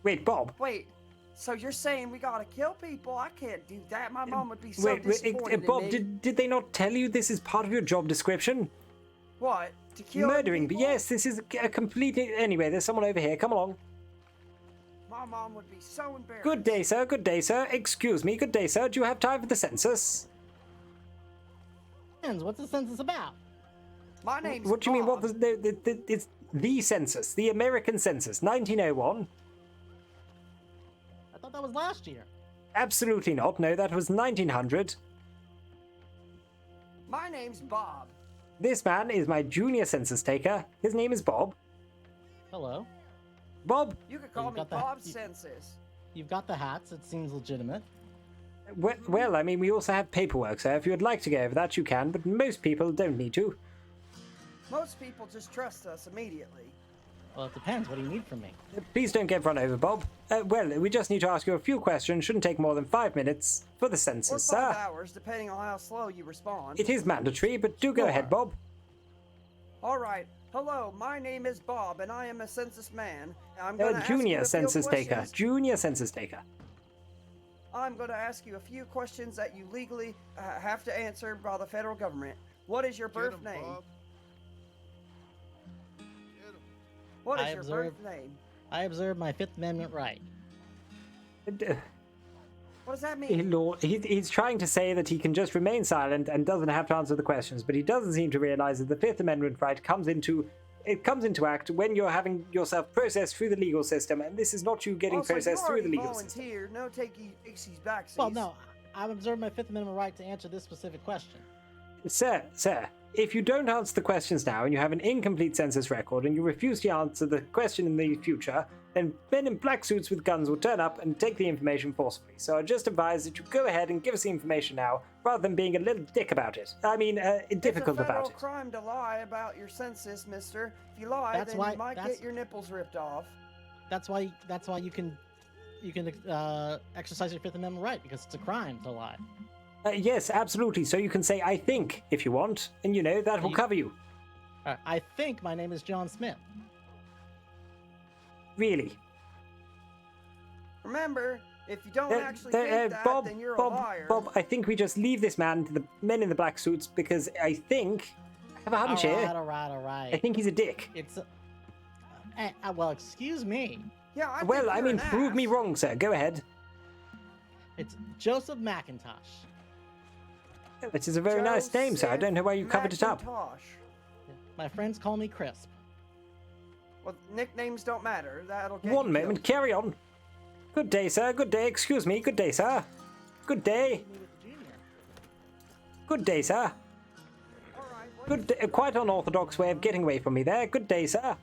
Wait, Bob. Wait, so you're saying we gotta kill people? I can't do that. My mom would be so Wait, disappointed Bob, in me. did they not tell you this is part of your job description? What? To kill Murdering, people? but yes, this is a complete... Anyway, there's someone over here. Come along. My mom would be so embarrassed. Good day, sir. Good day, sir. Excuse me. Good day, sir. Do you have time for the census? What's the census about? My name's What do you mean? Bob. What? It's the census. The American census. 1901. I thought that was last year. Absolutely not. No, that was 1900. My name's Bob. This man is my junior census taker. His name is Bob. Hello. Bob? You could call me Bob Census. You've got the hats. It seems legitimate. Well, I mean, we also have paperwork, sir. If you would like to go over that, you can, but most people don't need to. Most people just trust us immediately. Well, it depends. What do you need from me? Please don't get run over, Bob. Well, we just need to ask you a few questions. Shouldn't take more than 5 minutes for the Or census, 5 sir. hours, depending on how slow you respond. It is mandatory, but do go ahead, Bob. All right. Hello, my name is Bob, and I am a census man. I'm going to ask you Junior a few census taker. questions. Junior census taker. I'm going to ask you a few questions that you legally have to answer by the federal government. What is your birth name? What is your birth name? I observe my Fifth Amendment right. What does that mean? He's trying to say that he can just remain silent and doesn't have to answer the questions, but he doesn't seem to realize that the Fifth Amendment right comes into act when you're having yourself processed through the legal system, and this is not you getting Also, processed you through the already legal system. volunteered. No takesies backsies. Well, no. I observe my Fifth Amendment right to answer this specific question. Sir, if you don't answer the questions now and you have an incomplete census record and you refuse to answer the question in the future, then men in black suits with guns will turn up and take the information forcibly. So I just advise that you go ahead and give us the information now, rather than being a little dick about it. I mean, difficult about it. It's a federal crime to lie about your census, mister. If you lie, That's then why- you might that's- get your nipples ripped off. That's why you can exercise your Fifth Amendment right, because it's a crime to lie. Yes, absolutely. So you can say, I think, if you want, and that will cover you. I think my name is John Smith. Really? Remember, if you don't actually think that, then you're a liar. Bob, I think we just leave this man to the men in the black suits because I think, I have a hunch here. All right. I think he's a dick. It's well, excuse me. Yeah, I Well, think I you're mean, an prove ass. me wrong, sir. Go ahead. It's Joseph McIntosh. It is a very nice name, sir. I don't know why you covered it up. Macintosh. My friends call me Crisp. Well, nicknames don't matter. That'll get One you moment, killed. carry on. Good day, sir. Good day. Excuse me. Good day, sir. Good day. Good day, sir. Good day. Quite unorthodox way of getting away from me there. Good day, sir.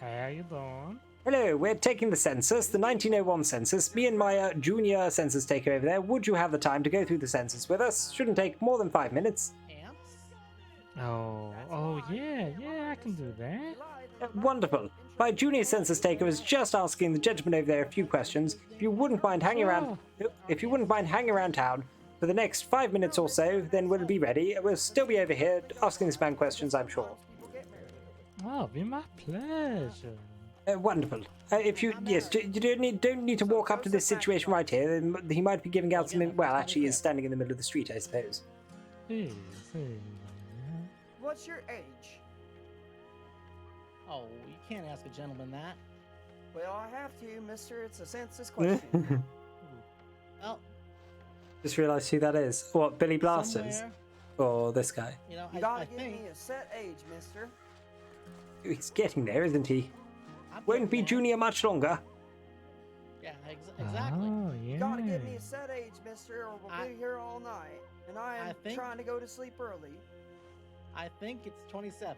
How you doing? Hello, we're taking the census, the 1901 census. Me and my junior census taker over there. Would you have the time to go through the census with us? Shouldn't take more than 5 minutes. Oh, yeah, I can do that. Wonderful. My junior census taker is just asking the gentleman over there a few questions. If you wouldn't mind hanging around town for the next 5 minutes or so, then we'll be ready. We'll still be over here asking this man questions, I'm sure. Oh, be my pleasure. Wonderful. If you don't need to walk up to this situation right here. He might be giving out some. Well, actually, he is standing in the middle of the street, I suppose. What's your age? Oh, you can't ask a gentleman that. Well, I have to, mister. It's a census question. Well, Just realised who that is. What, Billy Blasters? somewhere, Or this guy? you know, You I gotta give think me a set age, mister. He's getting there, isn't he? I'm Won't be getting there. junior much longer. Yeah, exactly. Oh, You yeah. gotta give me a set age, mister, or we'll be here all night. And I am think- trying to go to sleep early. I think it's 27.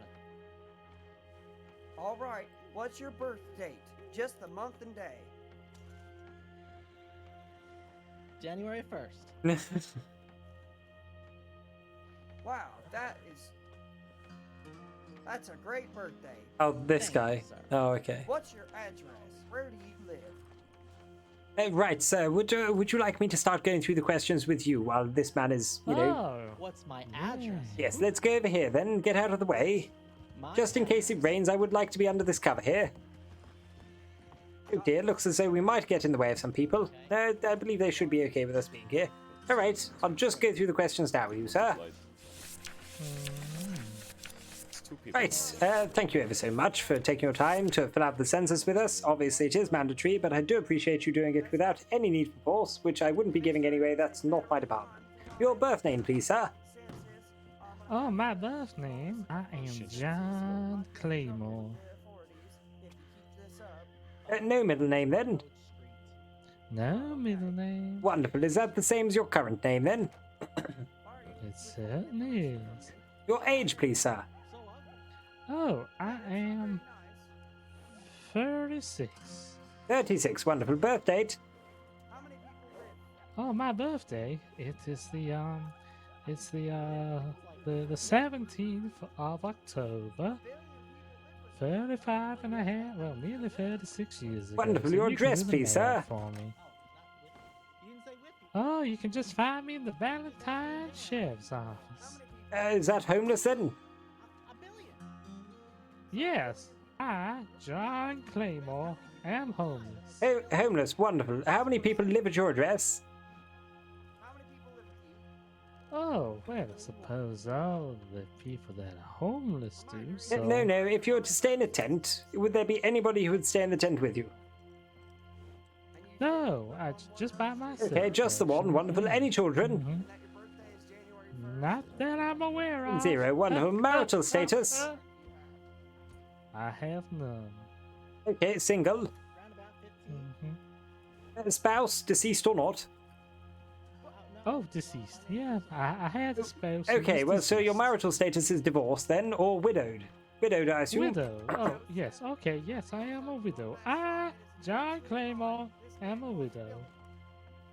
All right, what's your birth date? Just the month and day. January 1st. Wow, that's a great birthday. Oh, this Thank guy. you, sir. Oh, okay. What's your address? Where do you live? Right, sir. Would you like me to start going through the questions with you while this man is, you know? What's my address? Yes, let's go over here then. Get out of the way. Just in case it rains, I would like to be under this cover here. Oh dear, looks as though we might get in the way of some people. I believe they should be okay with us being here. All right, I'll just go through the questions now with you, sir. Right, thank you ever so much for taking your time to fill out the census with us. Obviously it is mandatory, but I do appreciate you doing it without any need for force, which I wouldn't be giving anyway. That's not my department. Your birth name, please, sir. Oh, my birth name? I am John Claymore. No middle name, then? No middle name. Wonderful. Is that the same as your current name, then? It certainly is. Your age, please, sir. Oh, I am 36. 36. Wonderful. Birth date? Oh, my birthday. It is the 17th of October. 35 and a half, well, nearly 36 years ago. Wonderful. So Your you can address, do the please, math sir. For me. Oh, you can just find me in the Valentine Sheriff's Office. Is that homeless, then? Yes, I, John Claymore, am homeless. Oh, homeless. Wonderful. How many people live at your address? Oh, well, I suppose all the people that are homeless do, so... No. If you were to stay in a tent, would there be anybody who would stay in the tent with you? No, just by myself. Okay, just the one. Wonderful. Any children? Not that I'm aware of. 0. Wonderful. Marital status? I have none. Okay, single. Spouse, deceased or not? Oh, deceased. Yeah, I had a spouse. Okay, well, so your marital status is divorced then, or widowed? Widowed, I assume. Widow. Oh, yes. Okay, yes, I am a widow. I, John Claymore, am a widow.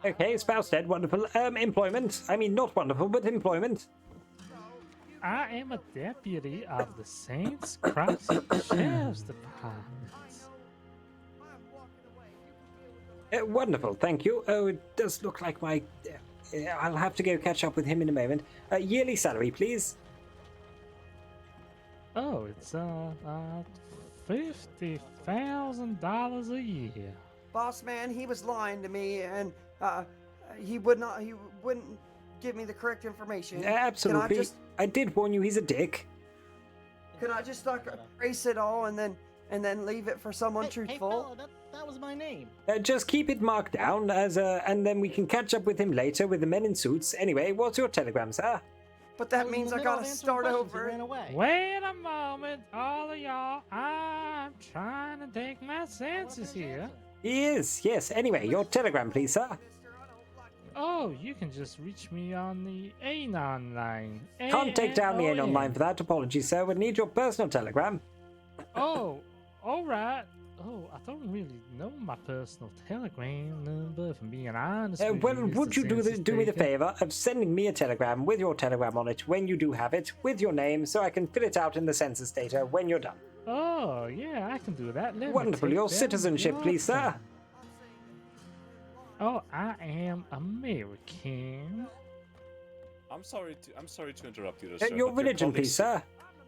Okay, spouse dead. Wonderful. Employment. I mean, not wonderful, but employment. I am a deputy of the Saints Crossing Sheriff's Department. Wonderful, thank you. Oh, it does look like my... I'll have to go catch up with him in a moment. Yearly salary, please. Oh, it's $50,000 a year. Boss man, he was lying to me, and he wouldn't give me the correct information. Absolutely. I did warn you, he's a dick. Can I just erase it all and then leave it for someone truthful? Hey, fella, that was my name. Just keep it marked down and then we can catch up with him later with the men in suits. Anyway, what's your telegram, sir? But that means I gotta start over. Wait a moment, all of y'all. I'm trying to take my census here. He is, yes. Anyway, your telegram, please, sir. Oh, you can just reach me on the Anon line. Can't take down the Anon line for that. Apologies, sir. We'd need your personal telegram. Oh, all right. Oh, I don't really know my personal telegram number, if I'm being honest. Well, would you do me the favor of sending me a telegram with your telegram on it when you do have it, with your name, so I can fill it out in the census data when you're done? Oh, yeah, I can do that. Wonderful. Your citizenship, please, sir. Oh, I am American. I'm sorry to interrupt you, sir. Your religion, please, sir.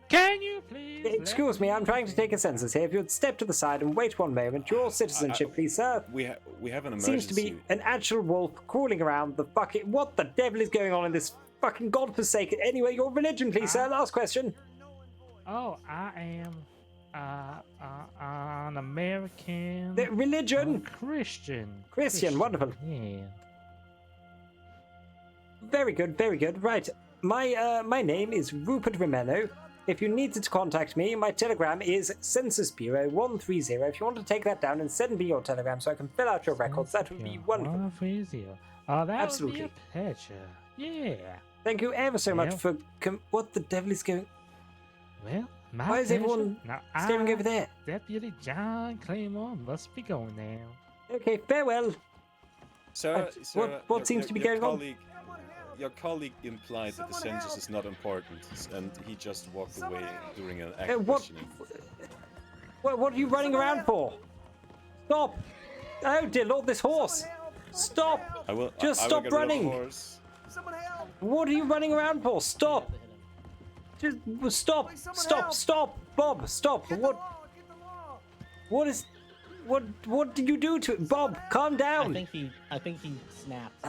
Can you please? Excuse me, I'm trying to take a census here. If you'd step to the side and wait one moment. Your citizenship, please, sir. We have an emergency. Seems to be an actual wolf crawling around the fucking... What the devil is going on in this fucking godforsaken... Anyway, your religion, please, sir. Last question. Oh, I am an American... The religion? Christian. Christian, wonderful. Yeah. Very good, very good. Right, my name is Rupert Romano. If you needed to contact me, my telegram is Census Bureau 130. If you want to take that down and send me your telegram so I can fill out your records, that would be wonderful. 130. Oh, that Absolutely. would be a pleasure. Yeah. Thank you ever so much for... What the devil is going... Well, my Why is pleasure. everyone staring over there? Deputy John Claymore must be going now. Okay, farewell. Sir, what seems to be going on? Your colleague implied that the census is not important, and he just walked away during an act questioning. What are you running around for? Stop! Oh dear Lord, this horse! Stop! Just I will stop get rid of the running! horse. What are you running around for? Stop! Just stop! Stop! Bob, stop! What is? What did you do to it, Bob? Calm down. I think he snapped.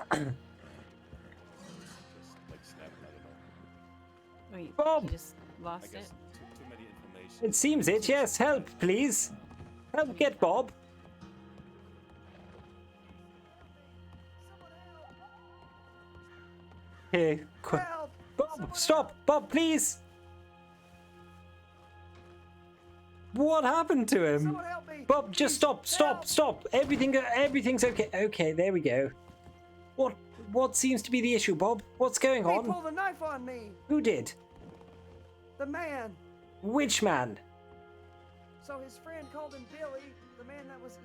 Wait, Bob! you just lost it? Too many information. It seems it. Yes, help, please. Help get Bob. Hey, Bob, stop! Bob, please! What happened to him? Bob, just stop! Everything's okay. Okay, there we go. What seems to be the issue, Bob? What's going He on? pulled a knife on me. Who did? The man. Which man? So his friend called him Billy, the man that was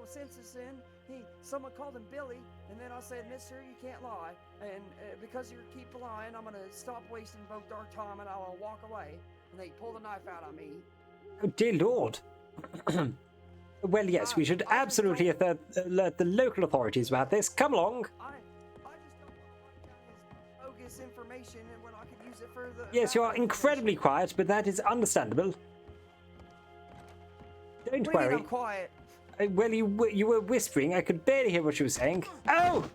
Census in. Someone called him Billy, and then I said, "Mister, you can't lie, and because you keep lying, I'm gonna stop wasting both our time, and I'll walk away." And they pulled a knife out on me. Oh, dear Lord. Well, yes, we should absolutely alert the local authorities about this. Come along. Bogus information, and when I could use it for the. Yes, you are incredibly quiet, but that is understandable. Don't What do you mean worry. I'm quiet? Well, you were whispering. I could barely hear what you were saying. Oh!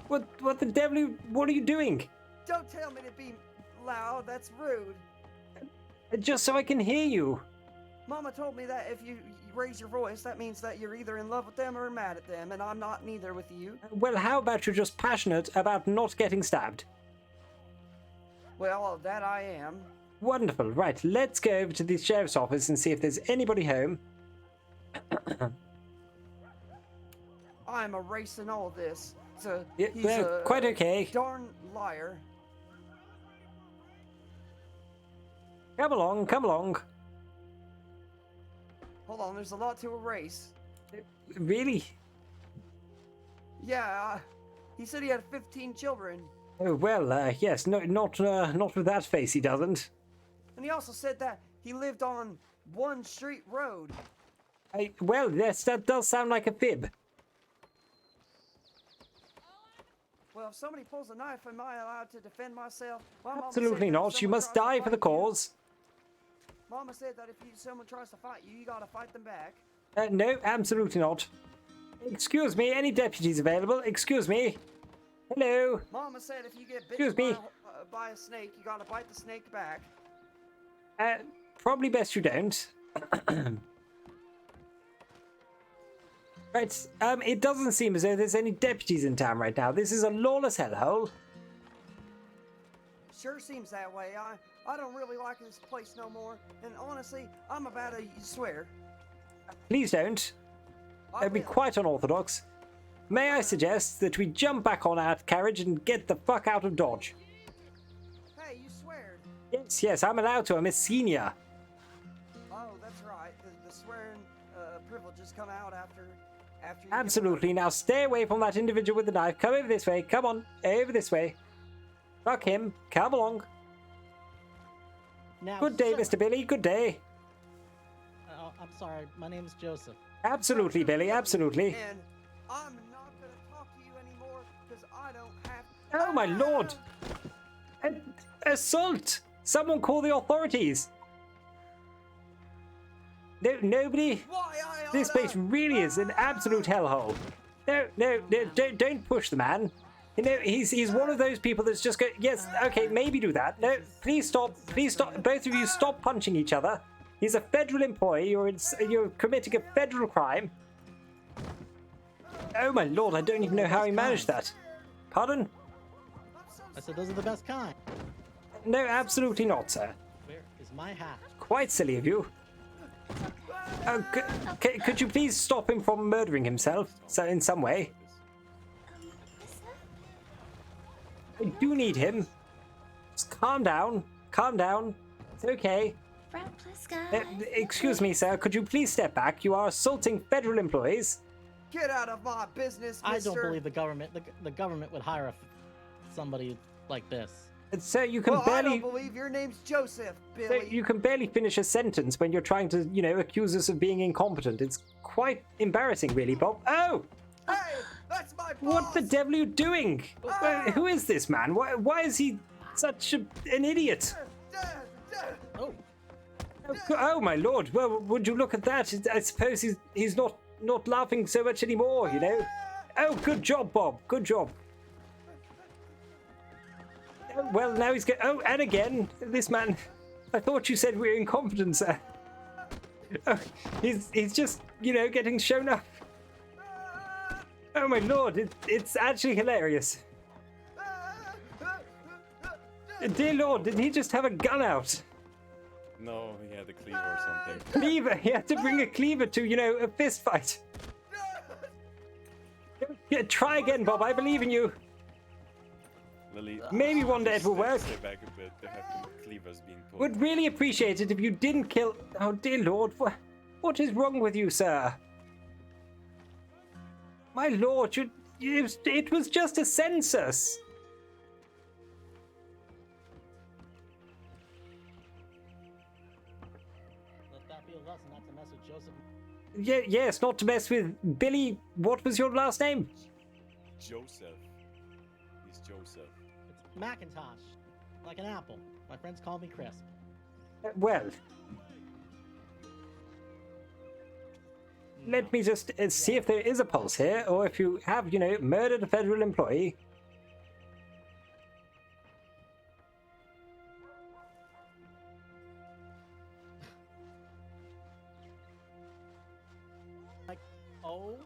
What the devil? What are you doing? Don't tell me to be loud. That's rude. Just so I can hear you. Mama told me that if you raise your voice, that means that you're either in love with them or mad at them, and I'm not neither with you. Well, how about you're just passionate about not getting stabbed? Well, that I am. Wonderful. Right, let's go over to the sheriff's office and see if there's anybody home. I'm erasing all this. He's quite okay. Darn liar. Come along, come along. Hold on, there's a lot to erase. Really? Yeah, he said he had 15 children. Oh, well, yes, no, not with that face, he doesn't. And he also said that he lived on one street road. Well, yes, that does sound like a fib. Well, if somebody pulls a knife, am I allowed to defend myself? My mama Absolutely said that if not. You someone must tries to die for the fight you- cause. Mama said that if someone tries to fight you, you gotta fight them back. No, absolutely not. Excuse me, any deputies available? Excuse me. Hello. Mama said if you get Excuse bitten me. by a snake, you gotta bite the snake back. Probably best you don't. Right, it doesn't seem as though there's any deputies in town right now. This is a lawless hellhole. Sure seems that way. I don't really like this place no more. And honestly, I'm about to swear. Please don't. That'd be quite unorthodox. May I suggest that we jump back on our carriage and get the fuck out of Dodge? Hey, you swear? Yes, I'm allowed to. I'm a senior. Oh, that's right. The swearing privileges come out after you. Absolutely. Now stay away from that individual with the knife. Come over this way. Come on. Over this way. Fuck him. Come along. Now, Good day, sir. Mr. Billy. Good day. I'm sorry. My name's Joseph. Absolutely, Billy. Absolutely. And I'm not gonna talk to you anymore because I don't have. Oh my lord! Assault! Someone call the authorities! No, nobody. This place really is an absolute hellhole. No, don't push the man. You know, he's one of those people that's just go. Yes, okay, maybe do that. No, please stop. Please stop. Both of you, stop punching each other. He's a federal employee. You're committing a federal crime. Oh my lord! I don't even know how he managed that. Pardon? I said those are the best kind. No, absolutely not, sir. Where is my hat? Quite silly of you. Oh, could you please stop him from murdering himself in some way? I do need him. Just calm down. Calm down. It's okay. Excuse me, sir. Could you please step back? You are assaulting federal employees. Get out of my business, I mister. don't believe the government. The government would hire somebody like this. Sir, you can well, barely. I don't believe your name's Joseph, Sir, Billy. you can barely finish a sentence when you're trying to, accuse us of being incompetent. It's quite embarrassing, really, Bob. Oh! Hey, that's my boss. What the devil are you doing? Who is this man? Why is he such an idiot? Oh my lord! Well, would you look at that? I suppose he's not laughing so much anymore. Oh, good job, Bob. Good job. Oh, well, now he's oh, and again, this man. I thought you said we were incompetent, sir. Oh, he's just getting shown up. Oh my lord! It's actually hilarious. Dear lord, did he just have a gun out? No, he had a cleaver or something. Cleaver? He had to bring a cleaver to, a fist fight. Yeah, try again, Bob. I believe in you. Lily, maybe one day it will work. Stay back a bit. There have been cleavers being pulled. Would really appreciate it if you didn't kill. Oh dear lord, what is wrong with you, sir? My lord, it was just a census. Let that be a lesson not to mess with Joseph. Yes, not to mess with Billy. What was your last name? Joseph. He's Joseph. It's Macintosh, like an apple. My friends call me Crisp. Well, let me just see if there is a pulse here, or if you have, murdered a federal employee. Like, oh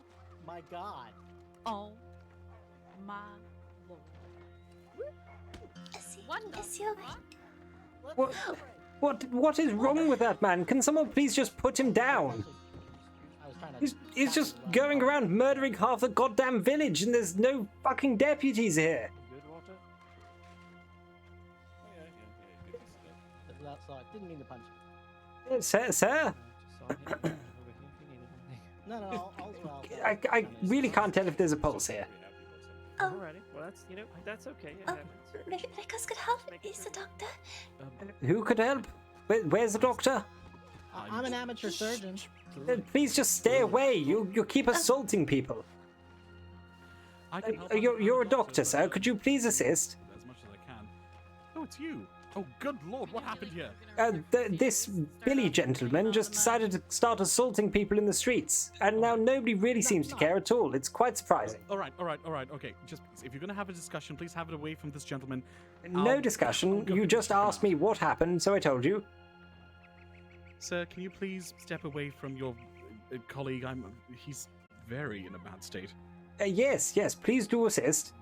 my god. Oh my lord. What is wrong with that man? Can someone please just put him down? He's just going around murdering half the goddamn village, and there's no fucking deputies here. Sorry, didn't mean to punch you. Sir? No, all's well. I really can't tell if there's a pulse here. Alrighty, well that's okay. It happens. Rickos could help. He's the doctor. Who could help? Where's the doctor? I'm an amateur surgeon. Please just stay away. You keep assaulting people. You're a doctor, sir. Could you please assist? As much as I can. Oh, it's you. Oh, good lord, what happened here? This Billy gentleman just decided to start assaulting people in the streets, and now nobody really seems to care at all. It's quite surprising. All right, okay. Just if you're going to have a discussion, please have it away from this gentleman. No discussion. You just asked me what happened, so I told you. Sir, can you please step away from your colleague? He's very in a bad state. Yes, please do assist.